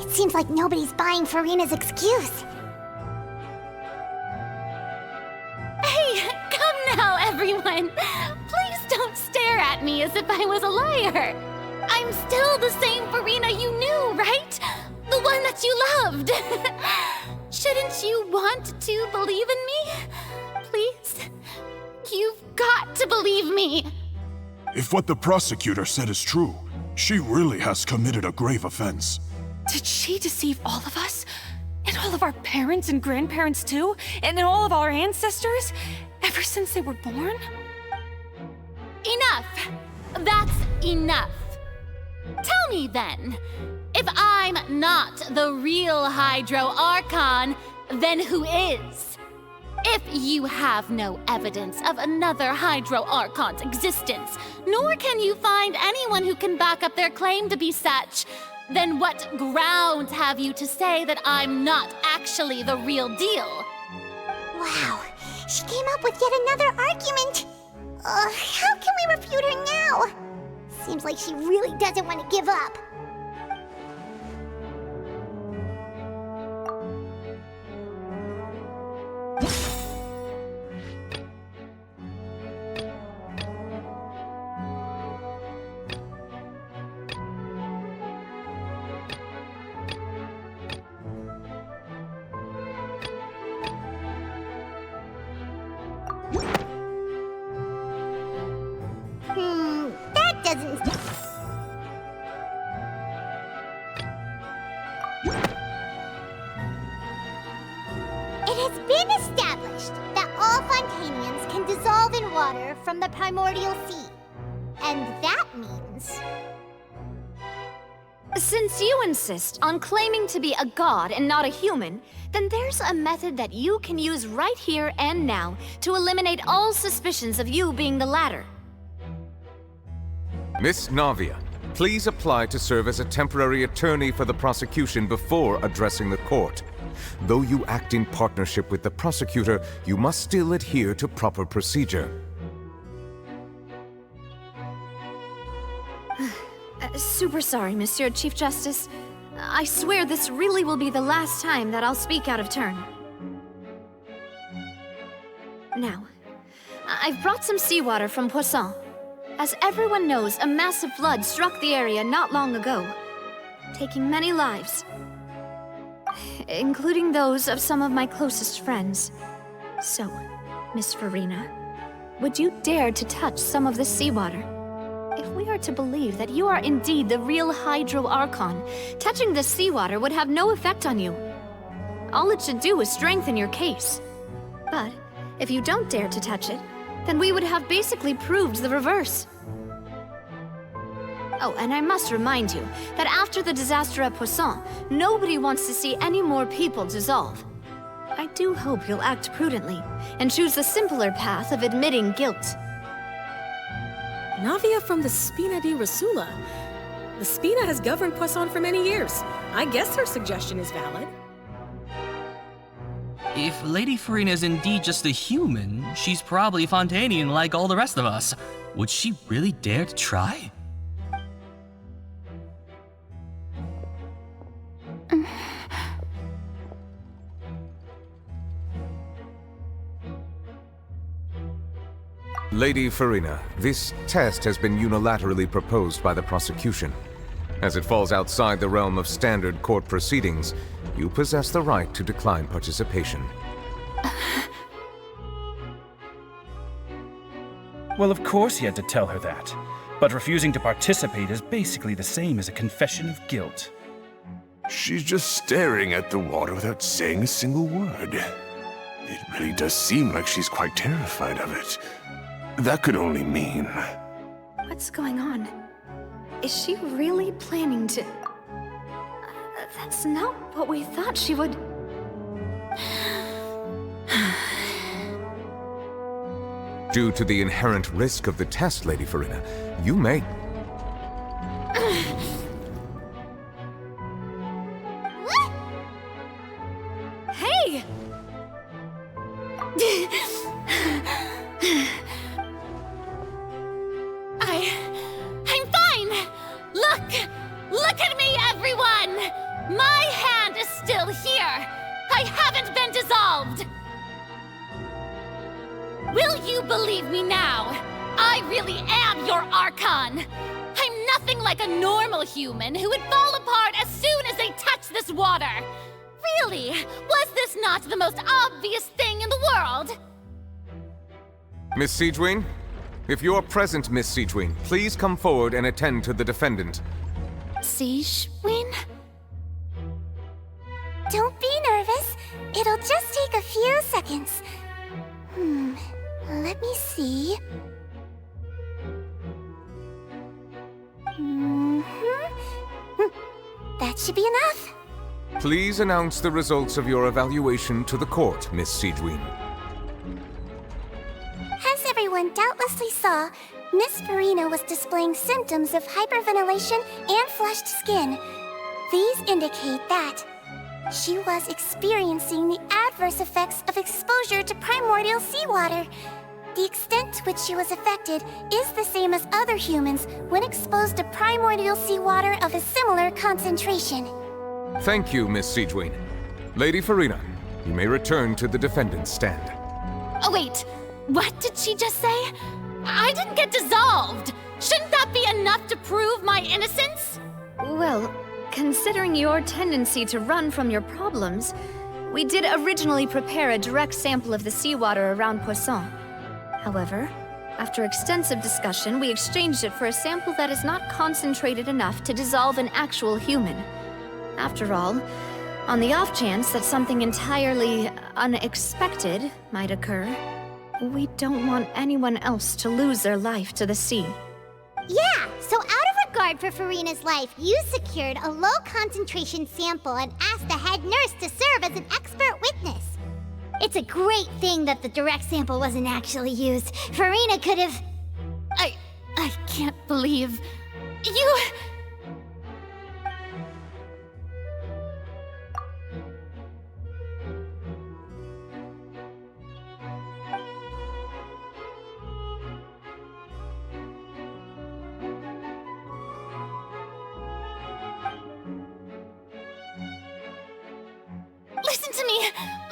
It seems like nobody's buying Farina's excuse. Hey, come now, everyone! Please don't stare at me as if I was a liar! I'm still the same Farina you knew, right? The one that you loved! Shouldn't you want to believe in me? Please? You've got to believe me! If what the prosecutor said is true, she really has committed a grave offense. Did she deceive all of us? And all of our parents and grandparents too? And all of our ancestors? Ever since they were born? Enough! That's enough! Tell me then, if I'm not the real Hydro Archon, then who is? If you have no evidence of another Hydro Archon's existence, nor can you find anyone who can back up their claim to be such, then what grounds have you to say that I'm not actually the real deal? Wow, she came up with yet another argument. How can we refute her now? Seems like she really doesn't want to give up. That doesn't... It has been established that all Fontanians can dissolve in water from the primordial sea. And that means... Since you insist on claiming to be a god and not a human, then there's a method that you can use right here and now to eliminate all suspicions of you being the latter. Miss Navia, please apply to serve as a temporary attorney for the prosecution before addressing the court. Though you act in partnership with the prosecutor, you must still adhere to proper procedure. Super sorry, Monsieur Chief Justice. I swear this really will be the last time that I'll speak out of turn. Now, I've brought some seawater from Poisson. As everyone knows, a massive flood struck the area not long ago, taking many lives, including those of some of my closest friends. So, Miss Farina, would you dare to touch some of the seawater? If we are to believe that you are indeed the real Hydro Archon, touching the seawater would have no effect on you. All it should do is strengthen your case. But if you don't dare to touch it, then we would have basically proved the reverse. Oh, and I must remind you that after the disaster at Poisson, nobody wants to see any more people dissolve. I do hope you'll act prudently and choose the simpler path of admitting guilt. Navia from the Spina di Rosula. The Spina has governed Poisson for many years. I guess her suggestion is valid. If Lady Farina is indeed just a human, she's probably Fontanian like all the rest of us. Would she really dare to try? Lady Farina, this test has been unilaterally proposed by the prosecution. As it falls outside the realm of standard court proceedings, you possess the right to decline participation. Well, of course he had to tell her that. But refusing to participate is basically the same as a confession of guilt. She's just staring at the water without saying a single word. It really does seem like she's quite terrified of it. That could only mean... What's going on? Is she really planning to... That's not what we thought she would... Due to the inherent risk of the test, Lady Farina, you may... Hey! I'm fine! Look at me, everyone! My hand is still here! I haven't been dissolved! Will you believe me now? I really am your Archon! I'm nothing like a normal human who would fall apart as soon as they touch this water! Really? Was this not the most obvious thing in the world? Miss Siegewin? If you're present, Miss Siegewin, please come forward and attend to the defendant. Siegewin? Don't be nervous. It'll just take a few seconds. Let me see. That should be enough. Please announce the results of your evaluation to the court, Miss Siegewin. As everyone doubtlessly saw, Miss Farina was displaying symptoms of hyperventilation and flushed skin. These indicate that she was experiencing the adverse effects of exposure to primordial seawater. The extent to which she was affected is the same as other humans when exposed to primordial seawater of a similar concentration. Thank you, Miss Siegewin. Lady Farina, you may return to the defendant's stand. Oh wait, what did she just say? I didn't get dissolved! Shouldn't that be enough to prove my innocence? Well, considering your tendency to run from your problems, we did originally prepare a direct sample of the seawater around Poisson. However, after extensive discussion, we exchanged it for a sample that is not concentrated enough to dissolve an actual human. After all, on the off chance that something entirely unexpected might occur, we don't want anyone else to lose their life to the sea. Yeah, so out of regard for Farina's life, you secured a low-concentration sample and asked the head nurse to serve as an expert witness. It's a great thing that the direct sample wasn't actually used. Farina could have... I can't believe... You...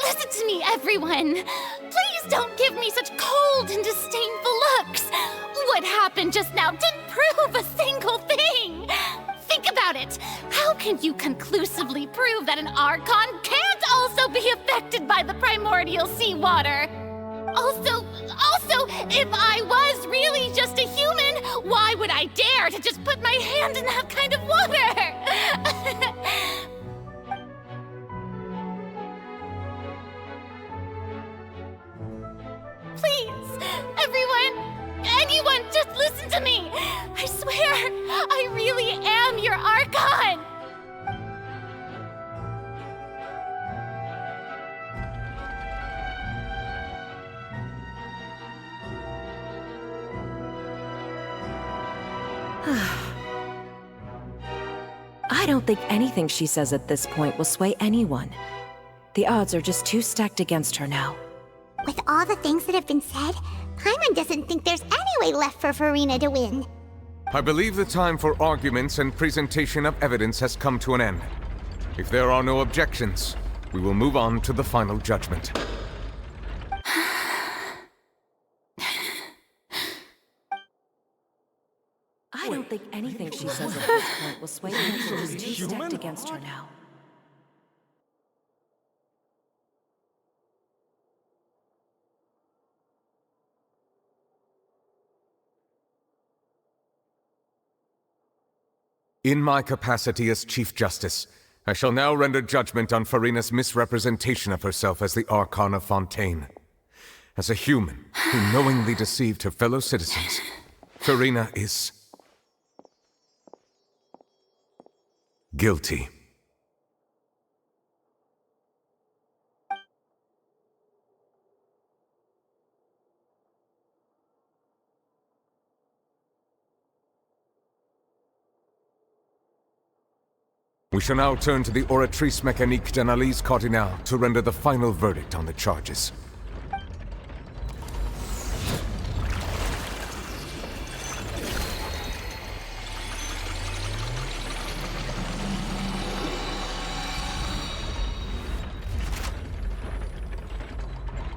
Listen to me, everyone! Please don't give me such cold and disdainful looks! What happened just now didn't prove a single thing! Think about it! How can you conclusively prove that an Archon can't also be affected by the primordial seawater? Also, if I was really just a human, why would I dare to just put my hand in that kind of water? Please, anyone, just listen to me! I swear, I really am your Archon! I don't think anything she says at this point will sway anyone. The odds are just too stacked against her now. With all the things that have been said, Paimon doesn't think there's any way left for Farina to win. I believe the time for arguments and presentation of evidence has come to an end. If there are no objections, we will move on to the final judgment. I don't think anything she says at this point will sway anyone who's too stacked against her now. In my capacity as Chief Justice, I shall now render judgment on Farina's misrepresentation of herself as the Archon of Fontaine. As a human who knowingly deceived her fellow citizens, Farina is guilty. We shall now turn to the Oratrice Mécanique d'Analyse Cardinale to render the final verdict on the charges.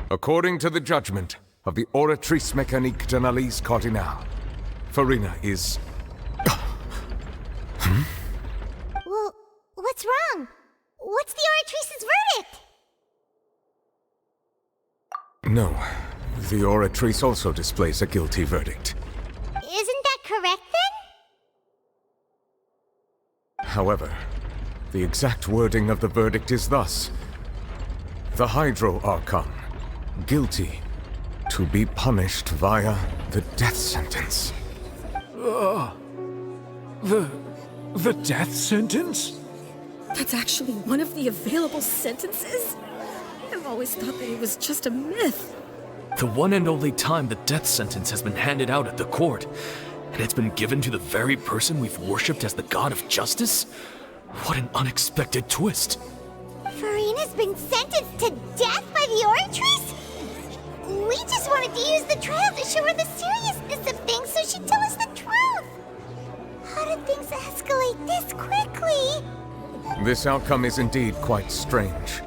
According to the judgment of the Oratrice Mécanique d'Analyse Cardinale, Farina is... Well, what's wrong? What's the Oratrice's verdict? No, the Oratrice also displays a guilty verdict. Isn't that correct then? However, the exact wording of the verdict is thus: the Hydro Archon, guilty, to be punished via the death sentence. The death sentence? That's actually one of the available sentences? I've always thought that it was just a myth. The one and only time the death sentence has been handed out at the court, and it's been given to the very person we've worshipped as the god of justice? What an unexpected twist. Farina's been sentenced to death by the Oratrice? We just wanted to use the trial to show her the seriousness of things so she'd tell us the truth. How did things escalate this quickly? This outcome is indeed quite strange.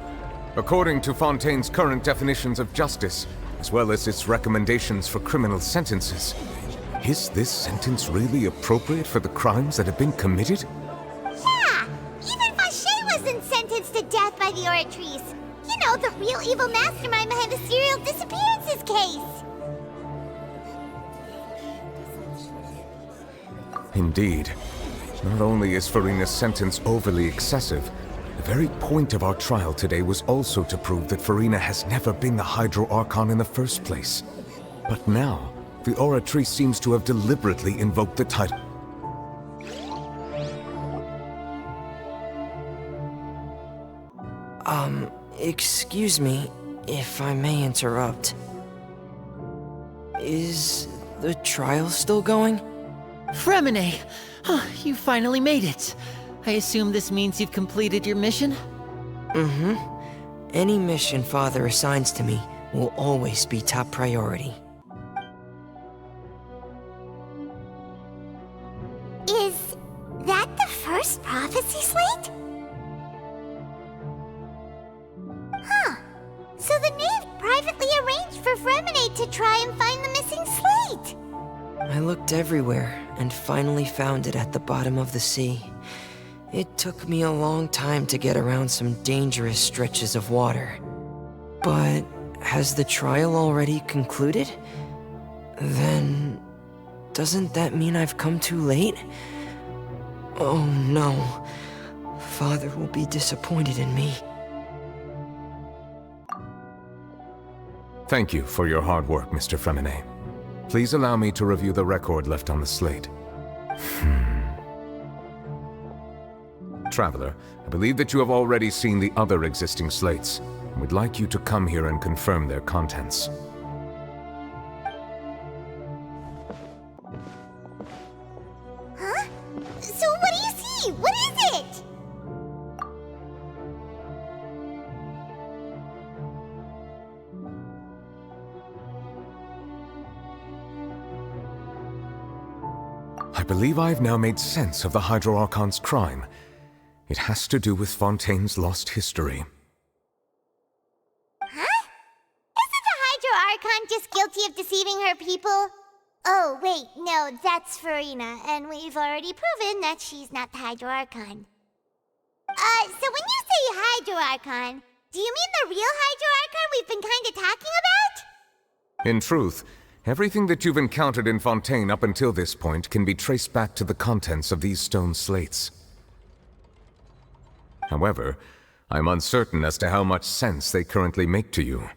According to Fontaine's current definitions of justice, as well as its recommendations for criminal sentences, is this sentence really appropriate for the crimes that have been committed? Yeah! Even Vacher wasn't sentenced to death by the Oratrice. You know, the real evil mastermind behind the serial disappearances case. Indeed. Not only is Farina's sentence overly excessive, the very point of our trial today was also to prove that Farina has never been the Hydro Archon in the first place. But now, the Oratrice seems to have deliberately invoked the title. Excuse me, if I may interrupt. Is the trial still going? Fremine! You finally made it. I assume this means you've completed your mission? Mm-hmm. Any mission Father assigns to me will always be top priority. Is that the first prophecy slate? Huh. So the knave privately arranged for Fremine to try and find the missing slate. I looked everywhere and finally found it at the bottom of the sea. It took me a long time to get around some dangerous stretches of water. But has the trial already concluded? Then doesn't that mean I've come too late? Oh no. Father will be disappointed in me. Thank you for your hard work, Mr. Fremine. Please allow me to review the record left on the slate. Traveler, I believe that you have already seen the other existing slates, and would like you to come here and confirm their contents. Huh? So what do you see? What is it? I believe I have now made sense of the Hydro Archon's crime. It has to do with Fontaine's lost history. Huh? Isn't the Hydro Archon just guilty of deceiving her people? Oh, wait, no, that's Farina, and we've already proven that she's not the Hydro Archon. So when you say Hydro Archon, do you mean the real Hydro Archon we've been kinda talking about? In truth, everything that you've encountered in Fontaine up until this point can be traced back to the contents of these stone slates. However, I'm uncertain as to how much sense they currently make to you.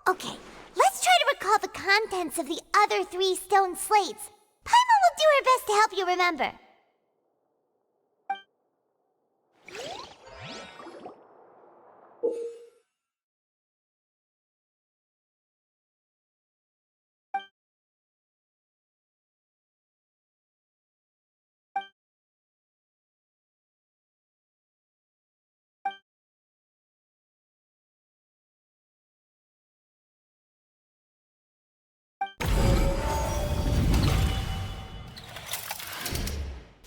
Okay, let's try to recall the contents of the other 3 stone slates. Paimon will do her best to help you remember.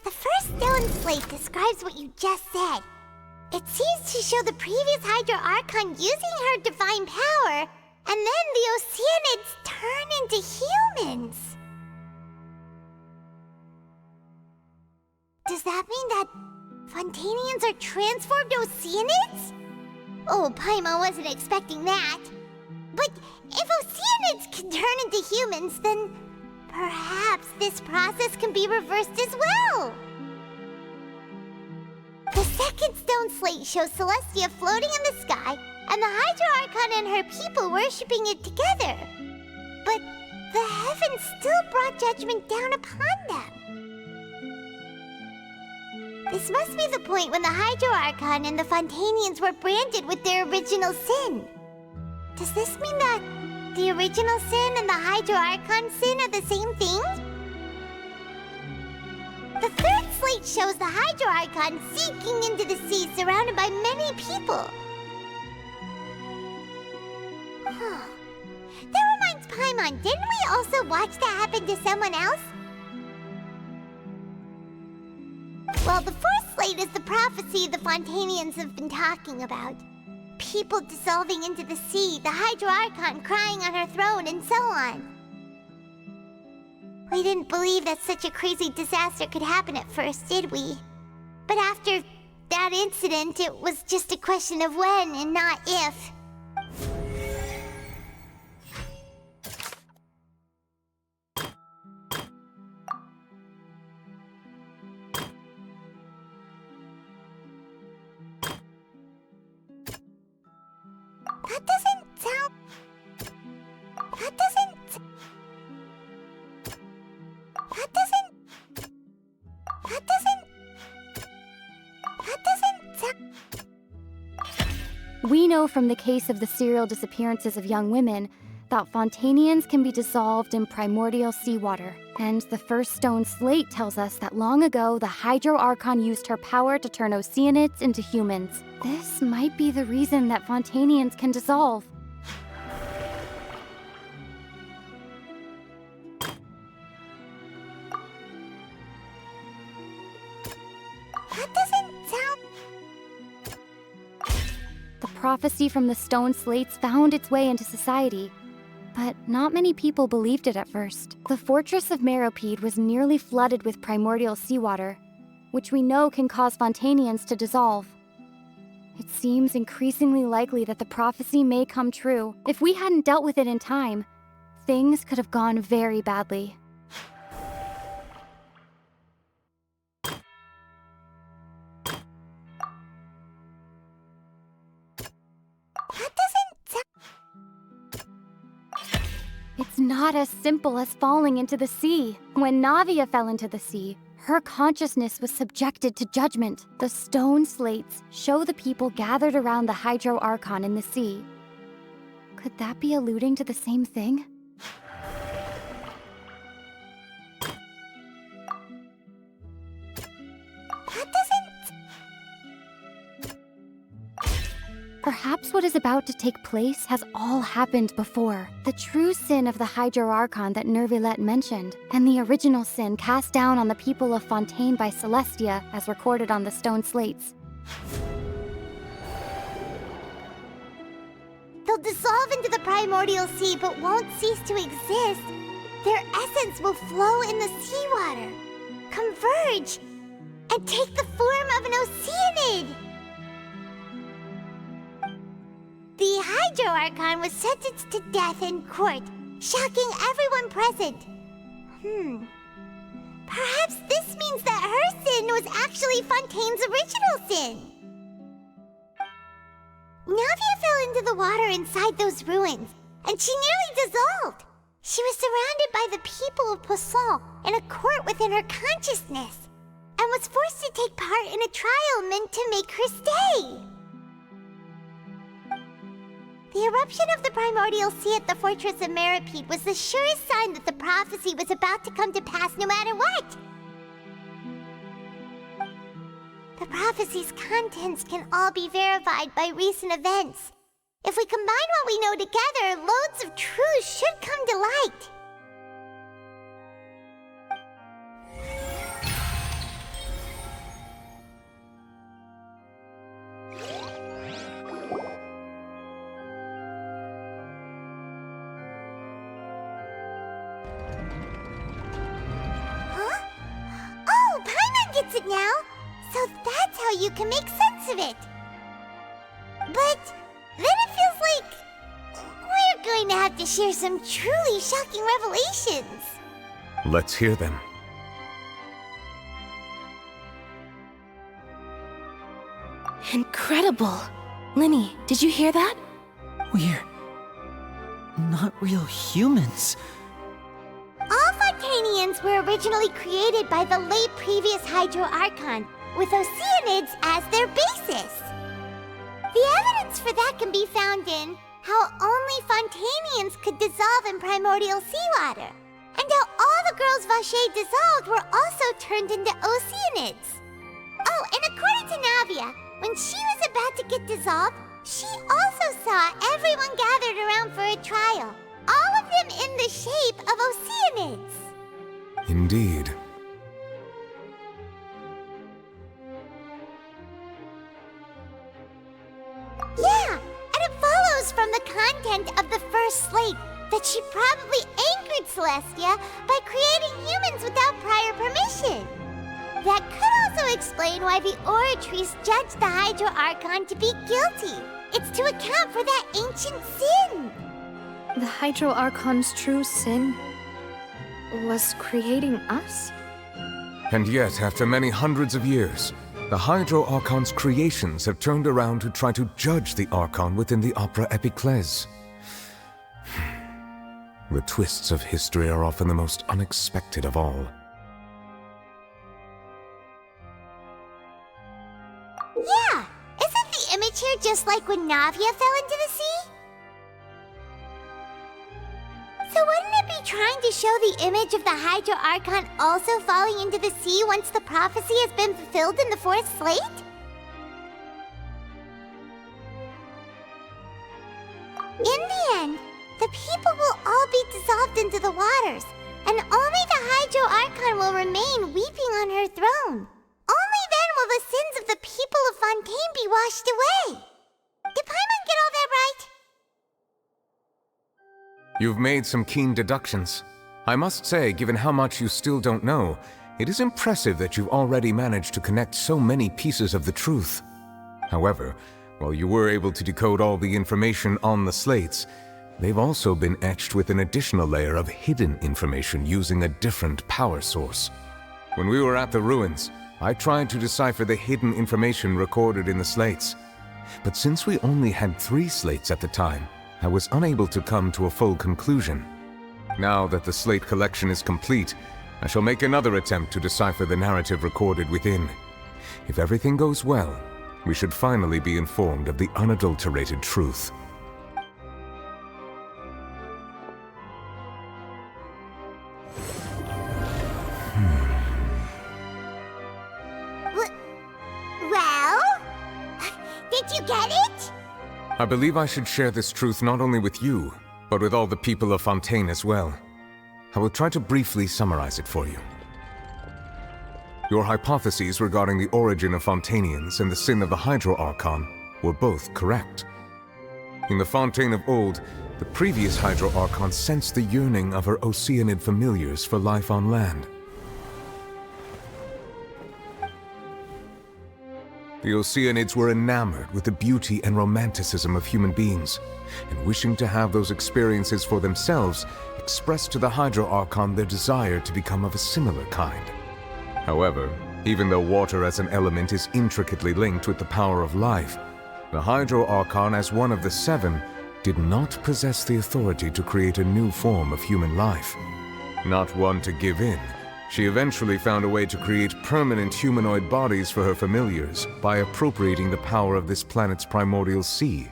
The first stone slate describes what you just said. It seems to show the previous Hydro Archon using her divine power, and then the Oceanids turn into humans. Does that mean that Fontainians are transformed Oceanids? Oh, Paimon wasn't expecting that. But if Oceanids can turn into humans, then perhaps this process can be reversed as well. The second stone slate shows Celestia floating in the sky, and the Hydro Archon and her people worshipping it together. But the heavens still brought judgment down upon them. This must be the point when the Hydro Archon and the Fontainians were branded with their original sin. Does this mean that the original sin and the Hydro Archon sin are the same thing? The third slate shows the Hydro Archon sinking into the sea surrounded by many people. That reminds Paimon, didn't we also watch that happen to someone else? Well, the fourth slate is the prophecy the Fontainians have been talking about. People dissolving into the sea, the Hydro Archon crying on her throne, and so on. We didn't believe that such a crazy disaster could happen at first, did we? But after that incident, it was just a question of when and not if. That doesn't sound... That doesn't... That doesn't... That doesn't... That doesn't sound... We know from the case of the serial disappearances of young women that Fontainians can be dissolved in primordial seawater. And the first stone slate tells us that long ago, the Hydro Archon used her power to turn Oceanids into humans. This might be the reason that Fontainians can dissolve. That doesn't sound... The prophecy from the stone slates found its way into society, but not many people believed it at first. The fortress of Meropide was nearly flooded with primordial seawater, which we know can cause Fontainians to dissolve. It seems increasingly likely that the prophecy may come true. If we hadn't dealt with it in time, things could have gone very badly. It's not as simple as falling into the sea. When Navia fell into the sea, her consciousness was subjected to judgment. The stone slates show the people gathered around the Hydro Archon in the sea. Could that be alluding to the same thing? That doesn't... Perhaps what is about to take place has all happened before. The true sin of the Hydro Archon that Nervilette mentioned, and the original sin cast down on the people of Fontaine by Celestia, as recorded on the stone slates. They'll dissolve into the primordial sea but won't cease to exist, their essence will flow in the seawater, converge, and take the form of an oceanid. The Hydro Archon was sentenced to death in court, shocking everyone present. Perhaps this means that her sin was actually Fontaine's original sin. Navia fell into the water inside those ruins, and she nearly dissolved. She was surrounded by the people of Poisson in a court within her consciousness, and was forced to take part in a trial meant to make her stay. The eruption of the primordial sea at the fortress of Meripede was the surest sign that the prophecy was about to come to pass no matter what. The prophecy's contents can all be verified by recent events. If we combine what we know together, loads of truths should come to light. Huh? Oh, Paimon gets it now! So that's how you can make sense of it. But then it feels like we're going to have to share some truly shocking revelations. Let's hear them. Incredible! Linny, did you hear that? We're not real humans. All Fontanians were originally created by the late previous Hydro Archon, with Oceanids as their basis. The evidence for that can be found in how only Fontanians could dissolve in primordial seawater, and how all the girls Vacher dissolved were also turned into Oceanids. Oh, and according to Navia, when she was about to get dissolved, she also saw everyone gathered around for a trial, all of them in the shape of Oceanids. Indeed. Yeah, and it follows from the content of the first slate that she probably angered Celestia by creating humans without prior permission. That could also explain why the Oratrice judged the Hydro Archon to be guilty. It's to account for that ancient sin. The Hydro Archon's true sin was creating us? And yet, after many hundreds of years, the Hydro Archon's creations have turned around to try to judge the Archon within the Opera Epiclese. The twists of history are often the most unexpected of all. Yeah, isn't the image here just like when Navia fell into the sea? So wouldn't it be trying to show the image of the Hydro Archon also falling into the sea once the prophecy has been fulfilled in the fourth slate? In the end, the people will all be dissolved into the waters, and only the Hydro Archon will remain weeping on her throne. Only then will the sins of the people of Fontaine be washed away. Did Paimon get all that right? You've made some keen deductions. I must say, given how much you still don't know, it is impressive that you've already managed to connect so many pieces of the truth. However, while you were able to decode all the information on the slates, they've also been etched with an additional layer of hidden information using a different power source. When we were at the ruins, I tried to decipher the hidden information recorded in the slates. But since we only had 3 slates at the time, I was unable to come to a full conclusion. Now that the slate collection is complete, I shall make another attempt to decipher the narrative recorded within. If everything goes well, we should finally be informed of the unadulterated truth. Well? Did you get it? I believe I should share this truth not only with you, but with all the people of Fontaine as well. I will try to briefly summarize it for you. Your hypotheses regarding the origin of Fontanians and the sin of the Hydro Archon were both correct. In the Fontaine of old, the previous Hydro Archon sensed the yearning of her Oceanid familiars for life on land. The Oceanids were enamored with the beauty and romanticism of human beings, and wishing to have those experiences for themselves, expressed to the Hydro Archon their desire to become of a similar kind. However, even though water as an element is intricately linked with the power of life, the Hydro Archon, as one of the seven, did not possess the authority to create a new form of human life. Not one to give in, she eventually found a way to create permanent humanoid bodies for her familiars by appropriating the power of this planet's primordial sea.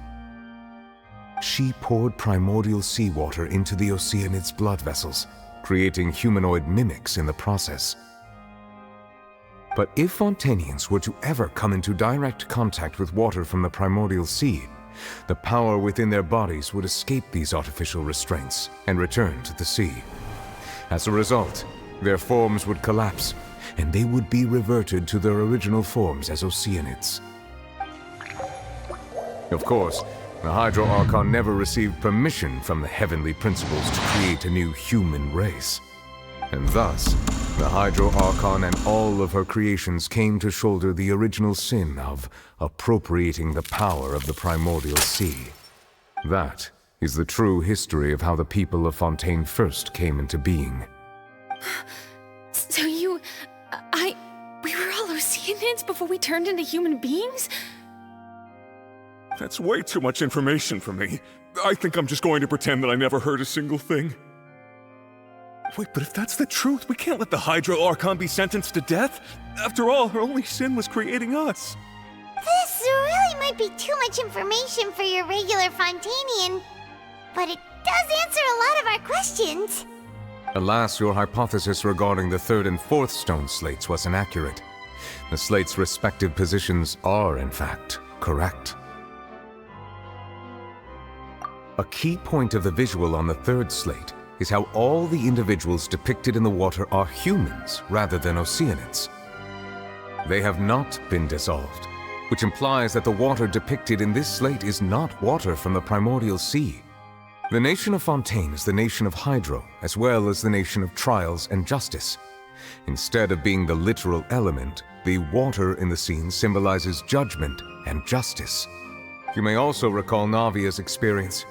She poured primordial seawater into the Oceanid's blood vessels, creating humanoid mimics in the process. But if Fontainians were to ever come into direct contact with water from the primordial sea, the power within their bodies would escape these artificial restraints and return to the sea. As a result, their forms would collapse, and they would be reverted to their original forms as Oceanids. Of course, the Hydro Archon never received permission from the heavenly principles to create a new human race. And thus, the Hydro Archon and all of her creations came to shoulder the original sin of appropriating the power of the primordial sea. That is the true history of how the people of Fontaine first came into being. So we were all Oceanids before we turned into human beings? That's way too much information for me. I think I'm just going to pretend that I never heard a single thing. Wait, but if that's the truth, we can't let the Hydro Archon be sentenced to death. After all, her only sin was creating us. This really might be too much information for your regular Fontainian, but it does answer a lot of our questions. Alas, your hypothesis regarding the third and fourth stone slates was inaccurate. The slates' respective positions are, in fact, correct. A key point of the visual on the third slate is how all the individuals depicted in the water are humans rather than Oceanids. They have not been dissolved, which implies that the water depicted in this slate is not water from the primordial sea. The nation of Fontaine is the nation of Hydro, as well as the nation of trials and justice. Instead of being the literal element, the water in the scene symbolizes judgment and justice. You may also recall Navia's experience.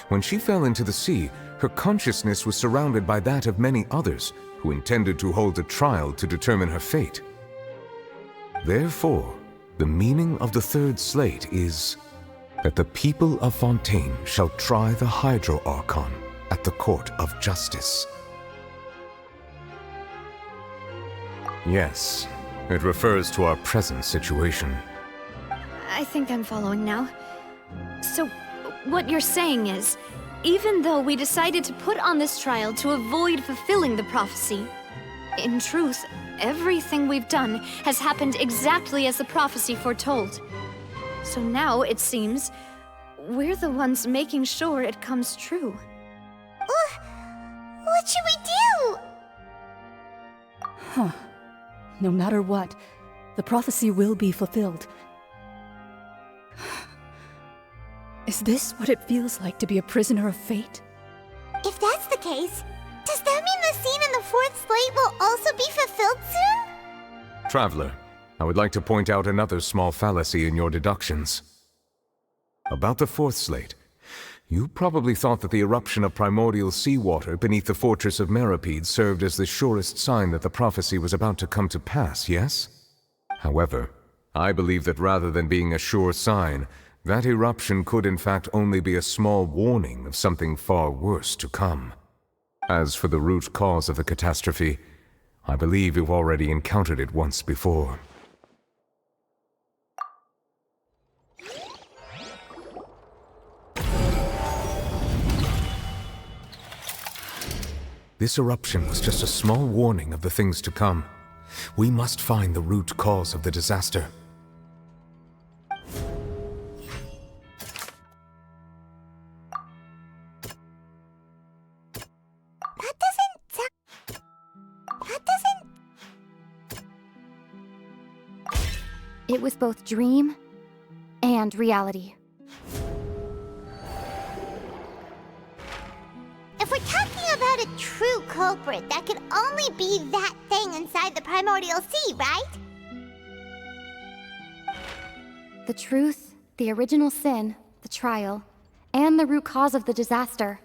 When she fell into the sea, her consciousness was surrounded by that of many others who intended to hold a trial to determine her fate. Therefore, the meaning of the third slate is that the people of Fontaine shall try the Hydro Archon at the court of justice. Yes, it refers to our present situation. I think I'm following now. So, what you're saying is, even though we decided to put on this trial to avoid fulfilling the prophecy, in truth, everything we've done has happened exactly as the prophecy foretold. So now, it seems, we're the ones making sure it comes true. What should we do? Huh. No matter what, the prophecy will be fulfilled. Is this what it feels like to be a prisoner of fate? If that's the case, does that mean the scene in the fourth slate will also be fulfilled soon? Traveler, I would like to point out another small fallacy in your deductions. About the fourth slate, you probably thought that the eruption of primordial seawater beneath the fortress of Meripede served as the surest sign that the prophecy was about to come to pass, yes? However, I believe that rather than being a sure sign, that eruption could in fact only be a small warning of something far worse to come. As for the root cause of the catastrophe, I believe you've already encountered it once before. This eruption was just a small warning of the things to come. We must find the root cause of the disaster. It was both dream and reality. true culprit, that could only be that thing inside the primordial sea, right? The truth, the original sin, the trial, and the root cause of the disaster.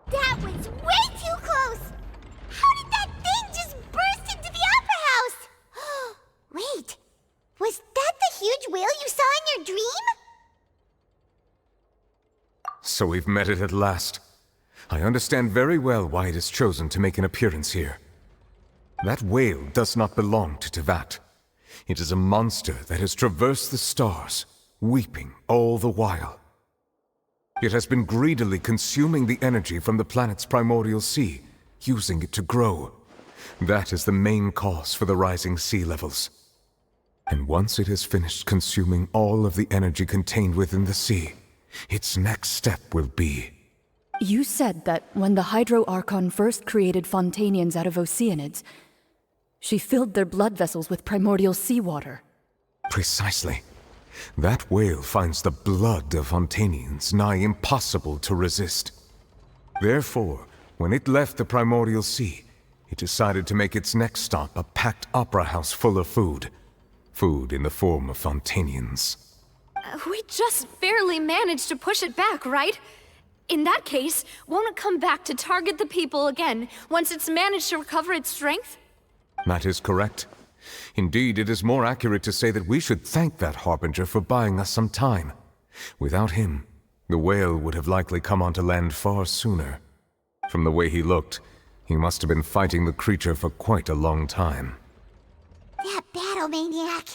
That was way too close! How did that thing just burst into the Opera House? Wait, was that the huge whale you saw in your dream? So we've met it at last. I understand very well why it has chosen to make an appearance here. That whale does not belong to Tevat. It is a monster that has traversed the stars, weeping all the while. It has been greedily consuming the energy from the planet's primordial sea, using it to grow. That is the main cause for the rising sea levels. And once it has finished consuming all of the energy contained within the sea, its next step will be... You said that when the Hydro Archon first created Fontanians out of Oceanids, she filled their blood vessels with primordial seawater. Precisely. That whale finds the blood of Fontanians nigh impossible to resist. Therefore, when it left the primordial sea, it decided to make its next stop a packed opera house full of food. Food in the form of Fontanians. We just barely managed to push it back, right? In that case, won't it come back to target the people again once it's managed to recover its strength? That is correct. Indeed, it is more accurate to say that we should thank that Harbinger for buying us some time. Without him, the whale would have likely come onto land far sooner. From the way he looked, he must have been fighting the creature for quite a long time. That battle maniac.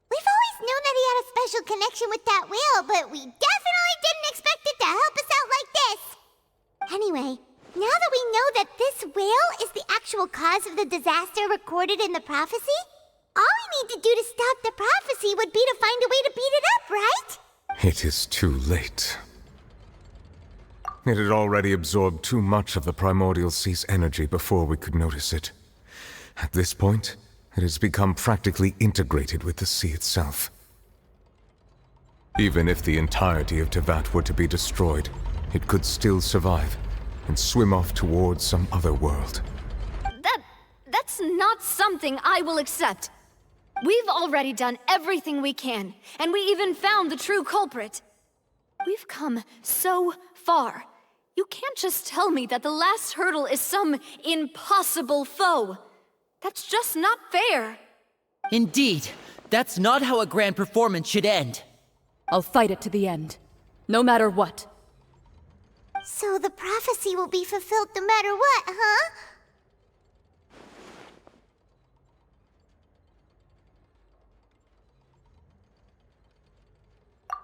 We've always known that he had a special connection with that whale, but we definitely didn't expect it to help us out like this. Anyway, now that we know that this whale is the actual cause of the disaster recorded in the prophecy, all we need to do to stop the prophecy would be to find a way to beat it up, right? It is too late. It had already absorbed too much of the primordial sea's energy before we could notice it. At this point, it has become practically integrated with the sea itself. Even if the entirety of Tevat were to be destroyed, it could still survive and swim off towards some other world. That's not something I will accept. We've already done everything we can, and we even found the true culprit. We've come so far. You can't just tell me that the last hurdle is some impossible foe. That's just not fair. Indeed, that's not how a grand performance should end. I'll fight it to the end, no matter what. So the prophecy will be fulfilled no matter what, huh?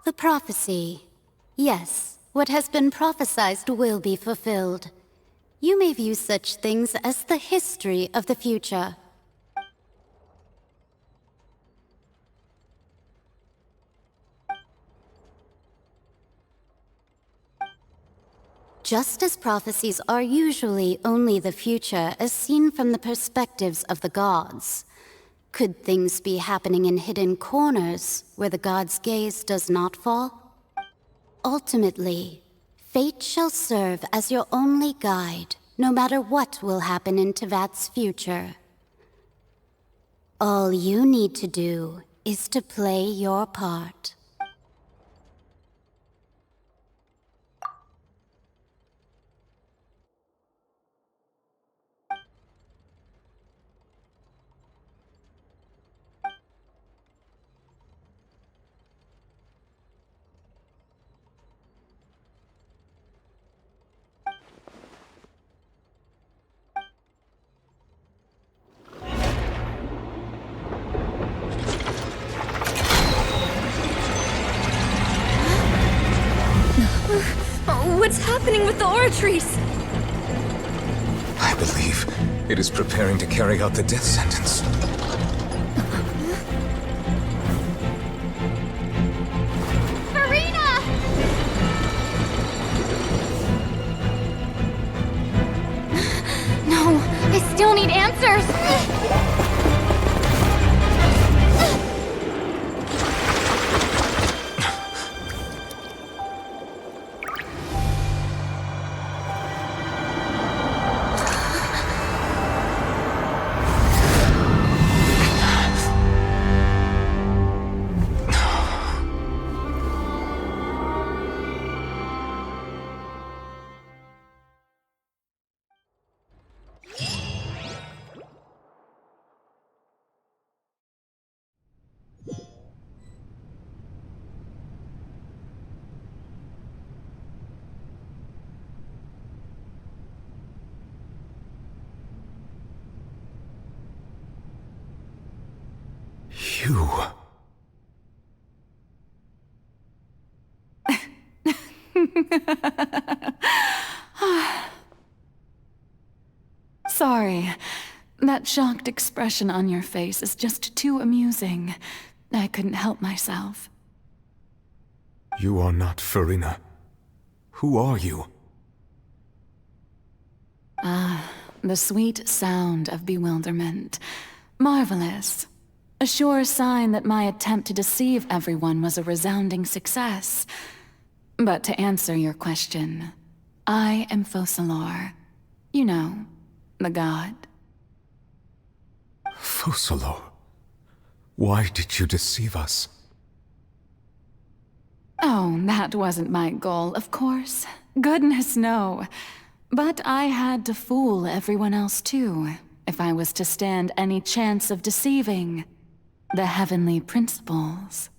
The prophecy, yes, what has been prophesied will be fulfilled. You may view such things as the history of the future. Just as prophecies are usually only the future as seen from the perspectives of the gods, could things be happening in hidden corners where the gods' gaze does not fall? Ultimately, fate shall serve as your only guide, no matter what will happen in Tevat's future. All you need to do is to play your part. What's happening with the oratories? I believe it is preparing to carry out the death sentence. Furina! No, I still need answers! You... Sorry. That shocked expression on your face is just too amusing. I couldn't help myself. You are not Furina. Who are you? The sweet sound of bewilderment. Marvelous. A sure sign that my attempt to deceive everyone was a resounding success. But to answer your question, I am Focalor. You know, the god. Focalor? Why did you deceive us? Oh, that wasn't my goal, of course. Goodness, no. But I had to fool everyone else too, if I was to stand any chance of deceiving the heavenly principles.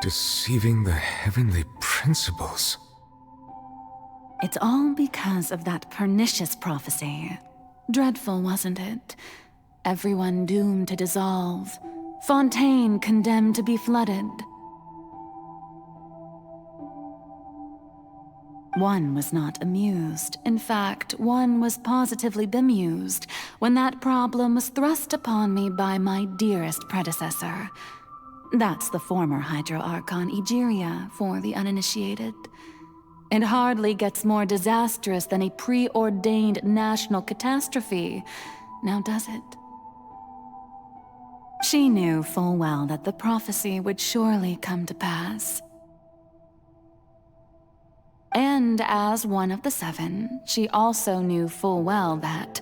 Deceiving the heavenly principles? It's all because of that pernicious prophecy. Dreadful, wasn't it? Everyone doomed to dissolve. Fontaine condemned to be flooded. One was not amused. In fact, one was positively bemused when that problem was thrust upon me by my dearest predecessor. That's the former Hydro Archon Egeria for the uninitiated. It hardly gets more disastrous than a preordained national catastrophe, now does it? She knew full well that the prophecy would surely come to pass. And as one of the seven, she also knew full well that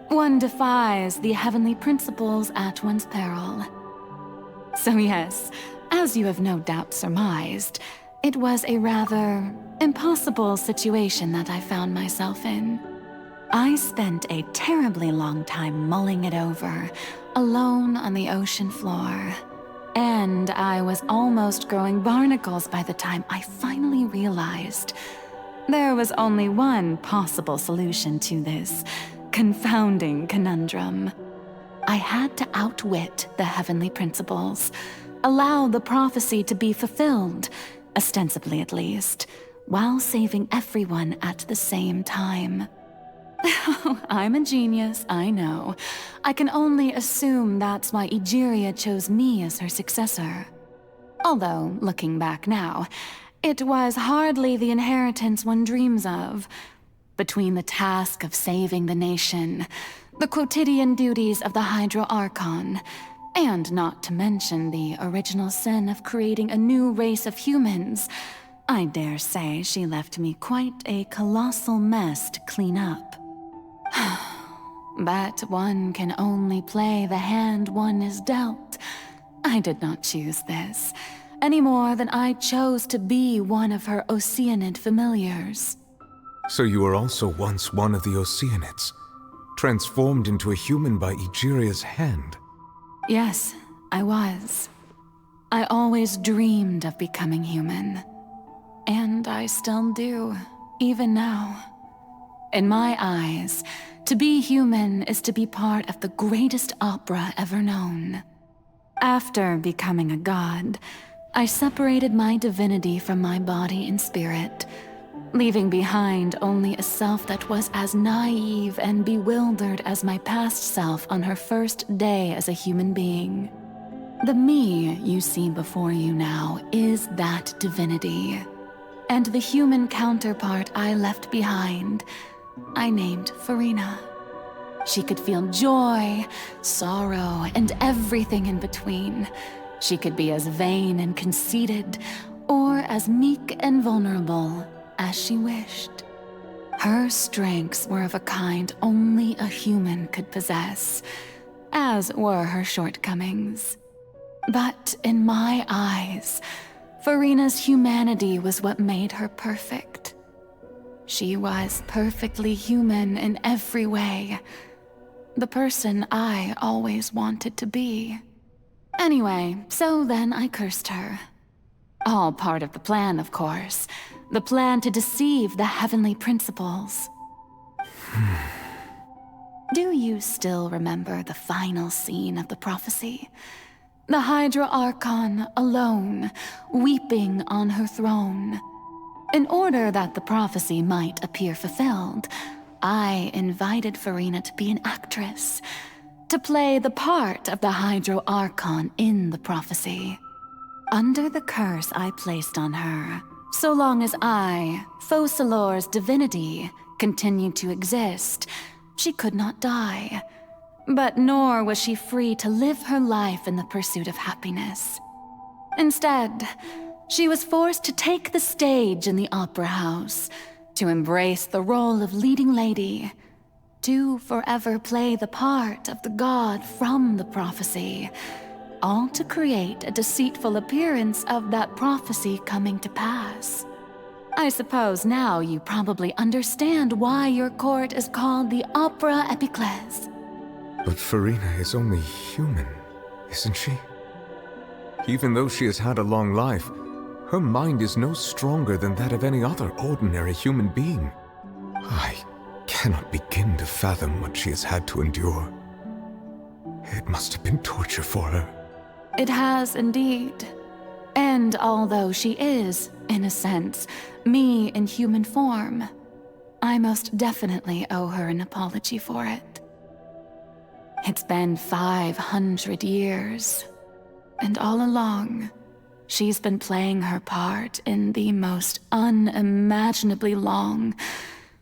one defies the heavenly principles at one's peril. So yes, as you have no doubt surmised, it was a rather impossible situation that I found myself in. I spent a terribly long time mulling it over, alone on the ocean floor. And I was almost growing barnacles by the time I finally realized there was only one possible solution to this confounding conundrum. I had to outwit the heavenly principles, allow the prophecy to be fulfilled, ostensibly at least, while saving everyone at the same time. I'm a genius, I know. I can only assume that's why Egeria chose me as her successor. Although, looking back now, it was hardly the inheritance one dreams of. Between the task of saving the nation, the quotidian duties of the Hydro Archon, and not to mention the original sin of creating a new race of humans, I dare say she left me quite a colossal mess to clean up. But one can only play the hand one is dealt. I did not choose this, any more than I chose to be one of her Oceanid familiars. So you were also once one of the Oceanids, transformed into a human by Egeria's hand. Yes, I was. I always dreamed of becoming human. And I still do, even now. In my eyes, to be human is to be part of the greatest opera ever known. After becoming a god, I separated my divinity from my body and spirit, leaving behind only a self that was as naive and bewildered as my past self on her first day as a human being. The me you see before you now is that divinity. And the human counterpart I left behind, I named Farina. She could feel joy, sorrow, and everything in between. She could be as vain and conceited, or as meek and vulnerable as she wished. Her strengths were of a kind only a human could possess, as were her shortcomings. But in my eyes, Farina's humanity was what made her perfect. She was perfectly human in every way. The person I always wanted to be. Anyway, so then I cursed her. All part of the plan, of course. The plan to deceive the heavenly principles. Do you still remember the final scene of the prophecy? The Hydra Archon alone, weeping on her throne. In order that the prophecy might appear fulfilled, I invited Farina to be an actress, to play the part of the Hydro Archon in the prophecy. Under the curse I placed on her, so long as I, Focalor's divinity, continued to exist, she could not die. But nor was she free to live her life in the pursuit of happiness. Instead, she was forced to take the stage in the opera house, to embrace the role of leading lady, to forever play the part of the god from the prophecy, all to create a deceitful appearance of that prophecy coming to pass. I suppose now you probably understand why your court is called the Opera Epiclese. But Farina is only human, isn't she? Even though she has had a long life, her mind is no stronger than that of any other ordinary human being. I cannot begin to fathom what she has had to endure. It must have been torture for her. It has indeed. And although she is, in a sense, me in human form, I most definitely owe her an apology for it. It's been 500 years, and all along, she's been playing her part in the most unimaginably long,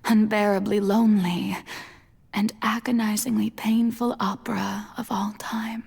unbearably lonely, and agonizingly painful opera of all time.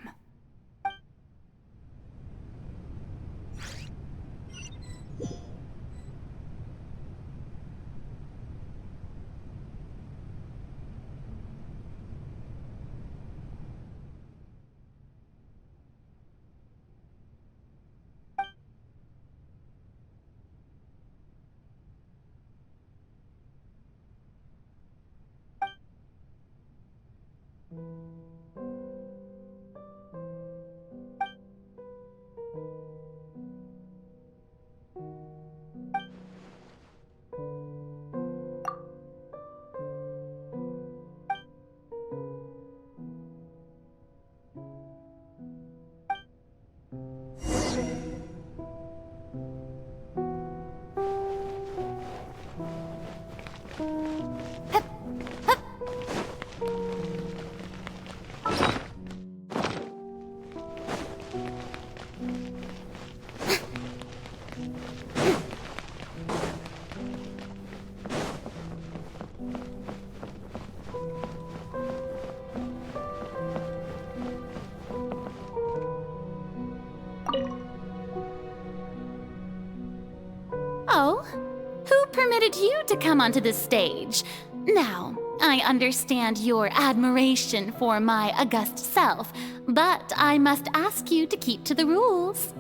permitted you to come onto this stage. Now, I understand your admiration for my august self, but I must ask you to keep to the rules.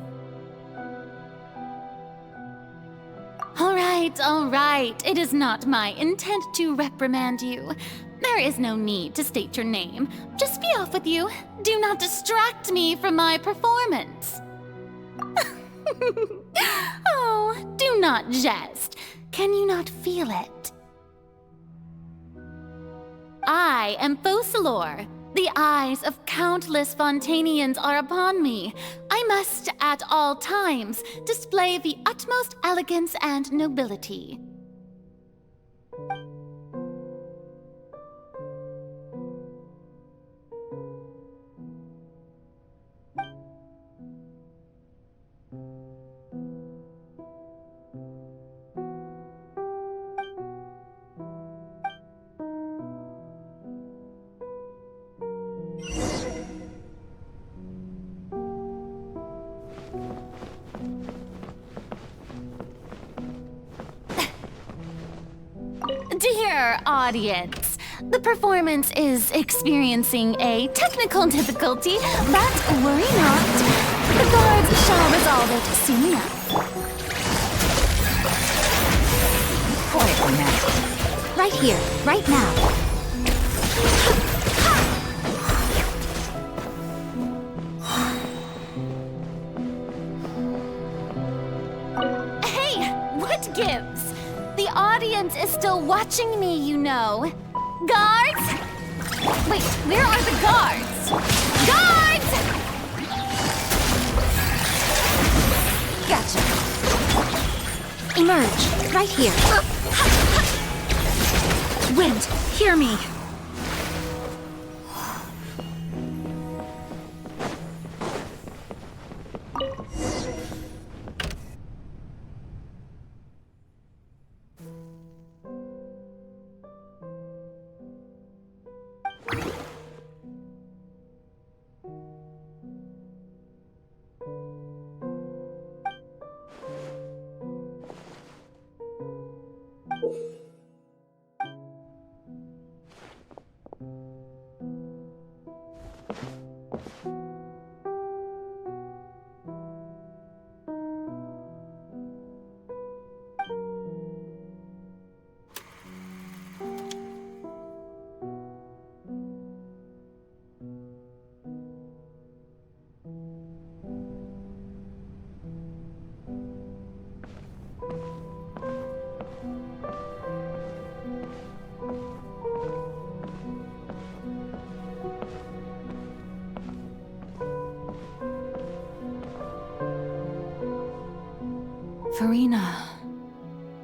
All right. It is not my intent to reprimand you. There is no need to state your name. Just be off with you. Do not distract me from my performance. Oh, do not jest. Can you not feel it? I am Focalor. The eyes of countless Fontanians are upon me. I must, at all times, display the utmost elegance and nobility. Dear audience, the performance is experiencing a technical difficulty, but worry not. The guards shall resolve it soon enough. Quietly now. Right here, right now. Hey, what gives? The audience is still watching me, you know. Guards? Wait, where are the guards? Guards! Gotcha. Emerge, right here. Wind, hear me.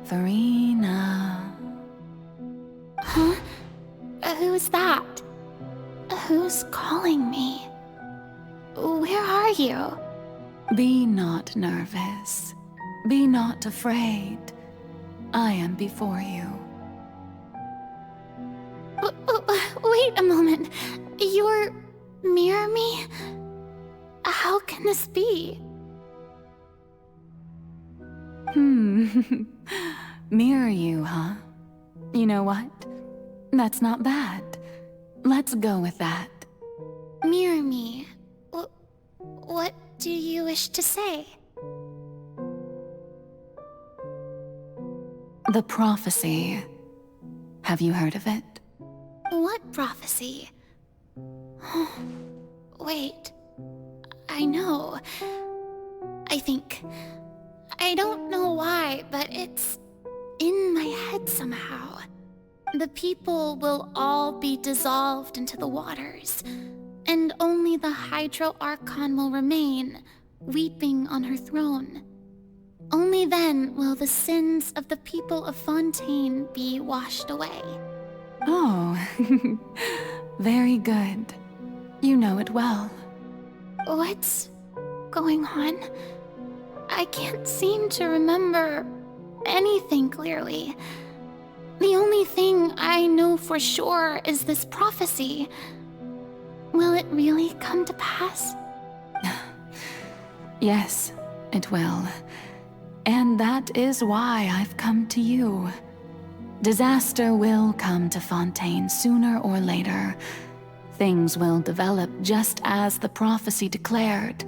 Furina. Huh? Who's that? Who's calling me? Where are you? Be not nervous. Be not afraid. I am before you. Wait a moment. You're near me? How can this be? Mirror you, huh? You know what? That's not bad. Let's go with that. Mirror me. What do you wish to say? The prophecy. Have you heard of it? What prophecy? Wait. I know. I think... I don't know why, but it's in my head somehow. The people will all be dissolved into the waters, and only the Hydro Archon will remain, weeping on her throne. Only then will the sins of the people of Fontaine be washed away. Oh, very good. You know it well. What's going on? I can't seem to remember anything clearly. The only thing I know for sure is this prophecy. Will it really come to pass? Yes, it will. And that is why I've come to you. Disaster will come to Fontaine sooner or later. Things will develop just as the prophecy declared.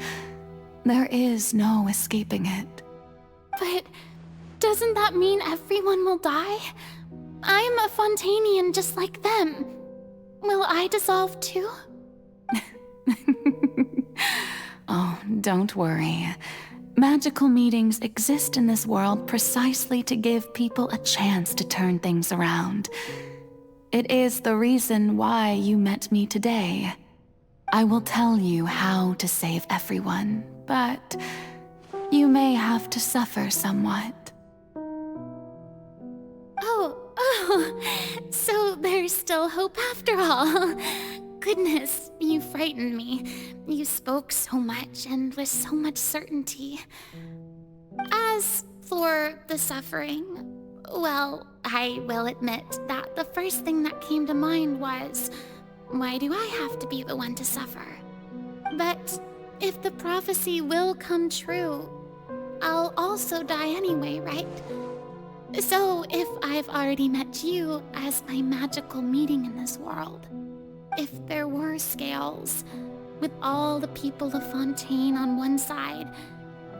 There is no escaping it. But doesn't that mean everyone will die? I'm a Fontainian just like them. Will I dissolve too? Oh, don't worry. Magical meetings exist in this world precisely to give people a chance to turn things around. It is the reason why you met me today. I will tell you how to save everyone, but you may have to suffer somewhat. Oh, so there's still hope after all. Goodness, you frightened me. You spoke so much and with so much certainty. As for the suffering, well, I will admit that the first thing that came to mind was, why do I have to be the one to suffer? But if the prophecy will come true, I'll also die anyway, right? So if I've already met you as my magical meeting in this world, if there were scales, with all the people of Fontaine on one side,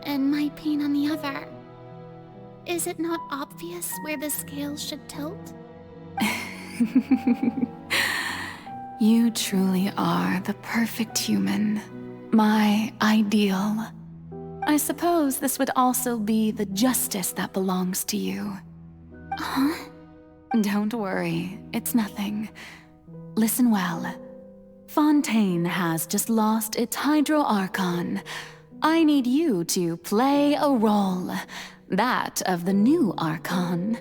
and my pain on the other, is it not obvious where the scales should tilt? You truly are the perfect human, my ideal. I suppose this would also be the justice that belongs to you. Huh? Don't worry, it's nothing. Listen well. Fontaine has just lost its Hydro Archon. I need you to play a role, that of the new Archon.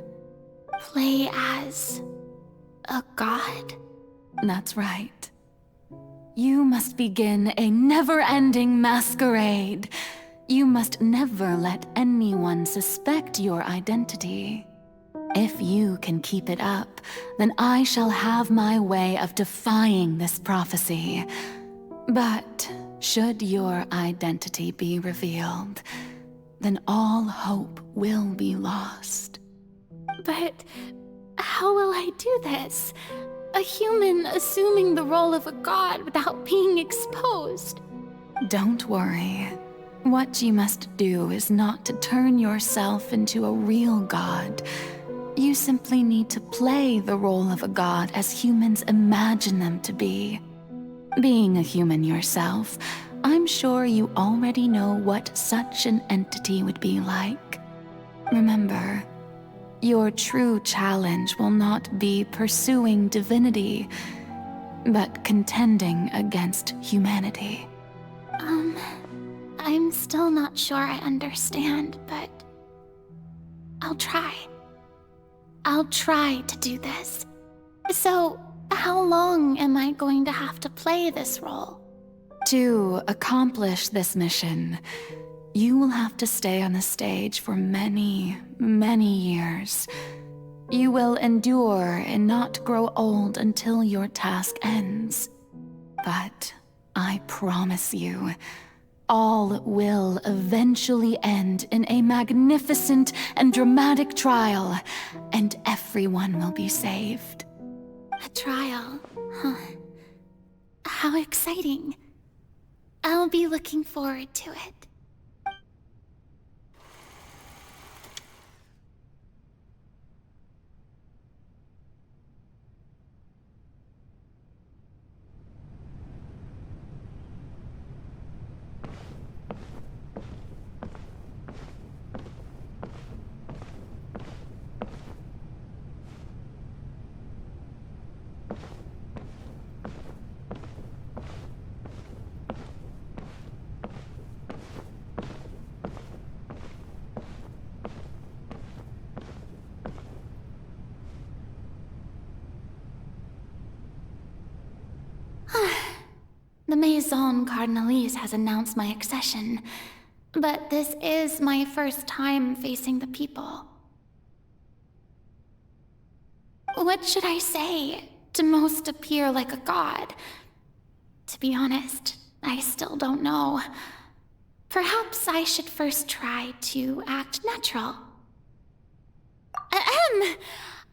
Play as a god? That's right. You must begin a never-ending masquerade. You must never let anyone suspect your identity. If you can keep it up, then I shall have my way of defying this prophecy. But should your identity be revealed, then all hope will be lost. But how will I do this? A human assuming the role of a god without being exposed? Don't worry. What you must do is not to turn yourself into a real god. You simply need to play the role of a god as humans imagine them to be. Being a human yourself, I'm sure you already know what such an entity would be like. Remember, your true challenge will not be pursuing divinity, but contending against humanity. I'm still not sure I understand, but I'll try. I'll try to do this. So, how long am I going to have to play this role? To accomplish this mission, you will have to stay on the stage for many, many years. You will endure and not grow old until your task ends. But I promise you, all will eventually end in a magnificent and dramatic trial, and everyone will be saved. A trial, huh? How exciting. I'll be looking forward to it. The Maison Cardinalise has announced my accession, but this is my first time facing the people. What should I say to most appear like a god? To be honest, I still don't know. Perhaps I should first try to act natural.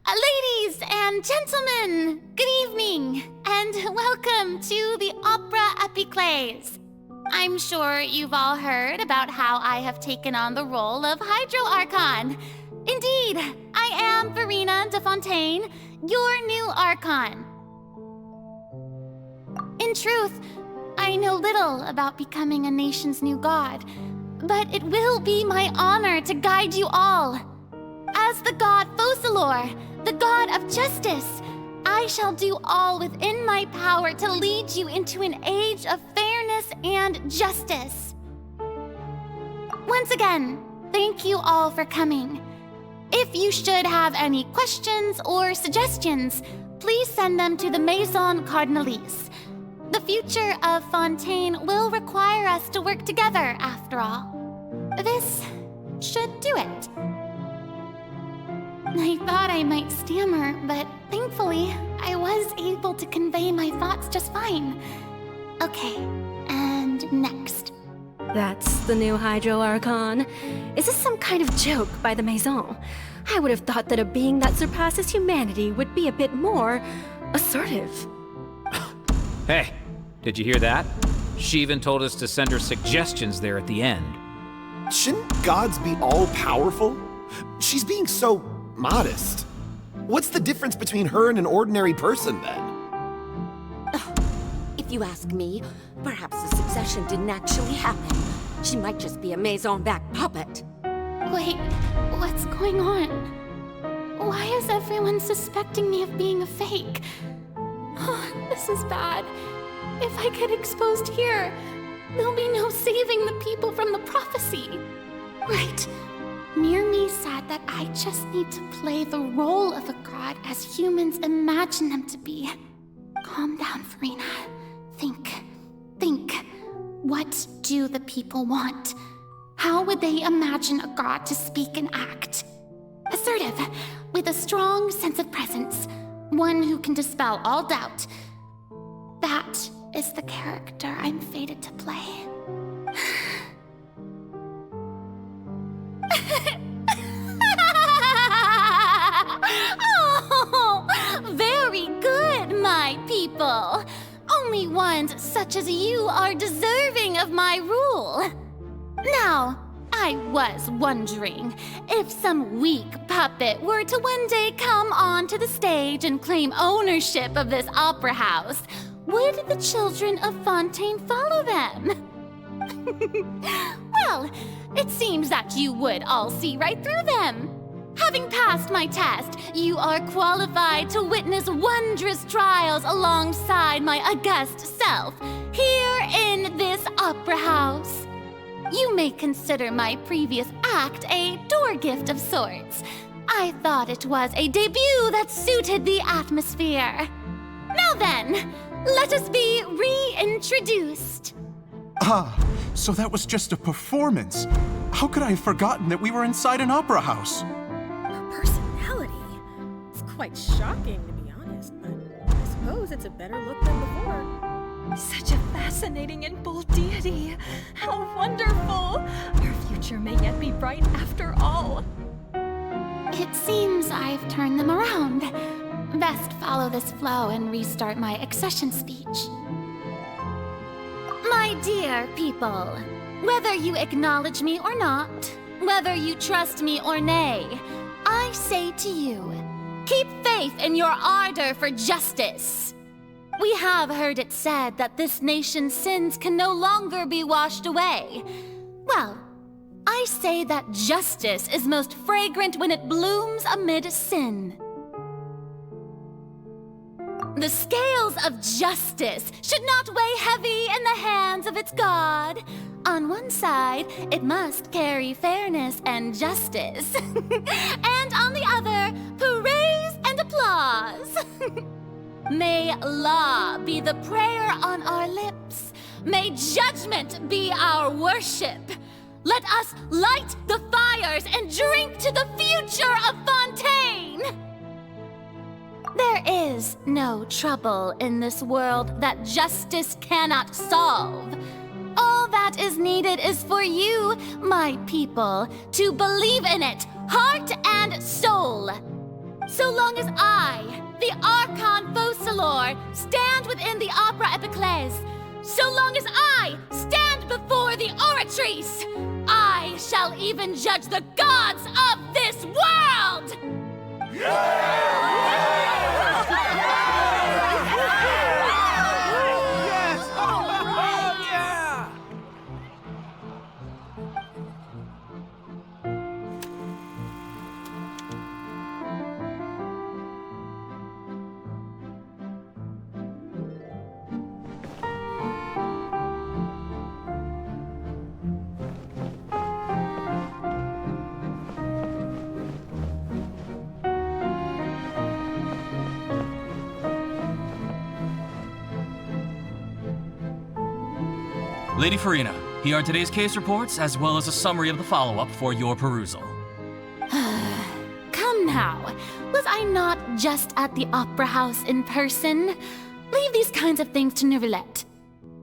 Ladies and gentlemen, good evening, and welcome to the Opera Epiclese. I'm sure you've all heard about how I have taken on the role of Hydro Archon. Indeed, I am Verena de Fontaine, your new Archon. In truth, I know little about becoming a nation's new god, but it will be my honor to guide you all. As the god Focalor, the god of justice, I shall do all within my power to lead you into an age of fairness and justice. Once again, thank you all for coming. If you should have any questions or suggestions, please send them to the Maison Cardinalise. The future of Fontaine will require us to work together, after all. This should do it. I thought I might stammer, but thankfully, I was able to convey my thoughts just fine. Okay, and next. That's the new Hydro Archon. Is this some kind of joke by the Maison? I would have thought that a being that surpasses humanity would be a bit more assertive. Hey, did you hear that? She even told us to send her suggestions there at the end. Shouldn't gods be all-powerful? She's being so modest. What's the difference between her and an ordinary person, then? If you ask me, perhaps the succession didn't actually happen. She might just be a Maison-back puppet. Wait, what's going on? Why is everyone suspecting me of being a fake? Oh, this is bad. If I get exposed here, there'll be no saving the people from the prophecy. Right. Near me said that I just need to play the role of a god as humans imagine them to be. Calm down, Verena. Think. What do the people want? How would they imagine a god to speak and act? Assertive, with a strong sense of presence. One who can dispel all doubt. That is the character I'm fated to play. Oh, very good, my people. Only ones such as you are deserving of my rule. Now, I was wondering if some weak puppet were to one day come onto the stage and claim ownership of this opera house, would the children of Fontaine follow them? Well, it seems that you would all see right through them. Having passed my test, you are qualified to witness wondrous trials alongside my august self, here in this opera house. You may consider my previous act a door gift of sorts. I thought it was a debut that suited the atmosphere. Now then, let us be reintroduced. Ah, so that was just a performance. How could I have forgotten that we were inside an opera house? Her personality. It's quite shocking, to be honest, but I suppose it's a better look than before. Such a fascinating and bold deity. How wonderful! Our future may yet be bright after all. It seems I've turned them around. Best follow this flow and restart my accession speech. My dear people, whether you acknowledge me or not, whether you trust me or nay, I say to you, keep faith in your ardor for justice. We have heard it said that this nation's sins can no longer be washed away. Well, I say that justice is most fragrant when it blooms amid sin. The scales of justice should not weigh heavy in the hands of its God. On one side, it must carry fairness and justice. And on the other, praise and applause. May law be the prayer on our lips. May judgment be our worship. Let us light the fires and drink to the future of Fontaine. There is no trouble in this world that justice cannot solve. All that that is needed is for you, my people, to believe in it, heart and soul. So long as I, the Archon Focalor, stand within the Opera Epiclese, so long as I stand before the Oratrice, I shall even judge the gods of this world! Lady Farina, here are today's case reports, as well as a summary of the follow-up for your perusal. Come now, was I not just at the Opera House in person? Leave these kinds of things to Neuvillette.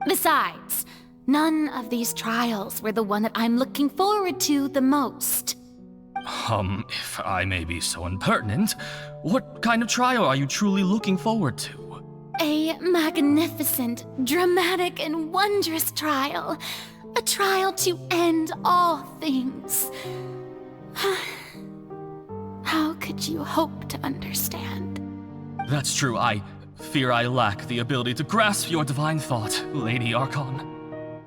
Besides, none of these trials were the one that I'm looking forward to the most. If I may be so impertinent, what kind of trial are you truly looking forward to? A magnificent, dramatic, and wondrous trial. A trial to end all things. How could you hope to understand? That's true. I fear I lack the ability to grasp your divine thought, Lady Archon.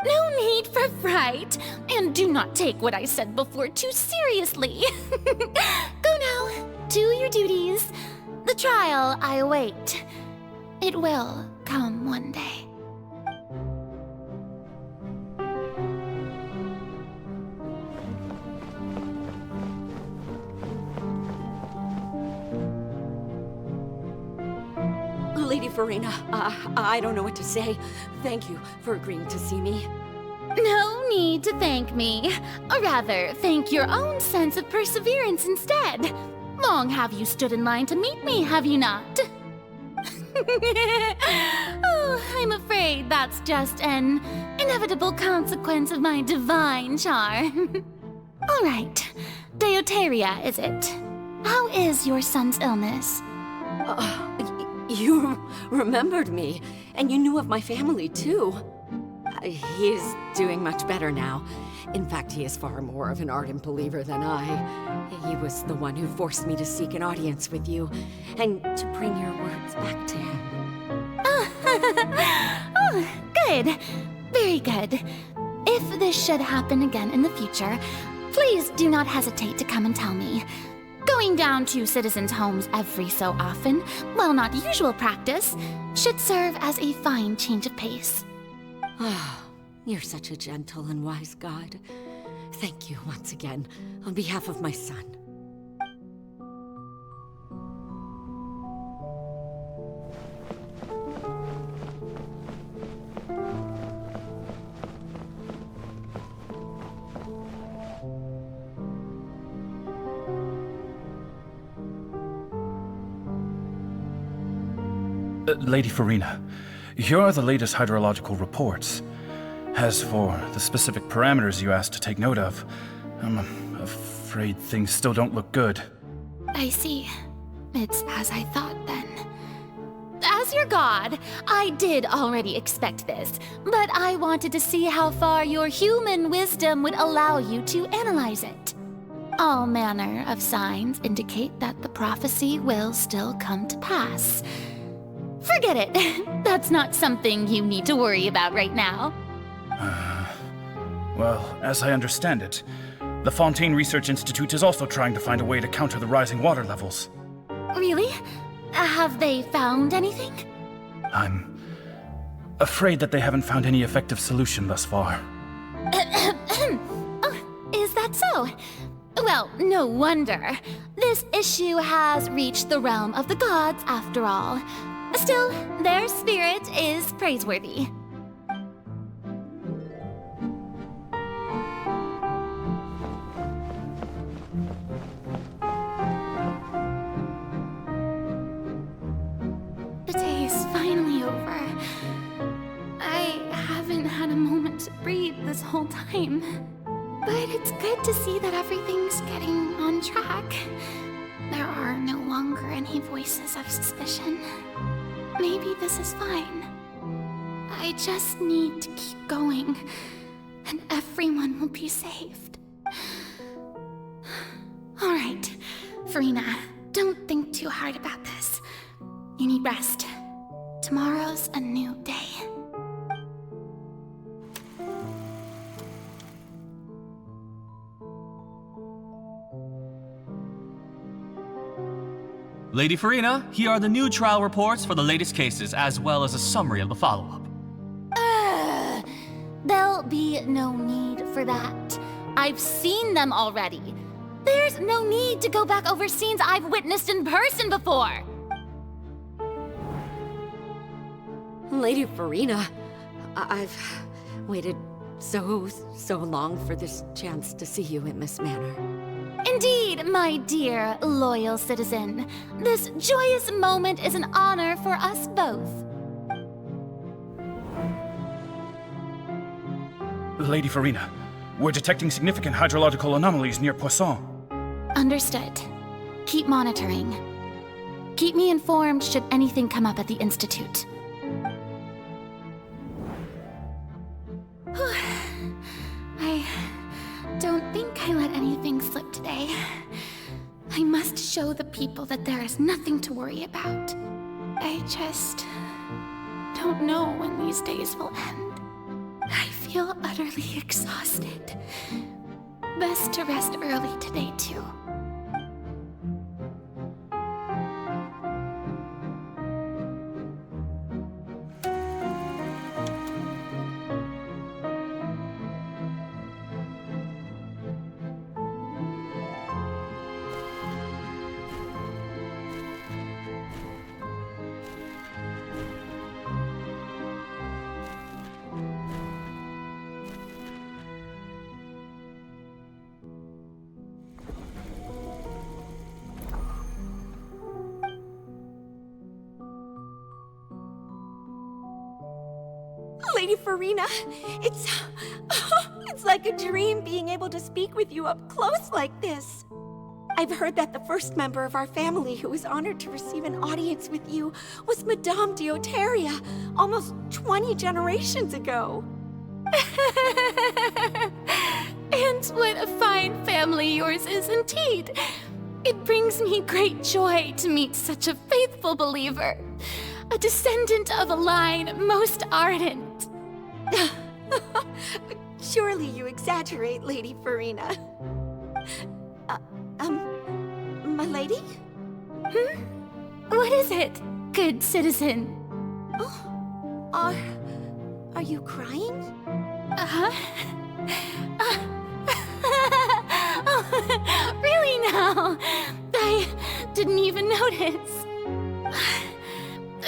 No need for fright, and do not take what I said before too seriously. Go now, do your duties. The trial I await. It will come one day. Lady Farina, I don't know what to say. Thank you for agreeing to see me. No need to thank me. Or rather, thank your own sense of perseverance instead. Long have you stood in line to meet me, have you not? Oh, I'm afraid that's just an inevitable consequence of my divine charm. All right, Deoteria, is it? How is your son's illness? You remembered me, and you knew of my family, too. He is doing much better now. In fact, he is far more of an ardent believer than I. He was the one who forced me to seek an audience with you, and to bring your words back to him. Oh, good. Very good. If this should happen again in the future, please do not hesitate to come and tell me. Going down to citizens' homes every so often, while not usual practice, should serve as a fine change of pace. Ah, you're such a gentle and wise god. Thank you once again, on behalf of my son. Lady Farina, here are the latest hydrological reports. As for the specific parameters you asked to take note of, I'm afraid things still don't look good. I see. It's as I thought then. As your god, I did already expect this, but I wanted to see how far your human wisdom would allow you to analyze it. All manner of signs indicate that the prophecy will still come to pass. Forget it. That's not something you need to worry about right now. Well, as I understand it, the Fontaine Research Institute is also trying to find a way to counter the rising water levels. Really? Have they found anything? I'm afraid that they haven't found any effective solution thus far. Oh, is that so? Well, no wonder. This issue has reached the realm of the gods, after all. Still, their spirit is praiseworthy. The day is finally over. I haven't had a moment to breathe this whole time. But it's good to see that everything's getting on track. There are no longer any voices of suspicion. Maybe this is fine. I just need to keep going, and everyone will be saved. Alright, Farina, don't think too hard about this. You need rest. Tomorrow's a new day. Lady Farina, here are the new trial reports for the latest cases, as well as a summary of the follow-up. There'll be no need for that. I've seen them already. There's no need to go back over scenes I've witnessed in person before. Lady Farina, I've waited so long for this chance to see you in this manner. Indeed, my dear, loyal citizen. This joyous moment is an honor for us both. Lady Farina, we're detecting significant hydrological anomalies near Poisson. Understood. Keep monitoring. Keep me informed should anything come up at the Institute. I don't think I let anything slip today. I must show the people that there is nothing to worry about. I just don't know when these days will end. I feel utterly exhausted. Best to rest early today, too. Lady Farina, it's like a dream being able to speak with you up close like this. I've heard that the first member of our family who was honored to receive an audience with you was Madame Dioteria, almost 20 generations ago. And what a fine family yours is indeed. It brings me great joy to meet such a faithful believer. A descendant of a line most ardent. Surely you exaggerate, Lady Farina. My lady? What is it, good citizen? Are you crying? Really now? I didn't even notice.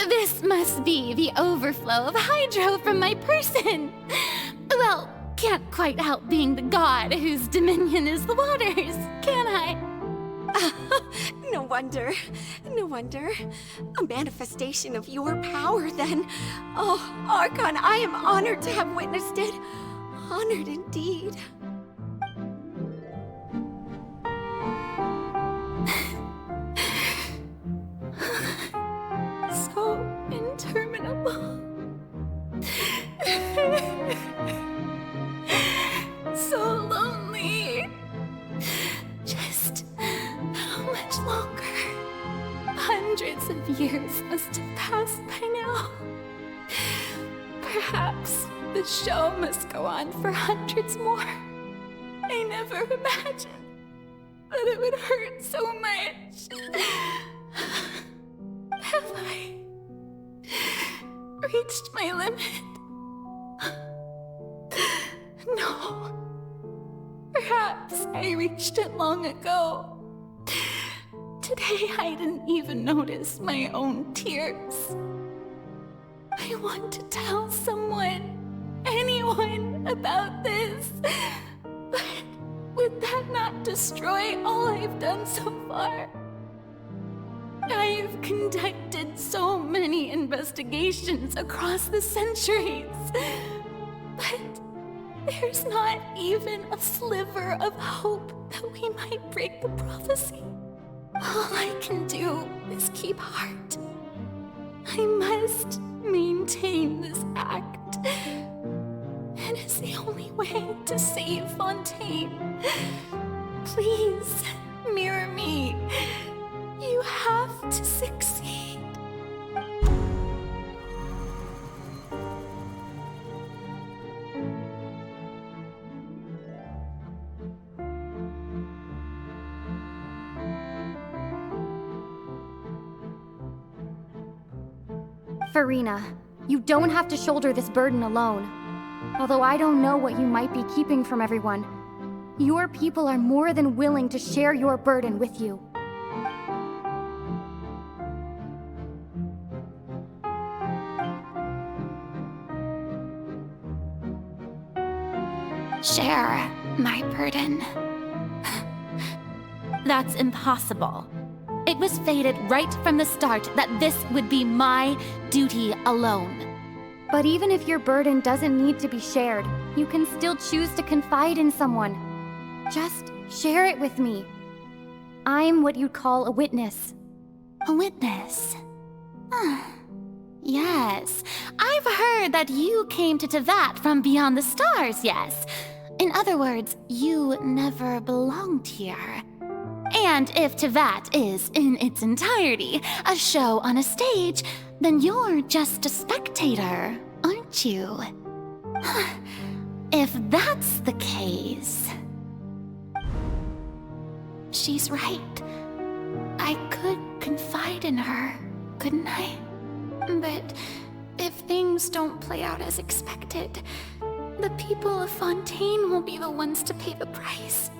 This must be the overflow of hydro from my person. Well, can't quite help being the god whose dominion is the waters, can I? No wonder. No wonder. A manifestation of your power, then. Oh, Archon, I am honored to have witnessed it. Honored indeed. So interminable. So lonely. Just how much longer? Hundreds of years must have passed by now. Perhaps the show must go on for hundreds more. I never imagined that it would hurt so much. Have I reached my limit? No. Perhaps I reached it long ago. Today I didn't even notice my own tears. I want to tell someone, anyone, about this. But would that not destroy all I've done so far? I've conducted so many investigations across the centuries. But There's not even a sliver of hope that we might break the prophecy. All I can do is keep heart. I must maintain this act. It is the only way to save Fontaine. Please, mirror me. You have to succeed. Farina, you don't have to shoulder this burden alone. Although I don't know what you might be keeping from everyone, your people are more than willing to share your burden with you. Share my burden. That's impossible. It was fated right from the start that this would be my duty alone. But even if your burden doesn't need to be shared, you can still choose to confide in someone. Just share it with me. I'm what you'd call a witness. A witness? Yes, I've heard that you came to Tevat from beyond the stars, yes. In other words, you never belonged here. And if Tevat is, in its entirety, a show on a stage, then you're just a spectator, aren't you? If that's the case... She's right. I could confide in her, couldn't I? But if things don't play out as expected, the people of Fontaine will be the ones to pay the price.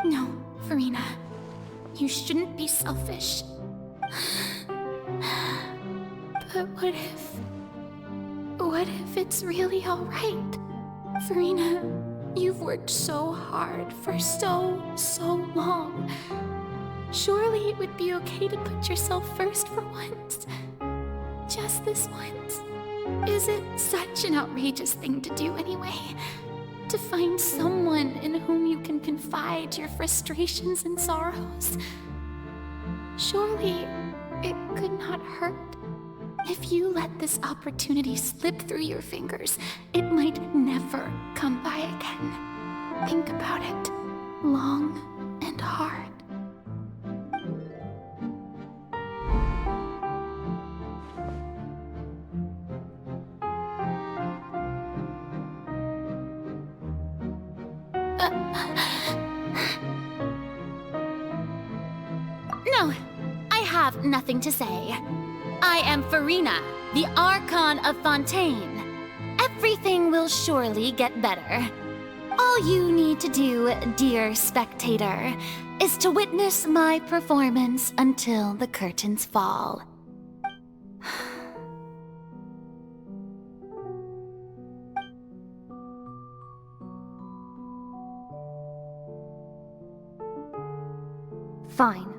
No, Farina. You shouldn't be selfish. But what if it's really all right? Farina, you've worked so hard for so long. Surely it would be okay to put yourself first for once. Just this once. Is it such an outrageous thing to do anyway? To find someone in whom you can confide your frustrations and sorrows? Surely it could not hurt. If you let this opportunity slip through your fingers, it might never come by again. Think about it long and hard. No, I have nothing to say. I am Farina, the Archon of Fontaine. Everything will surely get better. All you need to do, dear spectator, is to witness my performance until the curtains fall. Fine.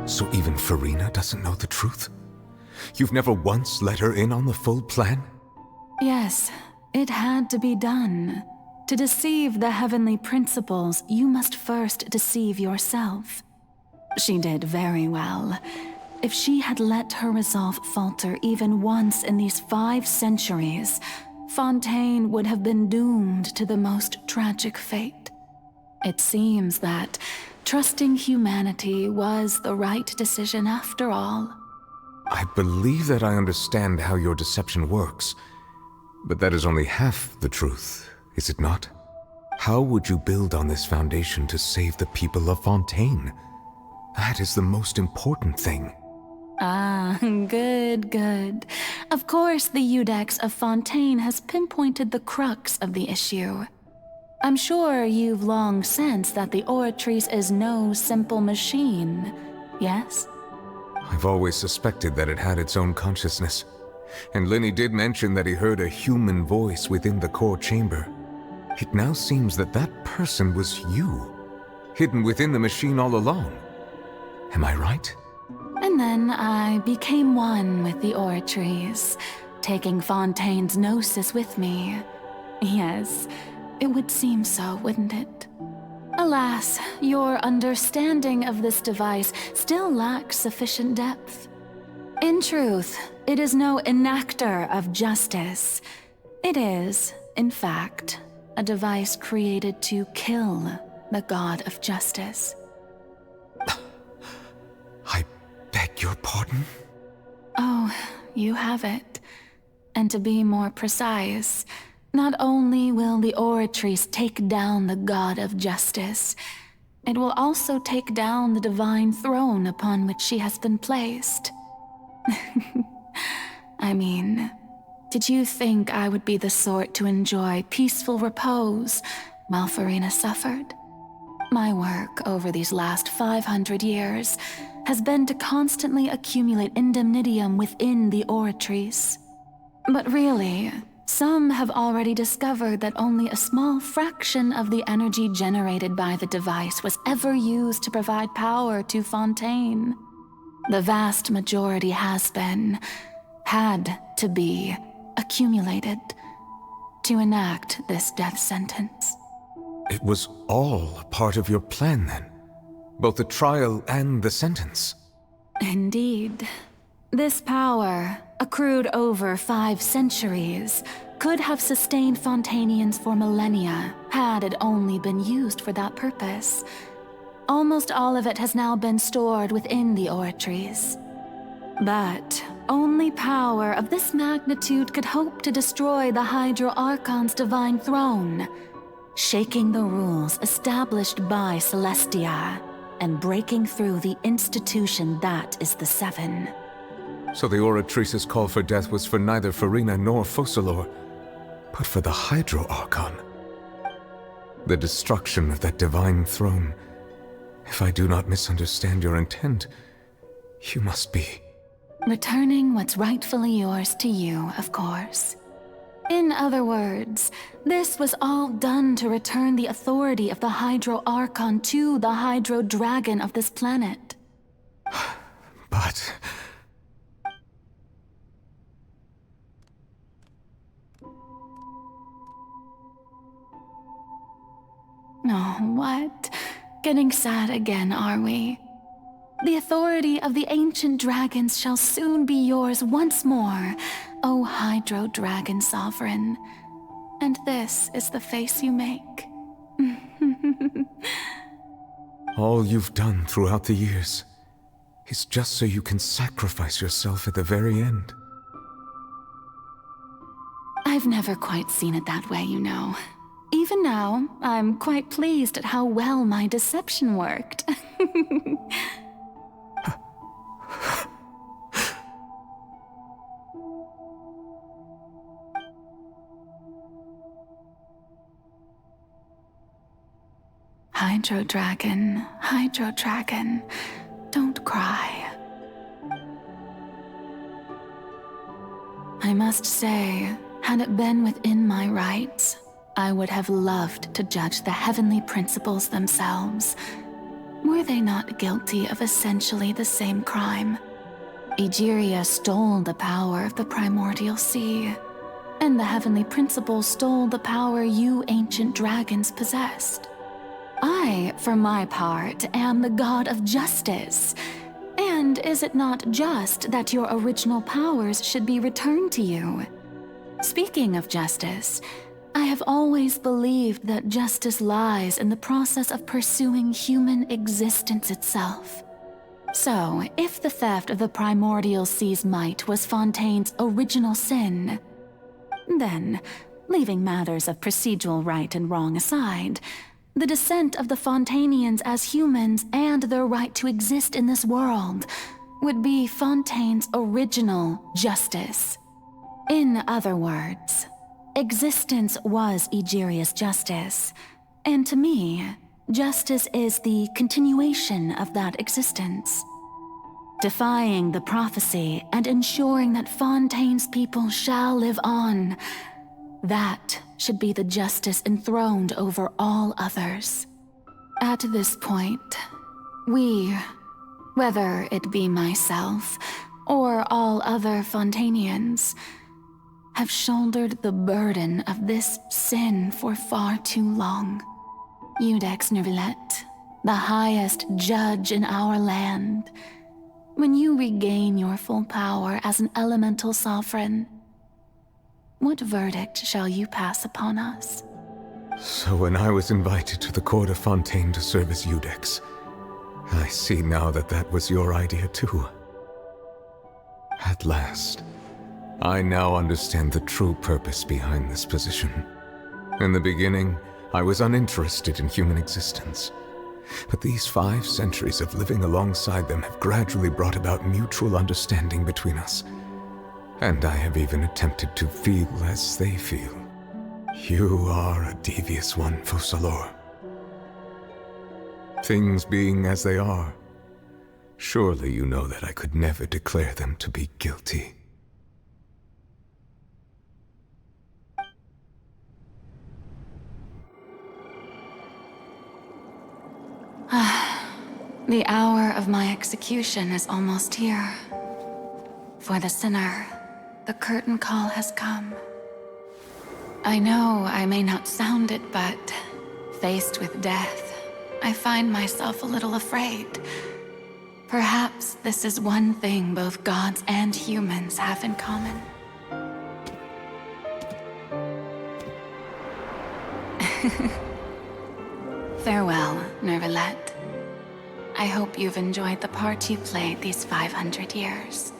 So even Farina doesn't know the truth? You've never once let her in on the full plan? Yes, it had to be done. To deceive the heavenly principles, you must first deceive yourself. She did very well. If she had let her resolve falter even once in these 5 centuries, Fontaine would have been doomed to the most tragic fate. It seems that trusting humanity was the right decision after all. I believe that I understand how your deception works, but that is only half the truth, is it not? How would you build on this foundation to save the people of Fontaine? That is the most important thing. Ah, good. Of course, the Iudex of Fontaine has pinpointed the crux of the issue. I'm sure you've long sensed that the Oratrice is no simple machine, yes? I've always suspected that it had its own consciousness. And Lenny did mention that he heard a human voice within the core chamber. It now seems that that person was you, hidden within the machine all along. Am I right? And then I became one with the oratories, taking Fontaine's gnosis with me. Yes, it would seem so, wouldn't it? Alas, your understanding of this device still lacks sufficient depth. In truth, it is no enactor of justice. It is, in fact, a device created to kill the god of justice. I beg your pardon? Oh, you have it. And to be more precise, not only will the oratories take down the god of justice, it will also take down the divine throne upon which she has been placed. I mean, did you think I would be the sort to enjoy peaceful repose while Farina suffered? My work over these last 500 years has been to constantly accumulate indemnitium within the oratories. But really, some have already discovered that only a small fraction of the energy generated by the device was ever used to provide power to Fontaine. The vast majority had to be, accumulated to enact this death sentence. It was all part of your plan then? Both the trial and the sentence? Indeed. This power, accrued over 5 centuries, could have sustained Fontainians for millennia had it only been used for that purpose. Almost all of it has now been stored within the oratories. But only power of this magnitude could hope to destroy the Hydro Archon's divine throne, shaking the rules established by Celestia and breaking through the institution that is the Seven. So the Oratrice's call for death was for neither Farina nor Focalor, but for the Hydro Archon. The destruction of that divine throne. If I do not misunderstand your intent, you must be... returning what's rightfully yours to you, of course. In other words, this was all done to return the authority of the Hydro Archon to the Hydro Dragon of this planet. But... Oh, what? Getting sad again, are we? The authority of the ancient dragons shall soon be yours once more, O Hydro Dragon Sovereign. And this is the face you make. all you've done throughout the years is just so you can sacrifice yourself at the very end. I've never quite seen it that way, you know. Even now, I'm quite pleased at how well my deception worked. Hydro Dragon, don't cry. I must say, had it been within my rights, I would have loved to judge the heavenly principles themselves. Were they not guilty of essentially the same crime? Egeria stole the power of the primordial sea, and the heavenly principles stole the power you ancient dragons possessed. I, for my part, am the god of justice. And is it not just that your original powers should be returned to you? Speaking of justice, I have always believed that justice lies in the process of pursuing human existence itself. So, if the theft of the primordial sea's might was Fontaine's original sin, then, leaving matters of procedural right and wrong aside, the descent of the Fontainians as humans and their right to exist in this world would be Fontaine's original justice. In other words, existence was Egeria's justice, and to me, justice is the continuation of that existence. defying the prophecy and ensuring that Fontaine's people shall live on. That should be the justice enthroned over all others. At this point, we, whether it be myself or all other Fontainians, have shouldered the burden of this sin for far too long. Iudex Neuvillette, the highest judge in our land, when you regain your full power as an elemental sovereign, what verdict shall you pass upon us? So when I was invited to the court of Fontaine to serve as Iudex, I see now that that was your idea too. At last, I now understand the true purpose behind this position. In the beginning, I was uninterested in human existence. But these 5 centuries of living alongside them have gradually brought about mutual understanding between us. And I have even attempted to feel as they feel. You are a devious one, Focalors. Things being as they are, surely you know that I could never declare them to be guilty. The hour of my execution is almost here. For the sinner, the curtain call has come. I know I may not sound it, but faced with death, I find myself a little afraid. Perhaps this is one thing both gods and humans have in common. Farewell, Neuvillette. I hope you've enjoyed the part you played these 500 years.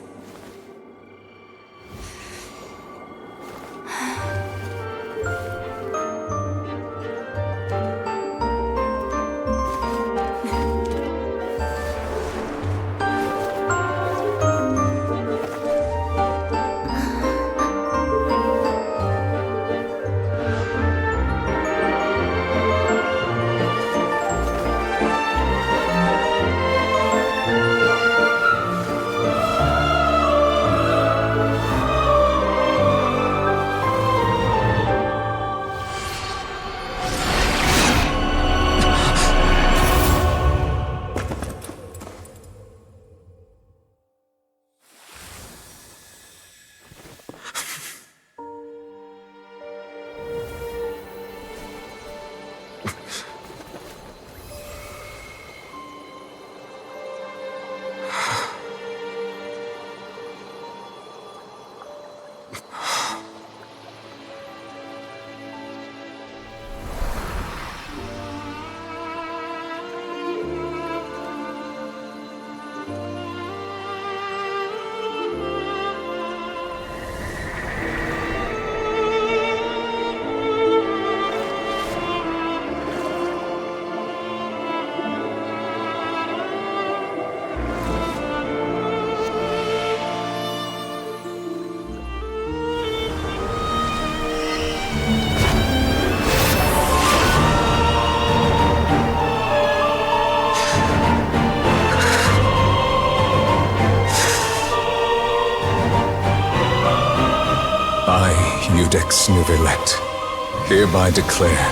Iudex Neuvillette, hereby declare,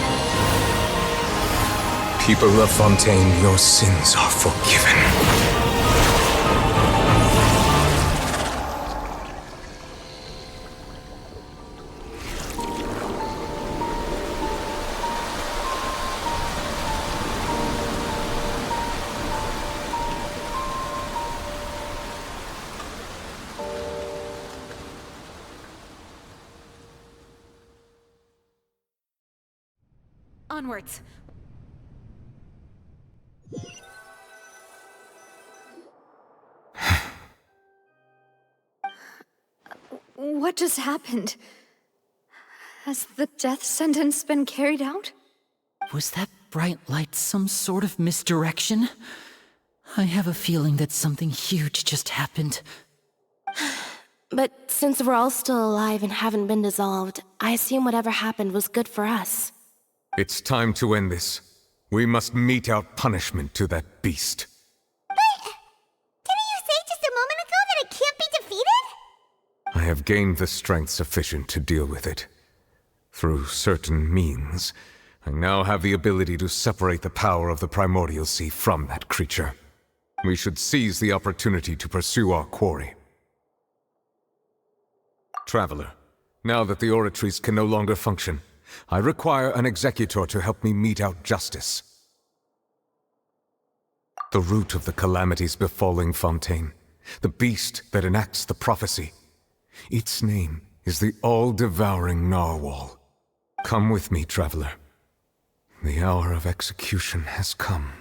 people of Fontaine, your sins are forgiven. Onwards. What just happened? Has the death sentence been carried out? Was that bright light some sort of misdirection? I have a feeling that something huge just happened. But since we're all still alive and haven't been dissolved, I assume whatever happened was good for us. It's time to end this. We must mete out punishment to that beast. But didn't you say just I have gained the strength sufficient to deal with it. Through certain means, I now have the ability to separate the power of the Primordial Sea from that creature. We should seize the opportunity to pursue our quarry. Traveler, now that the oratories can no longer function, I require an executor to help me mete out justice. The root of the calamities befalling Fontaine, the beast that enacts the prophecy. Its name is the all-devouring Narwhal. Come with me, traveler. The hour of execution has come.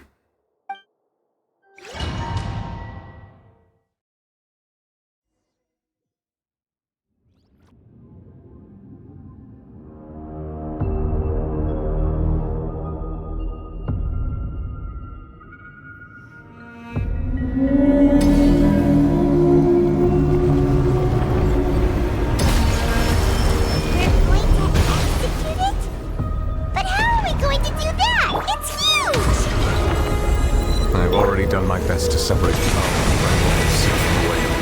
Done my best to separate the power of the Primordial Sea from the whale.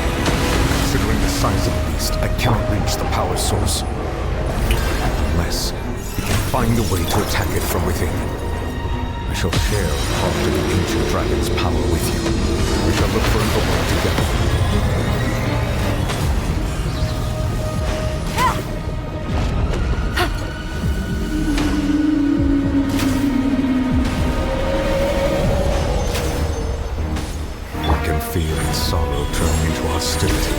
Considering the size of the beast, I cannot reach the power source. Unless we can find a way to attack it from within. I shall share part of the ancient dragon's power with you. We shall look for the world together. Feel its sorrow turn into hostility.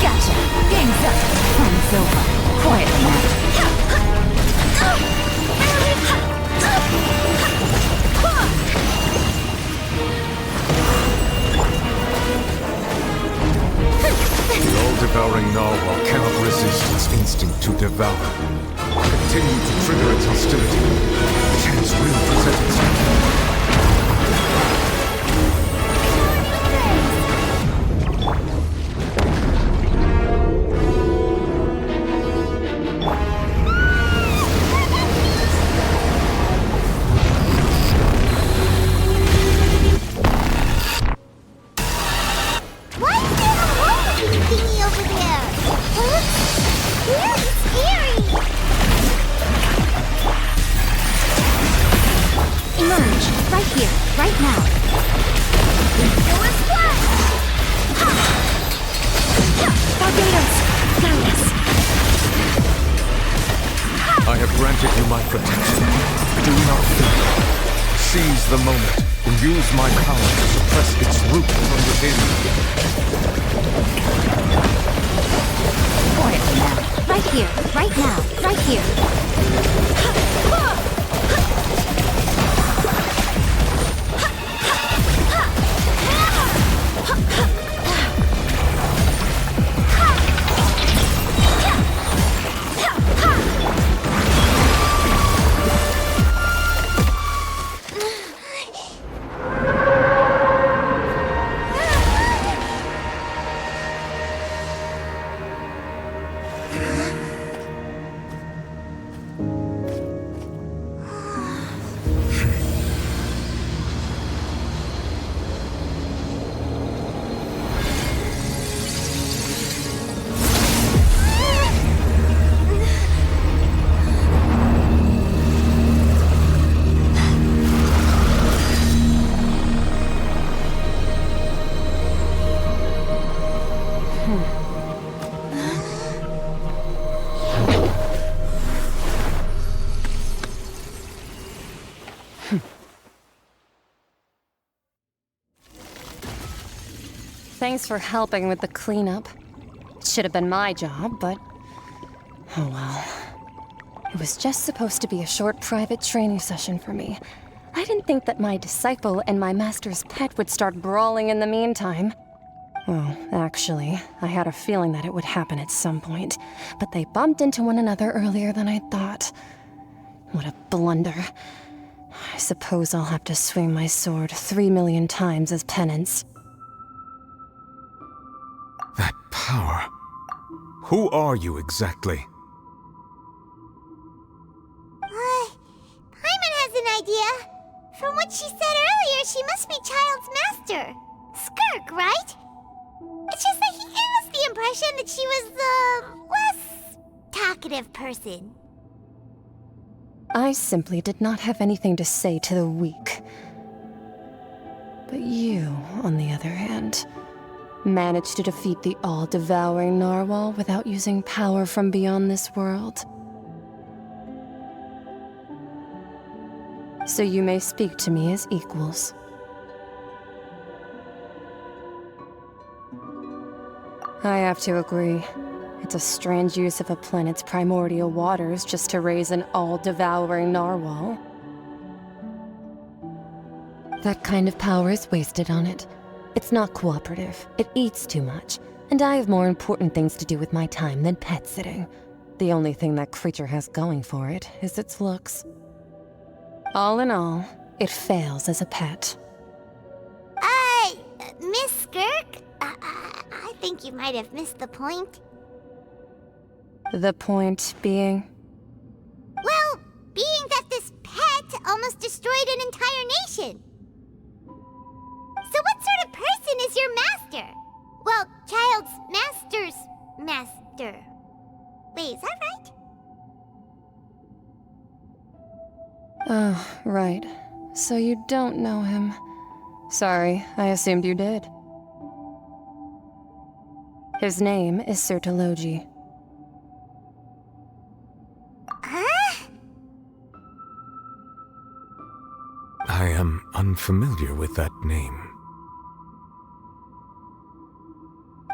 Gotcha! Game's up! Time's over. Quietly now. The all-devouring narwhal cannot resist its instinct to devour. Continue to trigger its hostility. The chance will present itself. Why is there a hole thingy over there? Huh? Really scary! Emerge! Right here, right now! Barbados! Guide us! I have granted you my protection. Do not fear. Seize the moment and use my power to suppress its root from within. Quietly now. Right here, right now, right here. Thanks for helping with the cleanup. Should have been my job, but... oh well. It was just supposed to be a short private training session for me. I didn't think that my disciple and my master's pet would start brawling in the meantime. Well, actually, I had a feeling that it would happen at some point, but they bumped into one another earlier than I thought. What a blunder. I suppose I'll have to swing my sword 3 million times as penance. That power. Who are you exactly? Paimon has an idea. From what she said earlier, she must be Child's master. master! Skirk, right? It's just that he gave us the impression that she was the less talkative person. I simply did not have anything to say to the weak. But you, on the other hand, managed to defeat the all-devouring narwhal without using power from beyond this world. So you may speak to me as equals. I have to agree. It's a strange use of a planet's primordial waters just to raise an all-devouring narwhal. That kind of power is wasted on it. It's not cooperative. It eats too much. And I have more important things to do with my time than pet sitting. The only thing that creature has going for it is its looks. All in all, it fails as a pet. Miss Skirk? I think you might have missed the point. The point being? Well, being that this pet almost destroyed an entire nation. So what sort of person is your master? Well, child's master's master. Wait, is that right? Oh, right. So you don't know him. Sorry, I assumed you did. His name is Sertologi. Huh? I am unfamiliar with that name.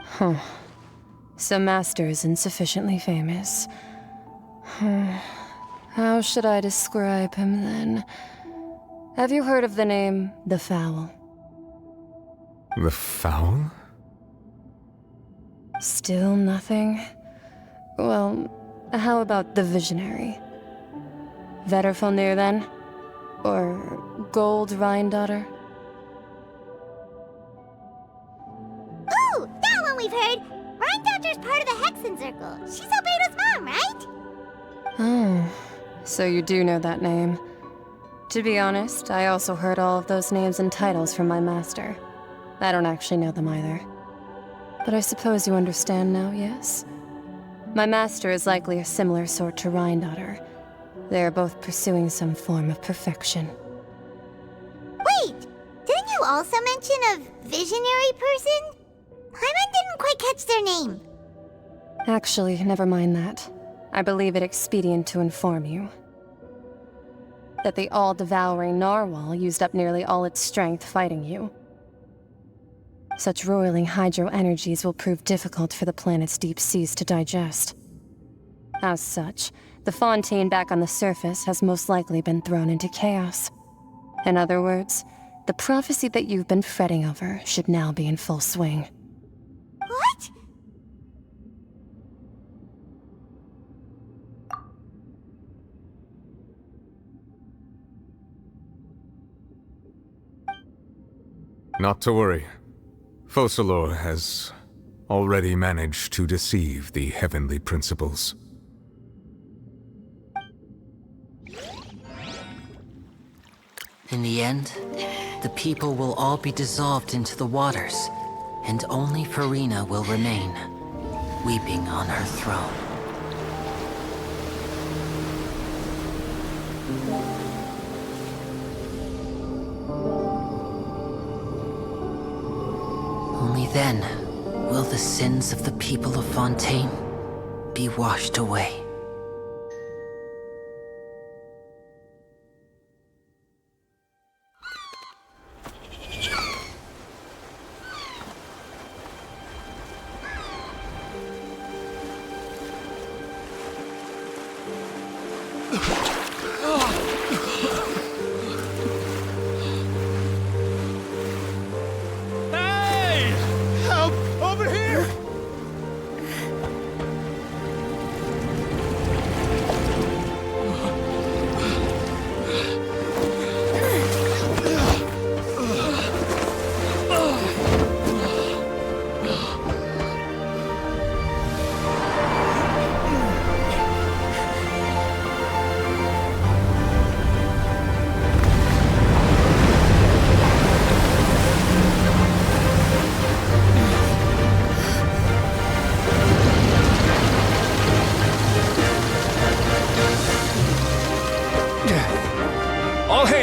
Huh. So Master isn't sufficiently famous. How should I describe him then? Have you heard of the name The Fowl? The Fowl? Still nothing? Well, how about the Visionary? Vetterfalnir then? Or Gold Rhine-daughter? Ooh, that one we've heard! Rhine-daughter's part of the Hexen Circle. She's Albedo's mom, right? Oh, so you do know that name. To be honest, I also heard all of those names and titles from my master. I don't actually know them either. But I suppose you understand now, yes? My master is likely a similar sort to Rhine-daughter. They are both pursuing some form of perfection. Wait! Didn't you also mention a visionary person? Paimon didn't quite catch their name. Actually, never mind that. I believe it expedient to inform you that the all-devouring narwhal used up nearly all its strength fighting you. Such roiling hydro energies will prove difficult for the planet's deep seas to digest. As such, the Fontaine back on the surface has most likely been thrown into chaos. In other words, the prophecy that you've been fretting over should now be in full swing. What? Not to worry. Focalor has already managed to deceive the heavenly principles. In the end, the people will all be dissolved into the waters, and only Farina will remain, weeping on her throne. Only then will the sins of the people of Fontaine be washed away.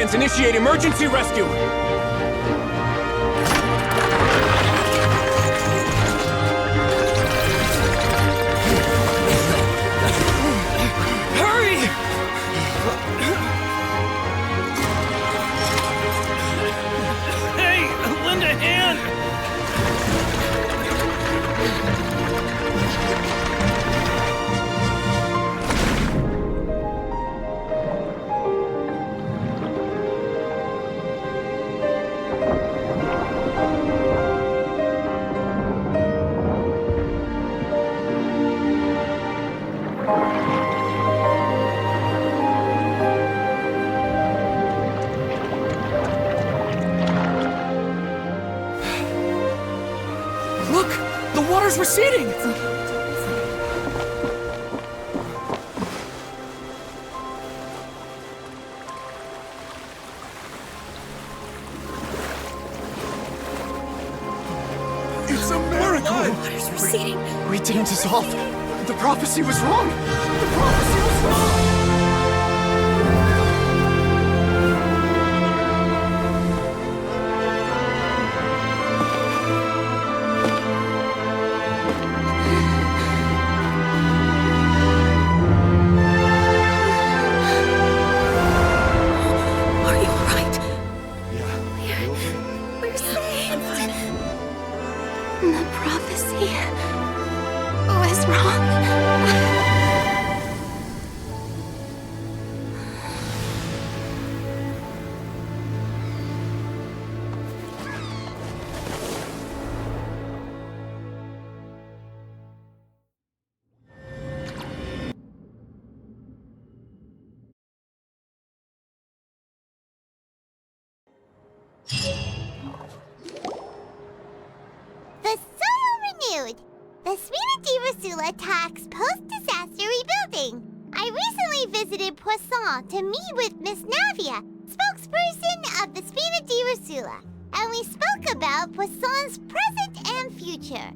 Archons initiate emergency rescue! Hurry! Hey, lend a hand! Look! The water's receding! It's a miracle! Water's receding. We didn't dissolve. The prophecy was wrong! The prophecy was wrong! We're saved. The prophecy was wrong. The soil renewed. The Spina di Rosula attacks post-disaster rebuilding. I recently visited Poisson to meet with Miss Navia, spokesperson of the Spina di Rosula, and we spoke about Poisson's present and future.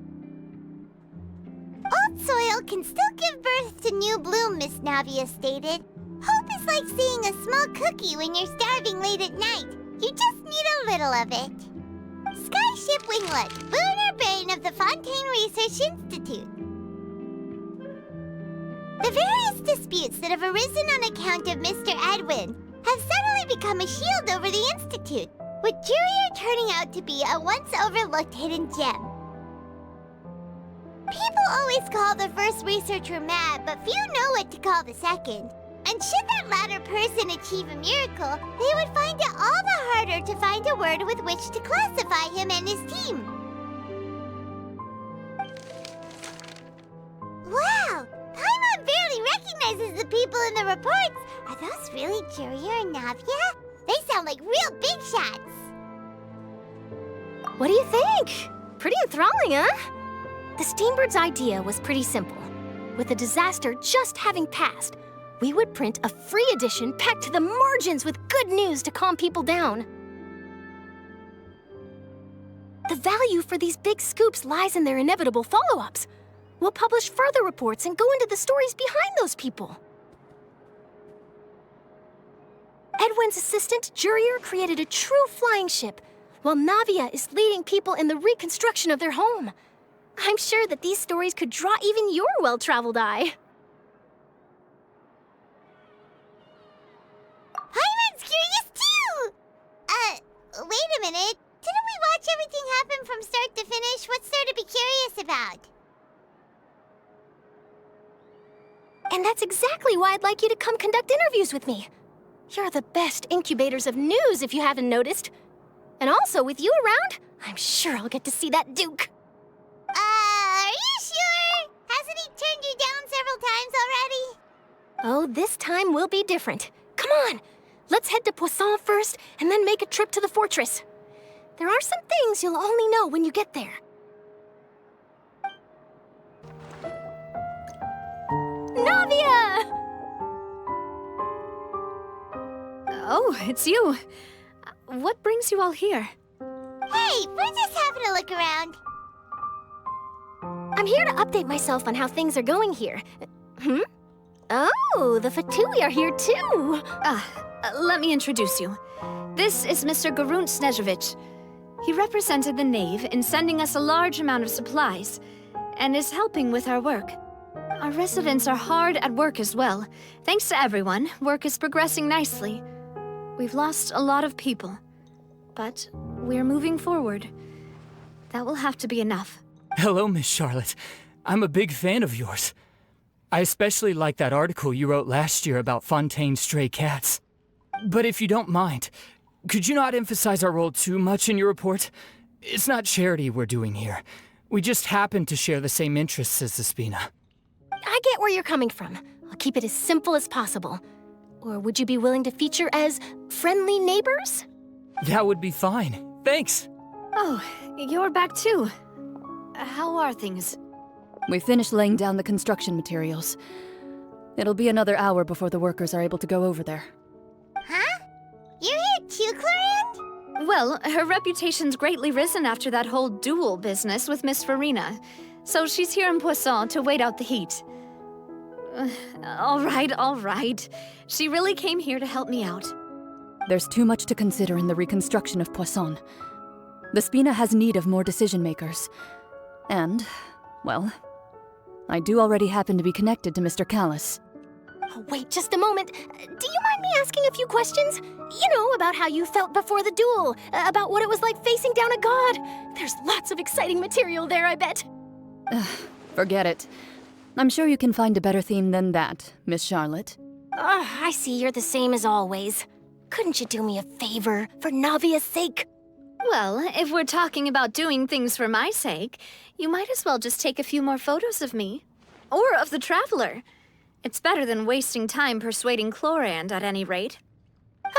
Old soil can still give birth to new bloom, Miss Navia stated. Hope is like seeing a small cookie when you're starving late at night. You just need a little of it. Skyship Winglet, lunar brain of the Fontaine Research Institute. The various disputes that have arisen on account of Mr. Edwin have suddenly become a shield over the Institute, with Jurier turning out to be a once-overlooked hidden gem. People always call the first researcher mad, but few know what to call the second. And should that latter person achieve a miracle, they would find it all the harder to find a word with which to classify him and his team. Wow! Paimon barely recognizes the people in the reports. Are those really Jurier and Navia? They sound like real big shots. What do you think? Pretty enthralling, huh? The Steambird's idea was pretty simple. With the disaster just having passed, we would print a free edition packed to the margins with good news to calm people down. The value for these big scoops lies in their inevitable follow-ups. We'll publish further reports and go into the stories behind those people. Edwin's assistant, Jurier, created a true flying ship, while Navia is leading people in the reconstruction of their home. I'm sure that these stories could draw even your well-traveled eye. Paimon's curious too! Wait a minute. Didn't we watch everything happen from start to finish? What's there to be curious about? And that's exactly why I'd like you to come conduct interviews with me. You're the best incubators of news, if you haven't noticed. And also, with you around, I'm sure I'll get to see that Duke. Are you sure? Hasn't he turned you down several times already? Oh, this time will be different. Come on, let's head to Poisson first, and then make a trip to the fortress. There are some things you'll only know when you get there. Navia! Oh, it's you. What brings you all here? Hey, we're just having a look around. I'm here to update myself on how things are going here. Oh, the Fatui are here too. Let me introduce you. This is Mr. Garunt Snezhevich. He represented the Knave in sending us a large amount of supplies, and is helping with our work. Our residents are hard at work as well. Thanks to everyone, work is progressing nicely. We've lost a lot of people, but we're moving forward. That will have to be enough. Hello, Miss Charlotte. I'm a big fan of yours. I especially like that article you wrote last year about Fontaine's stray cats. But if you don't mind, could you not emphasize our role too much in your report? It's not charity we're doing here. We just happen to share the same interests as the Spina. I get where you're coming from. I'll keep it as simple as possible. Or would you be willing to feature as friendly neighbors? That would be fine. Thanks. Oh, you're back too. How are things? We finished laying down the construction materials. It'll be another hour before the workers are able to go over there. Huh? You're here too, Clorinde? Well, her reputation's greatly risen after that whole duel business with Miss Farina. So she's here in Poisson to wait out the heat. All right. She really came here to help me out. There's too much to consider in the reconstruction of Poisson. The Spina has need of more decision-makers. And, well, I do already happen to be connected to Mr. Callis. Oh, wait just a moment. Do you mind me asking a few questions? You know, about how you felt before the duel, about what it was like facing down a god. There's lots of exciting material there, I bet. Forget it. I'm sure you can find a better theme than that, Miss Charlotte. I see you're the same as always. Couldn't you do me a favor, for Navia's sake? Well, if we're talking about doing things for my sake, you might as well just take a few more photos of me. Or of the Traveler. It's better than wasting time persuading Clorinde, at any rate.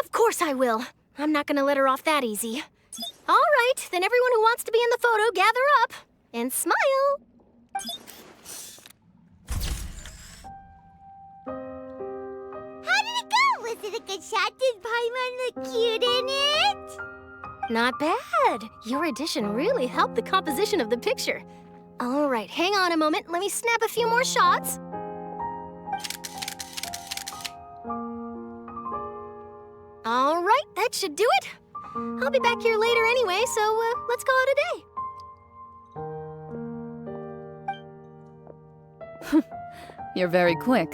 Of course I will. I'm not gonna let her off that easy. All right, then everyone who wants to be in the photo, gather up. And smile. How did it go? Was it a good shot? Did Paimon look cute in it? Not bad. Your addition really helped the composition of the picture. All right, hang on a moment. Let me snap a few more shots. All right, that should do it. I'll be back here later anyway, so let's call it a day. You're very quick.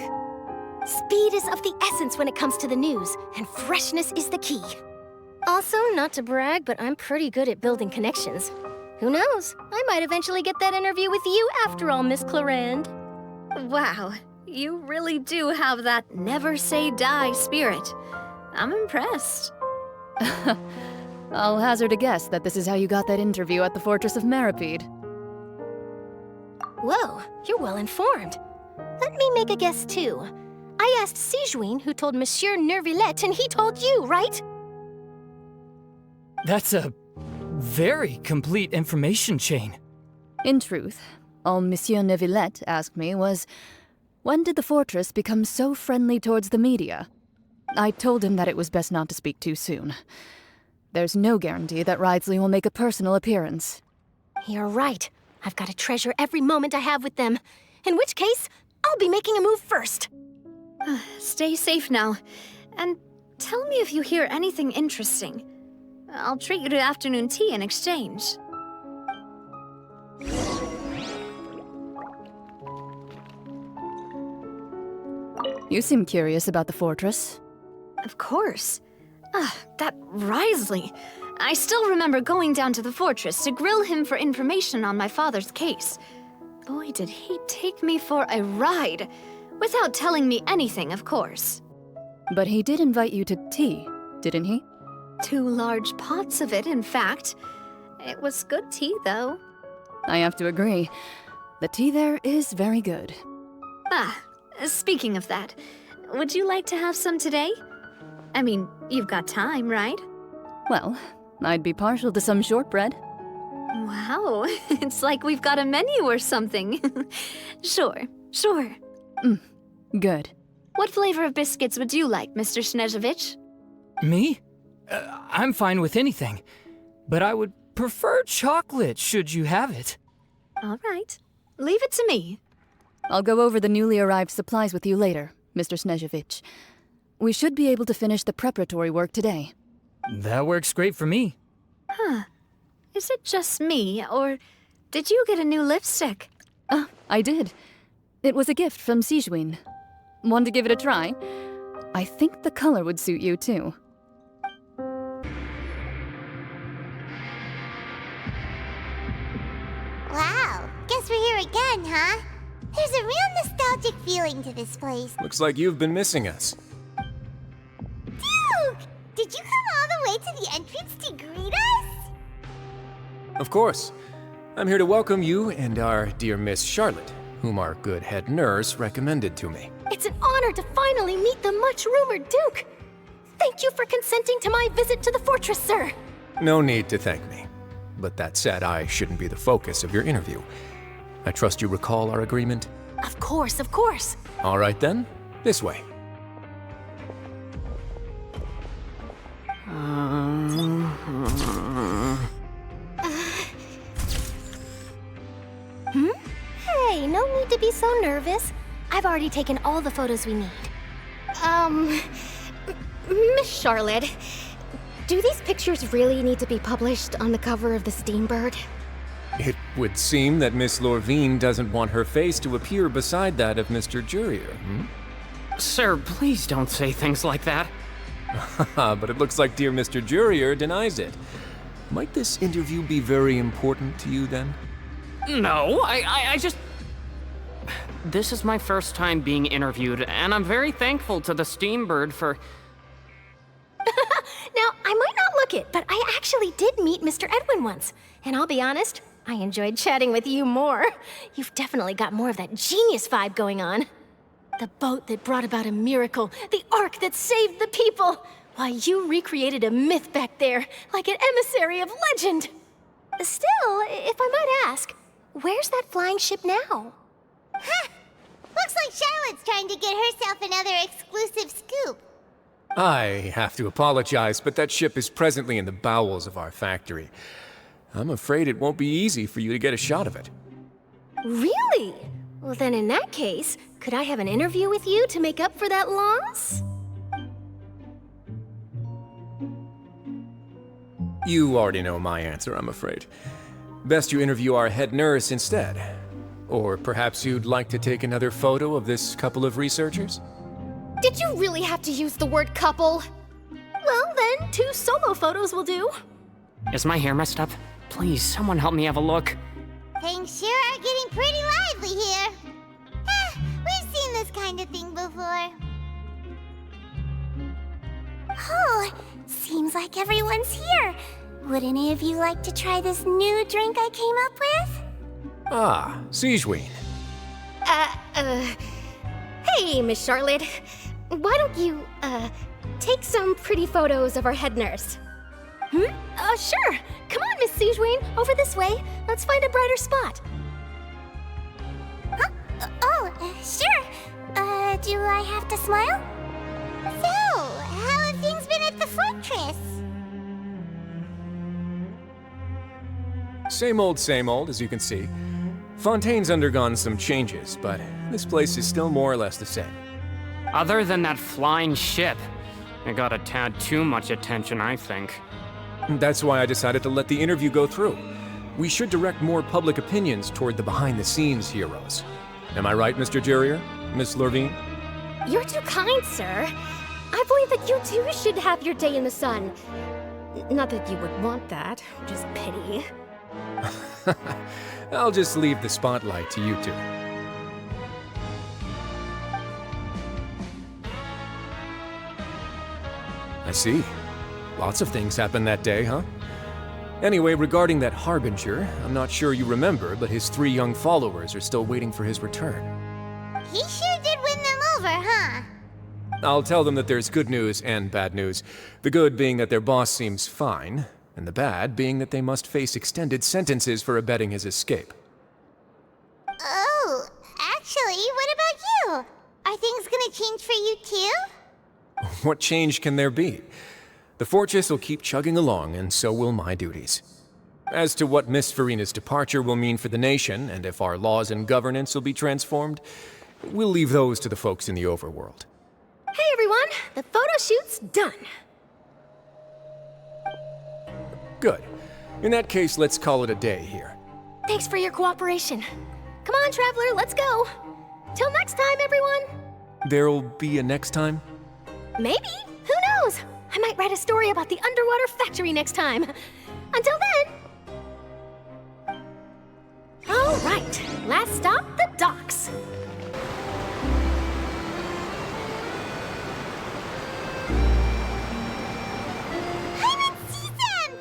Speed is of the essence when it comes to the news, and freshness is the key. Also, not to brag, but I'm pretty good at building connections. Who knows? I might eventually get that interview with you after all, Miss Clorinde. Wow, you really do have that never say die spirit. I'm impressed. I'll hazard a guess that this is how you got that interview at the Fortress of Meripede. Whoa, you're well informed. Let me make a guess too. I asked Sijuin, who told Monsieur Nervillette, and he told you, right? That's a very complete information chain. In truth, all Monsieur Neuvillette asked me was, when did the fortress become so friendly towards the media? I told him that it was best not to speak too soon. There's no guarantee that Ridesley will make a personal appearance. You're right. I've got to treasure every moment I have with them. In which case, I'll be making a move first. Stay safe now. And tell me if you hear anything interesting. I'll treat you to afternoon tea in exchange. You seem curious about the fortress. Of course. That Ridesley. I still remember going down to the fortress to grill him for information on my father's case. Boy, did he take me for a ride. Without telling me anything, of course. But he did invite you to tea, didn't he? 2 large pots of it, in fact. It was good tea, though. I have to agree. The tea there is very good. Speaking of that, would you like to have some today? I mean, you've got time, right? Well, I'd be partial to some shortbread. Wow, it's like we've got a menu or something. Sure. Good. What flavor of biscuits would you like, Mr. Snezhevich? Me? I'm fine with anything. But I would prefer chocolate, should you have it. All right. Leave it to me. I'll go over the newly arrived supplies with you later, Mr. Snezhevich. We should be able to finish the preparatory work today. That works great for me. Huh. Is it just me, or did you get a new lipstick? I did. It was a gift from Sijuin. Want to give it a try? I think the color would suit you, too. Wow, guess we're here again, huh? There's a real nostalgic feeling to this place. Looks like you've been missing us. Duke! Did you come all the way to the entrance to greet us? Of course. I'm here to welcome you and our dear Miss Charlotte, whom our good head nurse recommended to me. It's an honor to finally meet the much-rumored Duke. Thank you for consenting to my visit to the fortress, sir. No need to thank me. But that said, I shouldn't be the focus of your interview. I trust you recall our agreement? Of course, of course. All right then, this way. Hey, no need to be so nervous. I've already taken all the photos we need. Miss Charlotte, do these pictures really need to be published on the cover of the Steambird? It would seem that Miss Lorvine doesn't want her face to appear beside that of Mr. Jurier, Sir, please don't say things like that. But it looks like dear Mr. Jurier denies it. Might this interview be very important to you then? No, I just... This is my first time being interviewed, and I'm very thankful to the Steambird for... Now, I might not look it, but I actually did meet Mr. Edwin once. And I'll be honest, I enjoyed chatting with you more. You've definitely got more of that genius vibe going on. The boat that brought about a miracle, the ark that saved the people. Why, you recreated a myth back there, like an emissary of legend. Still, if I might ask, where's that flying ship now? Huh! Looks like Charlotte's trying to get herself another exclusive scoop. I have to apologize, but that ship is presently in the bowels of our factory. I'm afraid it won't be easy for you to get a shot of it. Really? Well, then in that case, could I have an interview with you to make up for that loss? You already know my answer, I'm afraid. Best you interview our head nurse instead. Or perhaps you'd like to take another photo of this couple of researchers? Did you really have to use the word couple? Well, then, 2 solo photos will do. Is my hair messed up? Please, someone help me have a look. Things sure are getting pretty lively here. We've seen this kind of thing before. Oh, seems like everyone's here. Would any of you like to try this new drink I came up with? Ah, Sijuin. Hey, Miss Charlotte. Why don't you, take some pretty photos of our head nurse? Sure. Come on, Miss Sijuin, over this way. Let's find a brighter spot. Sure. Do I have to smile? So, how have things been at the fortress? Same old, as you can see. Fontaine's undergone some changes, but this place is still more or less the same. Other than that flying ship, it got a tad too much attention, I think. That's why I decided to let the interview go through. We should direct more public opinions toward the behind-the-scenes heroes. Am I right, Mr. Jurier? Miss Lorvine? You're too kind, sir. I believe that you too should have your day in the sun. Not that you would want that, just pity. I'll just leave the spotlight to you two. I see. Lots of things happened that day, huh? Anyway, regarding that Harbinger, I'm not sure you remember, but his 3 young followers are still waiting for his return. He sure did win them over, huh? I'll tell them that there's good news and bad news. The good being that their boss seems fine, and the bad being that they must face extended sentences for abetting his escape. Oh, actually, what about you? Are things gonna change for you too? What change can there be? The fortress will keep chugging along, and so will my duties. As to what Miss Farina's departure will mean for the nation, and if our laws and governance will be transformed, we'll leave those to the folks in the overworld. Hey everyone, the photo shoot's done. Good. In that case, let's call it a day here. Thanks for your cooperation. Come on, Traveler, let's go. Till next time, everyone. There'll be a next time? Maybe. Who knows? I might write a story about the underwater factory next time. Until then. All right. Last stop, the docks.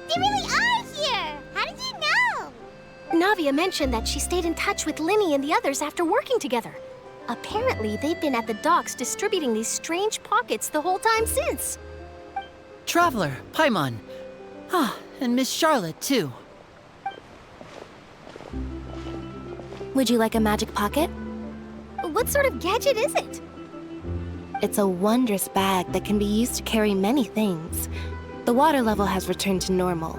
They really are here! How did you know? Navia mentioned that she stayed in touch with Linny and the others after working together. Apparently, they've been at the docks distributing these strange pockets the whole time since. Traveler, Paimon. And Miss Charlotte, too. Would you like a magic pocket? What sort of gadget is it? It's a wondrous bag that can be used to carry many things. The water level has returned to normal,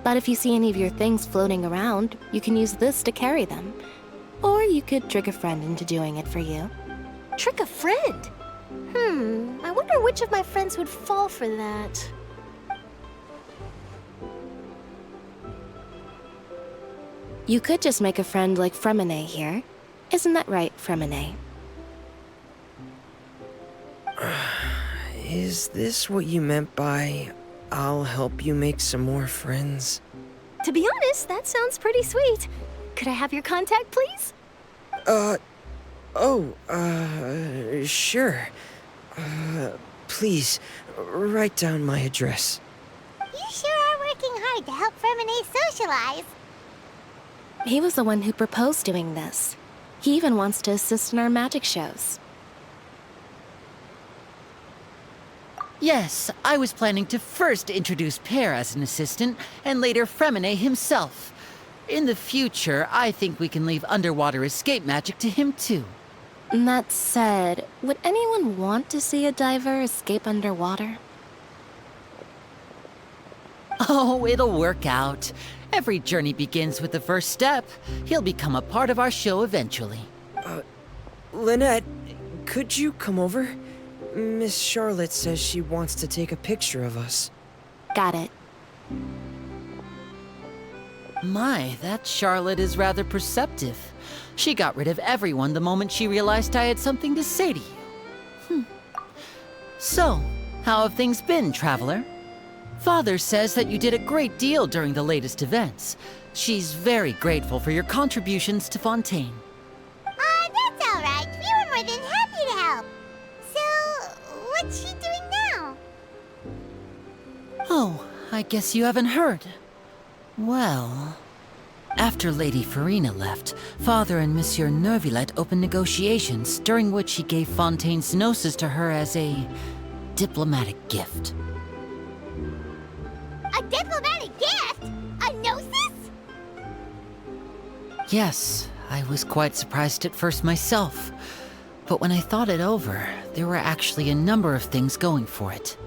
but if you see any of your things floating around, you can use this to carry them. Or you could trick a friend into doing it for you. Trick a friend? I wonder which of my friends would fall for that. You could just make a friend like Fremine here. Isn't that right, Fremine? Is this what you meant by, I'll help you make some more friends? To be honest, that sounds pretty sweet. Could I have your contact, please? Sure. Please, write down my address. You sure are working hard to help Fremine socialize. He was the one who proposed doing this. He even wants to assist in our magic shows. Yes, I was planning to first introduce Pear as an assistant, and later Fremine himself. In the future, I think we can leave underwater escape magic to him too. That said, would anyone want to see a diver escape underwater? Oh, it'll work out. Every journey begins with the first step. He'll become a part of our show eventually. Lynette, could you come over? Miss Charlotte says she wants to take a picture of us. Got it. My, that Charlotte is rather perceptive. She got rid of everyone the moment she realized I had something to say to you. So, how have things been, Traveler? Father says that you did a great deal during the latest events. She's very grateful for your contributions to Fontaine. That's all right. We were more than happy to help. So, what's she doing now? Oh, I guess you haven't heard. Well, after Lady Farina left, Father and Monsieur Neuvillette opened negotiations, during which he gave Fontaine's gnosis to her as a diplomatic gift. A diplomatic gift? A gnosis? Yes, I was quite surprised at first myself. But when I thought it over, there were actually a number of things going for it.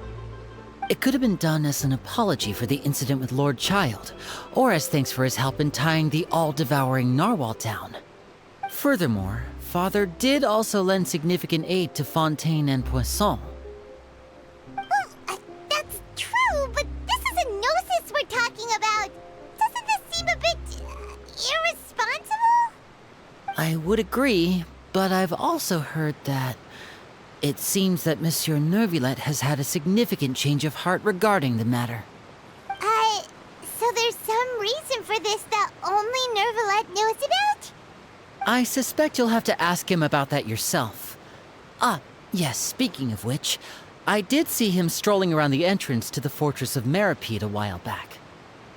It could have been done as an apology for the incident with Lord Child, or as thanks for his help in tying the all-devouring narwhal down. Furthermore, Father did also lend significant aid to Fontaine and Poisson. Well, that's true, but this is a gnosis we're talking about. Doesn't this seem a bit irresponsible? I would agree, but I've also heard that it seems that Monsieur Neuvillette has had a significant change of heart regarding the matter. So there's some reason for this that only Neuvillette knows about? I suspect you'll have to ask him about that yourself. Yes, speaking of which, I did see him strolling around the entrance to the Fortress of Masquerade a while back.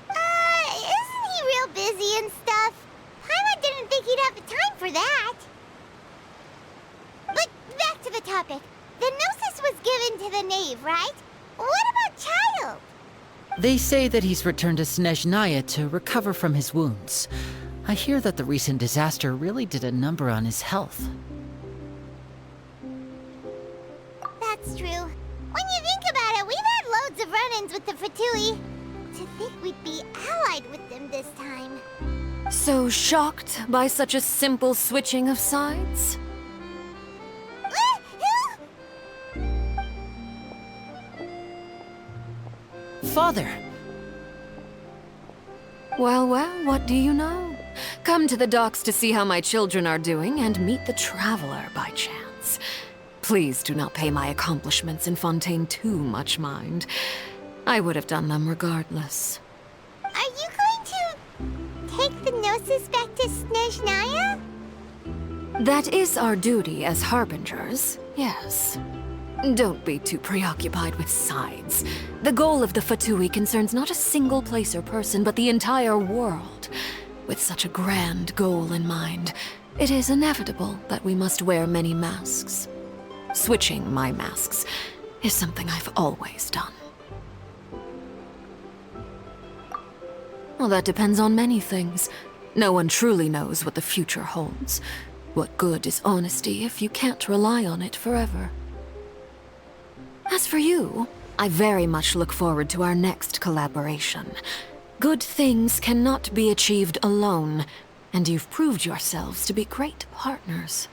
Isn't he real busy and stuff? Paimon didn't think he'd have the time for that. But back to the topic. The gnosis was given to the knave, right? What about Child? They say that he's returned to Snezhnaya to recover from his wounds. I hear that the recent disaster really did a number on his health. That's true. When you think about it, we've had loads of run-ins with the Fatui. To think we'd be allied with them this time. So shocked by such a simple switching of sides? Father! Well, well, what do you know? Come to the docks to see how my children are doing and meet the Traveler by chance. Please do not pay my accomplishments in Fontaine too much mind. I would have done them regardless. Are you going to take the Gnosis back to Snezhnaya? That is our duty as Harbingers, yes. Don't be too preoccupied with sides. The goal of the Fatui concerns not a single place or person, but the entire world. With such a grand goal in mind, it is inevitable that we must wear many masks. Switching my masks is something I've always done. Well, that depends on many things. No one truly knows what the future holds. What good is honesty if you can't rely on it forever? As for you, I very much look forward to our next collaboration. Good things cannot be achieved alone, and you've proved yourselves to be great partners.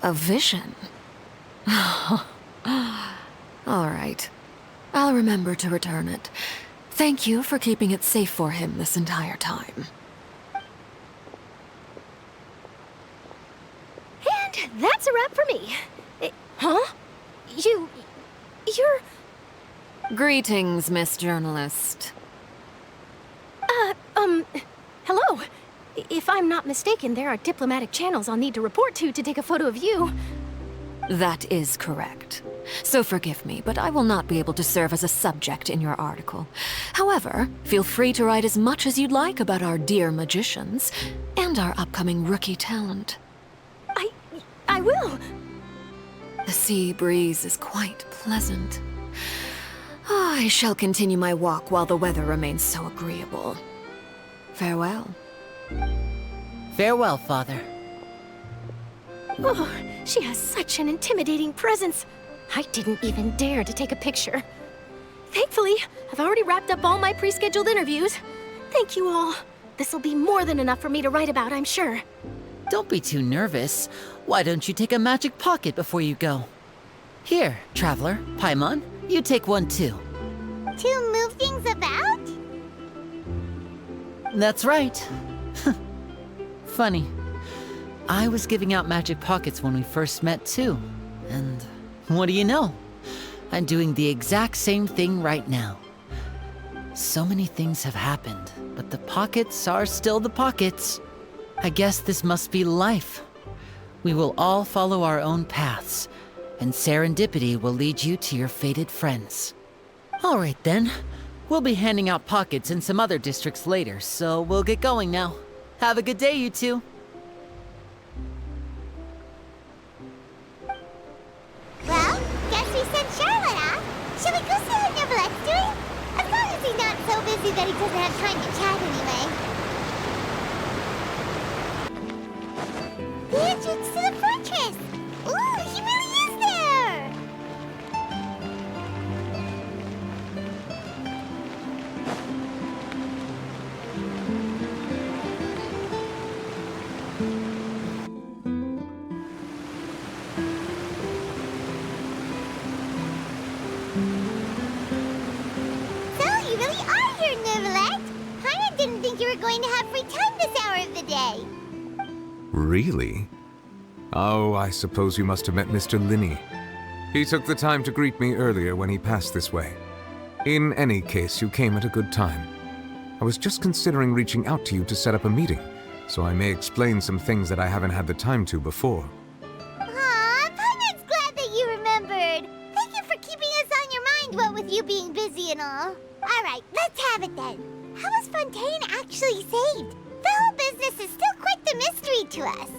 A vision? All right. I'll remember to return it. Thank you for keeping it safe for him this entire time. And that's a wrap for me. Huh? You're... Greetings, Miss Journalist. Hello. If I'm not mistaken, there are diplomatic channels I'll need to report to take a photo of you. That is correct. So forgive me, but I will not be able to serve as a subject in your article. However, feel free to write as much as you'd like about our dear magicians and our upcoming rookie talent. I will. The sea breeze is quite pleasant. I shall continue my walk while the weather remains so agreeable. Farewell. Farewell, Father. Oh, she has such an intimidating presence. I didn't even dare to take a picture. Thankfully, I've already wrapped up all my pre-scheduled interviews. Thank you all. This'll be more than enough for me to write about, I'm sure. Don't be too nervous. Why don't you take a magic pocket before you go? Here, Traveler, Paimon, you take one too. To move things about? That's right. Funny. I was giving out magic pockets when we first met too. And what do you know? I'm doing the exact same thing right now. So many things have happened, but the pockets are still the pockets. I guess this must be life. We will all follow our own paths, and serendipity will lead you to your fated friends. All right then. We'll be handing out pockets in some other districts later, so we'll get going now. Have a good day, you two. Well, guess we sent Charlotte off. Shall we go see how Neverlette's doing? As long as he's not so busy that he doesn't have time to chat anyway. The entrance to the fortress! Ooh, he really is there! So, you really are here, Neverlette! Paimon didn't think you were going to have free time this hour of the day. Really? Oh, I suppose you must have met Mr. Linney. He took the time to greet me earlier when he passed this way. In any case, you came at a good time. I was just considering reaching out to you to set up a meeting, so I may explain some things that I haven't had the time to before. Aw, Paimon's glad that you remembered. Thank you for keeping us on your mind, what with you being busy and all. Alright, let's have it then. How was Fontaine actually saved? The whole business is still quite the mystery to us.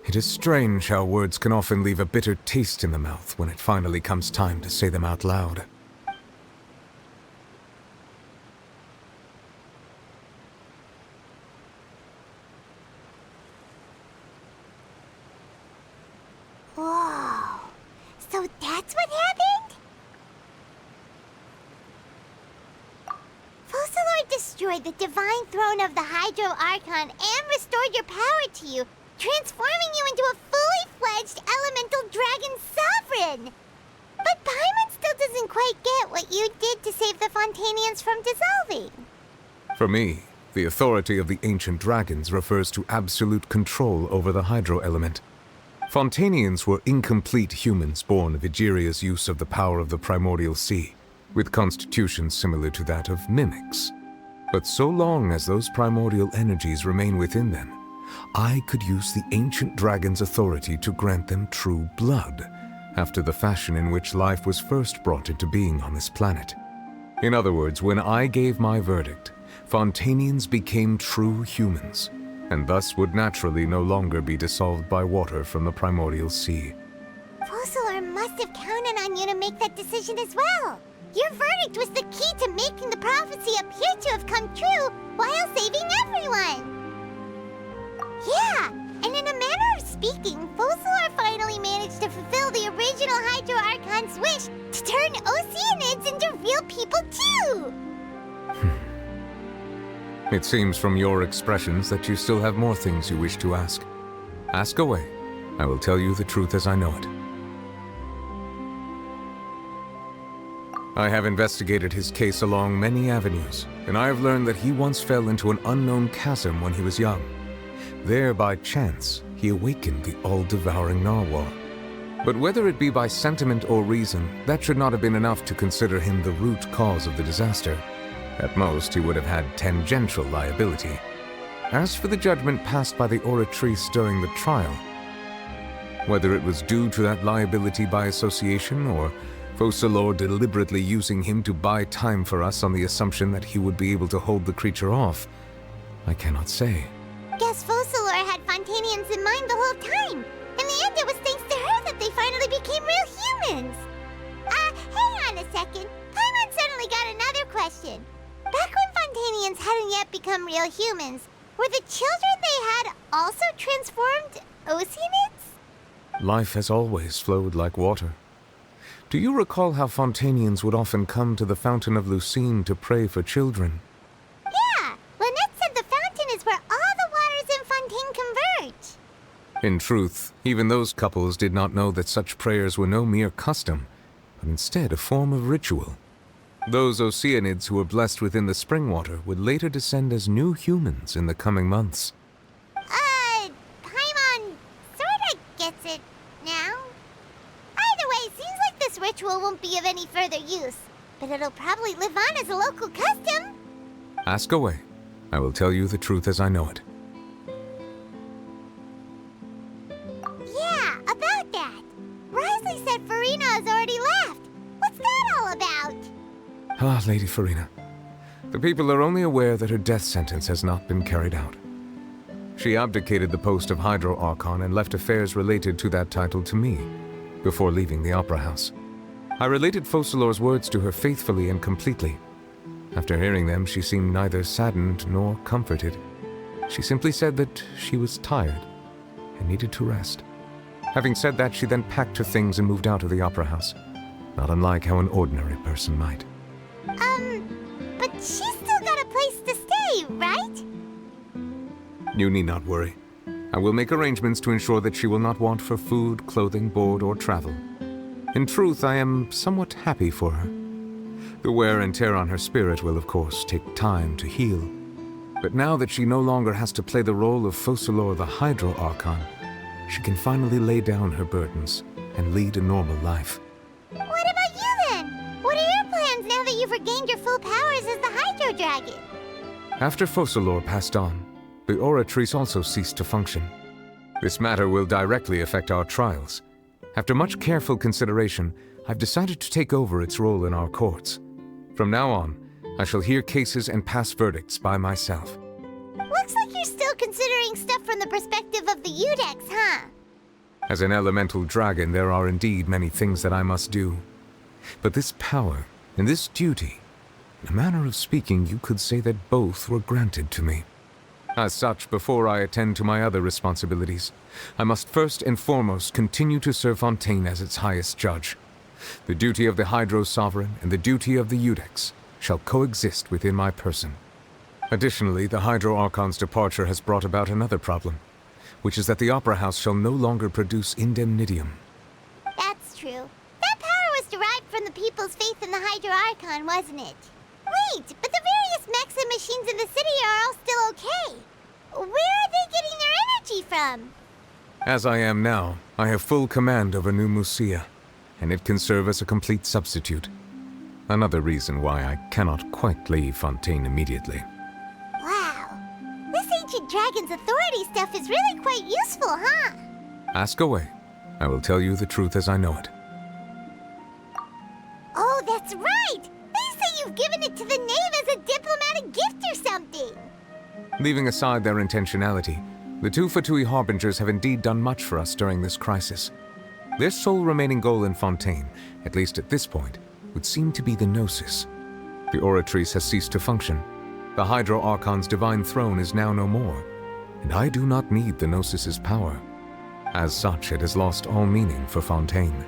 It is strange how words can often leave a bitter taste in the mouth when it finally comes time to say them out loud. Whoa. So that's what happened? Focalord destroyed the divine throne of the Hydro Archon and restored your power to you, transforming you into a fully full-fledged elemental dragon sovereign! But Paimon still doesn't quite get what you did to save the Fontanians from dissolving. For me, the authority of the ancient dragons refers to absolute control over the hydro element. Fontanians were incomplete humans born of Egeria's use of the power of the primordial sea, with constitutions similar to that of mimics. But so long as those primordial energies remain within them, I could use the ancient dragon's authority to grant them true blood, after the fashion in which life was first brought into being on this planet. In other words, when I gave my verdict, Fontanians became true humans, and thus would naturally no longer be dissolved by water from the primordial sea. Focalor must have counted on you to make that decision as well. Your verdict was the key to making the prophecy appear to have come true while saving everyone. Yeah, and in a manner of speaking, Focalor finally managed to fulfill the original Hydro Archon's wish to turn Oceanids into real people too! It seems from your expressions that you still have more things you wish to ask. Ask away. I will tell you the truth as I know it. I have investigated his case along many avenues, and I have learned that he once fell into an unknown chasm when he was young. There, by chance, he awakened the all-devouring narwhal. But whether it be by sentiment or reason, that should not have been enough to consider him the root cause of the disaster. At most, he would have had tangential liability. As for the judgment passed by the Oratrice during the trial, whether it was due to that liability by association, or Focalor deliberately using him to buy time for us on the assumption that he would be able to hold the creature off, I cannot say. Guess Focalor had Fontanians in mind the whole time. In the end, it was thanks to her that they finally became real humans. Hang on a second. Paimon suddenly got another question. Back when Fontanians hadn't yet become real humans, were the children they had also transformed Oceanids? Life has always flowed like water. Do you recall how Fontanians would often come to the Fountain of Lucine to pray for children? Yeah, Lynette said the fountain is where all the waters in Fontaine converge. In truth, even those couples did not know that such prayers were no mere custom, but instead a form of ritual. Those Oceanids who were blessed within the spring water would later descend as new humans in the coming months. Paimon sorta gets it now. Either way, seems like this ritual won't be of any further use, but it'll probably live on as a local custom. Ask away. I will tell you the truth as I know it. Yeah, about that. Risley said Farina has already left. What's that all about? Ah, Lady Farina. The people are only aware that her death sentence has not been carried out. She abdicated the post of Hydro Archon and left affairs related to that title to me, before leaving the Opera House. I related Focalor's words to her faithfully and completely. After hearing them, she seemed neither saddened nor comforted. She simply said that she was tired and needed to rest. Having said that, she then packed her things and moved out of the Opera House, not unlike how an ordinary person might. But she's still got a place to stay, right? You need not worry. I will make arrangements to ensure that she will not want for food, clothing, board, or travel. In truth, I am somewhat happy for her. The wear and tear on her spirit will, of course, take time to heal. But now that she no longer has to play the role of Focalor the Hydro Archon, she can finally lay down her burdens and lead a normal life. What about you then? What are your plans now that you've regained your full powers as the Hydro Dragon? After Focalor passed on, the Oratrice also ceased to function. This matter will directly affect our trials. After much careful consideration, I've decided to take over its role in our courts. From now on, I shall hear cases and pass verdicts by myself. Looks like you're still considering stuff from the perspective of the Udex, huh? As an elemental dragon, there are indeed many things that I must do. But this power and this duty, in a manner of speaking, you could say that both were granted to me. As such, before I attend to my other responsibilities, I must first and foremost continue to serve Fontaine as its highest judge. The duty of the Hydro Sovereign and the duty of the Udex shall coexist within my person. Additionally, the Hydro Archon's departure has brought about another problem. which is that the Opera House shall no longer produce indemnitium. That's true. That power was derived from the people's faith in the Hydro Archon, wasn't it? Wait, but the various mechs and machines in the city are all still okay. Where are they getting their energy from? As I am now, I have full command over New Musia, and it can serve as a complete substitute. Another reason why I cannot quite leave Fontaine immediately. Wow. This ancient dragon's authority stuff is really quite useful, huh? Ask away. I will tell you the truth as I know it. Oh, that's right! They say you've given it to the knave as a diplomatic gift or something! Leaving aside their intentionality, the two Fatui Harbingers have indeed done much for us during this crisis. Their sole remaining goal in Fontaine, at least at this point, would seem to be the Gnosis. The Oratrice has ceased to function. The Hydro Archon's divine throne is now no more, and I do not need the Gnosis's power. As such, it has lost all meaning for Fontaine.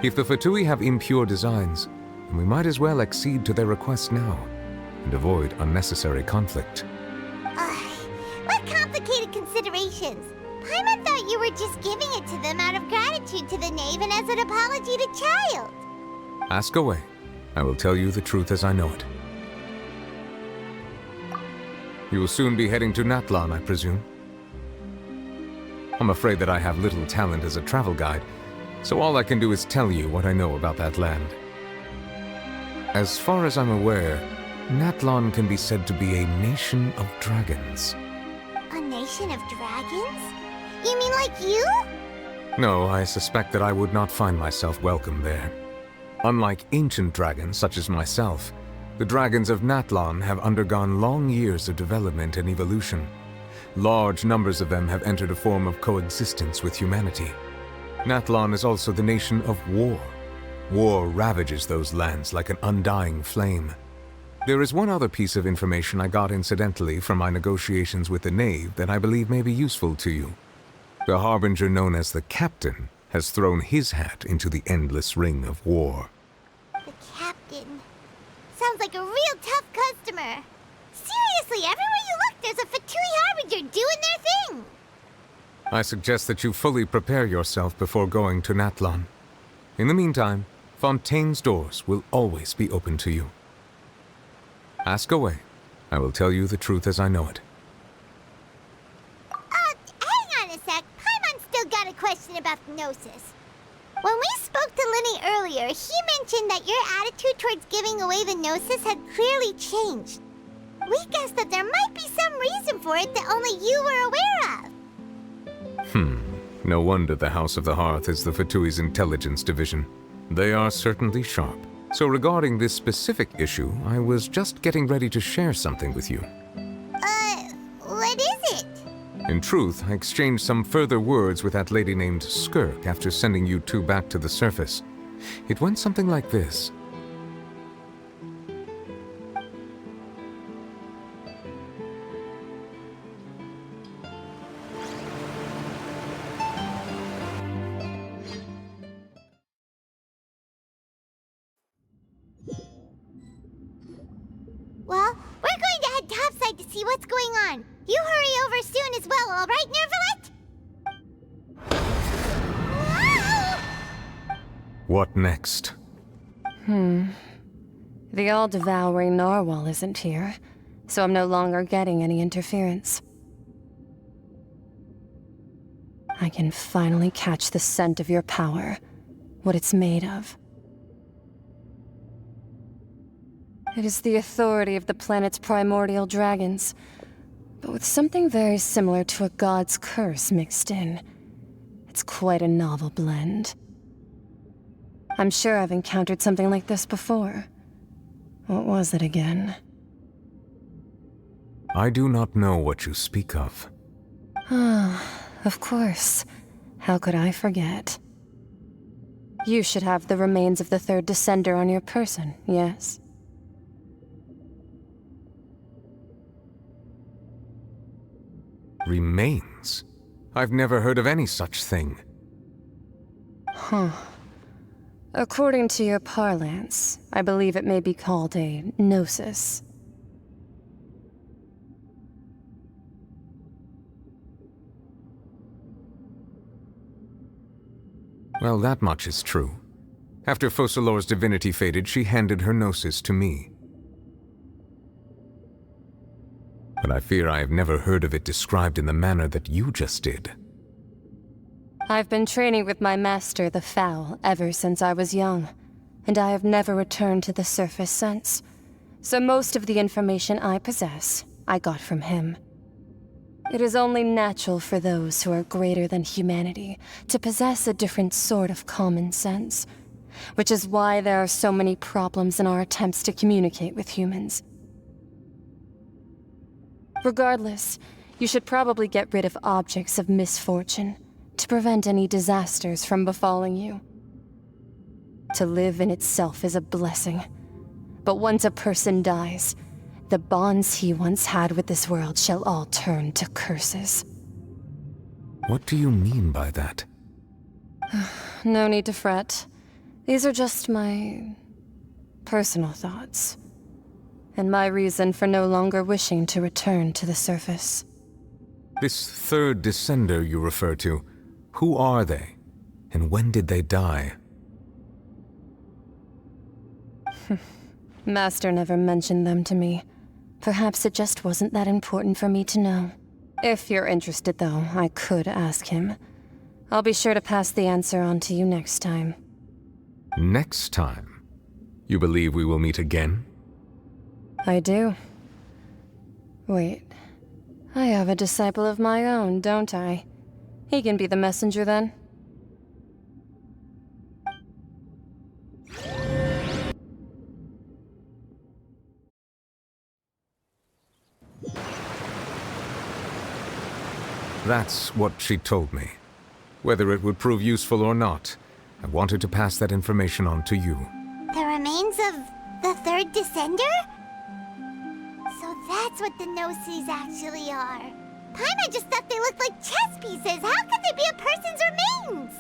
If the Fatui have impure designs, then we might as well accede to their request now, and avoid unnecessary conflict. What complicated considerations! Paimon thought you were just giving it to them out of gratitude to the knave and as an apology to Child. Ask away. I will tell you the truth as I know it. You will soon be heading to Natlan, I presume? I'm afraid that I have little talent as a travel guide, so all I can do is tell you what I know about that land. As far as I'm aware, Natlan can be said to be a nation of dragons. A nation of dragons? You mean like you? No, I suspect that I would not find myself welcome there. Unlike ancient dragons such as myself, the dragons of Natlan have undergone long years of development and evolution. Large numbers of them have entered a form of coexistence with humanity. Natlan is also the nation of war. War ravages those lands like an undying flame. There is one other piece of information I got incidentally from my negotiations with the knave that I believe may be useful to you. The harbinger known as the Captain has thrown his hat into the endless ring of war. The Captain. Sounds like a real tough customer. Seriously, everywhere you look, there's a Fatui Harbinger doing their thing. I suggest that you fully prepare yourself before going to Natlan. In the meantime, Fontaine's doors will always be open to you. Ask away. I will tell you the truth as I know it. Hang on a sec. Paimon's still got a question about the Gnosis. When we spoke to Linny earlier, he mentioned that your attitude towards giving away the Gnosis had clearly changed. We guessed that there might be some reason for it that only you were aware of. No wonder the House of the Hearth is the Fatui's intelligence division. They are certainly sharp. So regarding this specific issue, I was just getting ready to share something with you. What is it? In truth, I exchanged some further words with that lady named Skirk after sending you two back to the surface. It went something like this. Well, we're going to head topside to see what's going on. You hurry over soon as well, all right, Nervalet? What next? The all-devouring narwhal isn't here, so I'm no longer getting any interference. I can finally catch the scent of your power, what it's made of. It is the authority of the planet's primordial dragons, but with something very similar to a god's curse mixed in. It's quite a novel blend. I'm sure I've encountered something like this before. What was it again? I do not know what you speak of. Of course. How could I forget? You should have the remains of the third Descender on your person, yes? Remains? I've never heard of any such thing. According to your parlance, I believe it may be called a gnosis. Well, that much is true. After Focalor's divinity faded, she handed her gnosis to me. But I fear I have never heard of it described in the manner that you just did. I've been training with my master, the Foul, ever since I was young, and I have never returned to the surface since. So most of the information I possess, I got from him. It is only natural for those who are greater than humanity to possess a different sort of common sense, which is why there are so many problems in our attempts to communicate with humans. Regardless, you should probably get rid of objects of misfortune to prevent any disasters from befalling you. To live in itself is a blessing, but once a person dies, the bonds he once had with this world shall all turn to curses. What do you mean by that? No need to fret. These are just my personal thoughts, and my reason for no longer wishing to return to the surface. This third descender you refer to, who are they? And when did they die? Master never mentioned them to me. Perhaps it just wasn't that important for me to know. If you're interested, though, I could ask him. I'll be sure to pass the answer on to you next time. Next time? You believe we will meet again? I do. Wait. I have a disciple of my own, don't I? He can be the messenger then. That's what she told me. Whether it would prove useful or not, I wanted to pass that information on to you. The remains of the third descender? So that's what the Gnosis actually are. Paimon just thought they looked like chess pieces. How could they be a person's remains?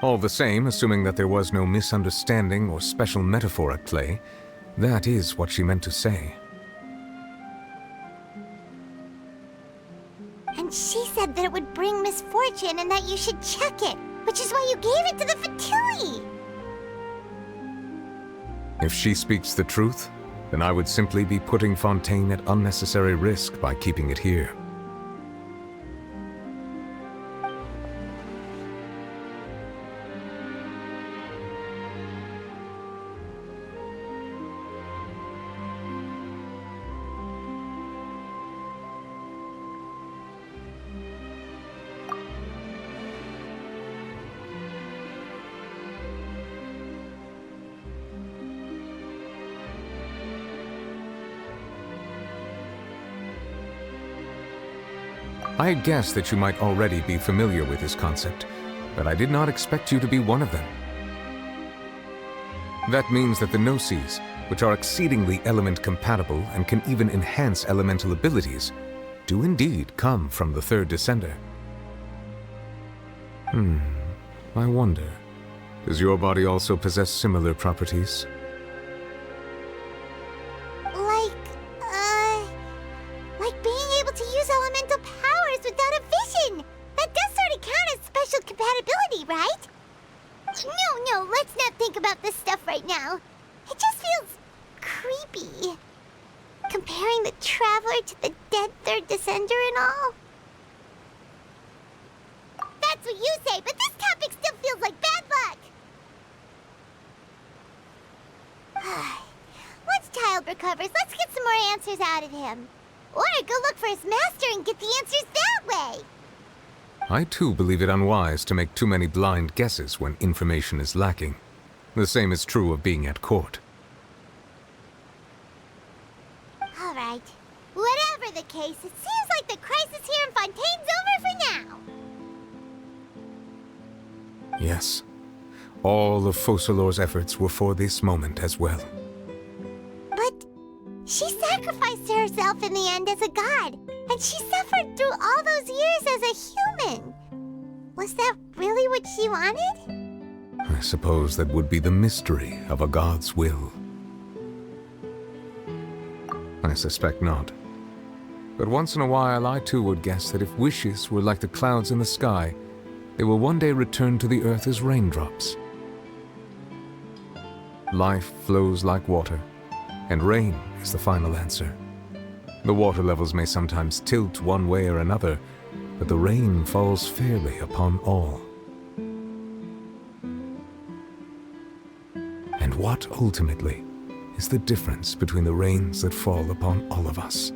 All the same, assuming that there was no misunderstanding or special metaphor at play, that is what she meant to say. And she said that it would bring misfortune and that you should check it, which is why you gave it to the Fatui. If she speaks the truth, then I would simply be putting Fontaine at unnecessary risk by keeping it here. I had guessed that you might already be familiar with this concept, but I did not expect you to be one of them. That means that the Gnosis, which are exceedingly element-compatible and can even enhance elemental abilities, do indeed come from the third descender. I wonder, does your body also possess similar properties? Like being able to use elemental powers without a vision. That does sort of count as special compatibility, right? No, let's not think about this stuff right now. It just feels creepy. Comparing the Traveler to the dead third descender and all. That's what you say, but this topic still feels like bad luck. Once Child recovers, let's get some more answers out of him. Or go look for his master and get the answers that way. I too believe it unwise to make too many blind guesses when information is lacking. The same is true of being at court. All right. Whatever the case, it seems like the crisis here in Fontaine's over for now. Yes. All of Focalor's efforts were for this moment as well. But she sacrificed herself in the end as a god, and she suffered through all those years as a human. Was that really what she wanted? I suppose that would be the mystery of a god's will. I suspect not. But once in a while, I too would guess that if wishes were like the clouds in the sky, they will one day return to the earth as raindrops. Life flows like water, and rain is the final answer. The water levels may sometimes tilt one way or another, but the rain falls fairly upon all. And what ultimately is the difference between the rains that fall upon all of us?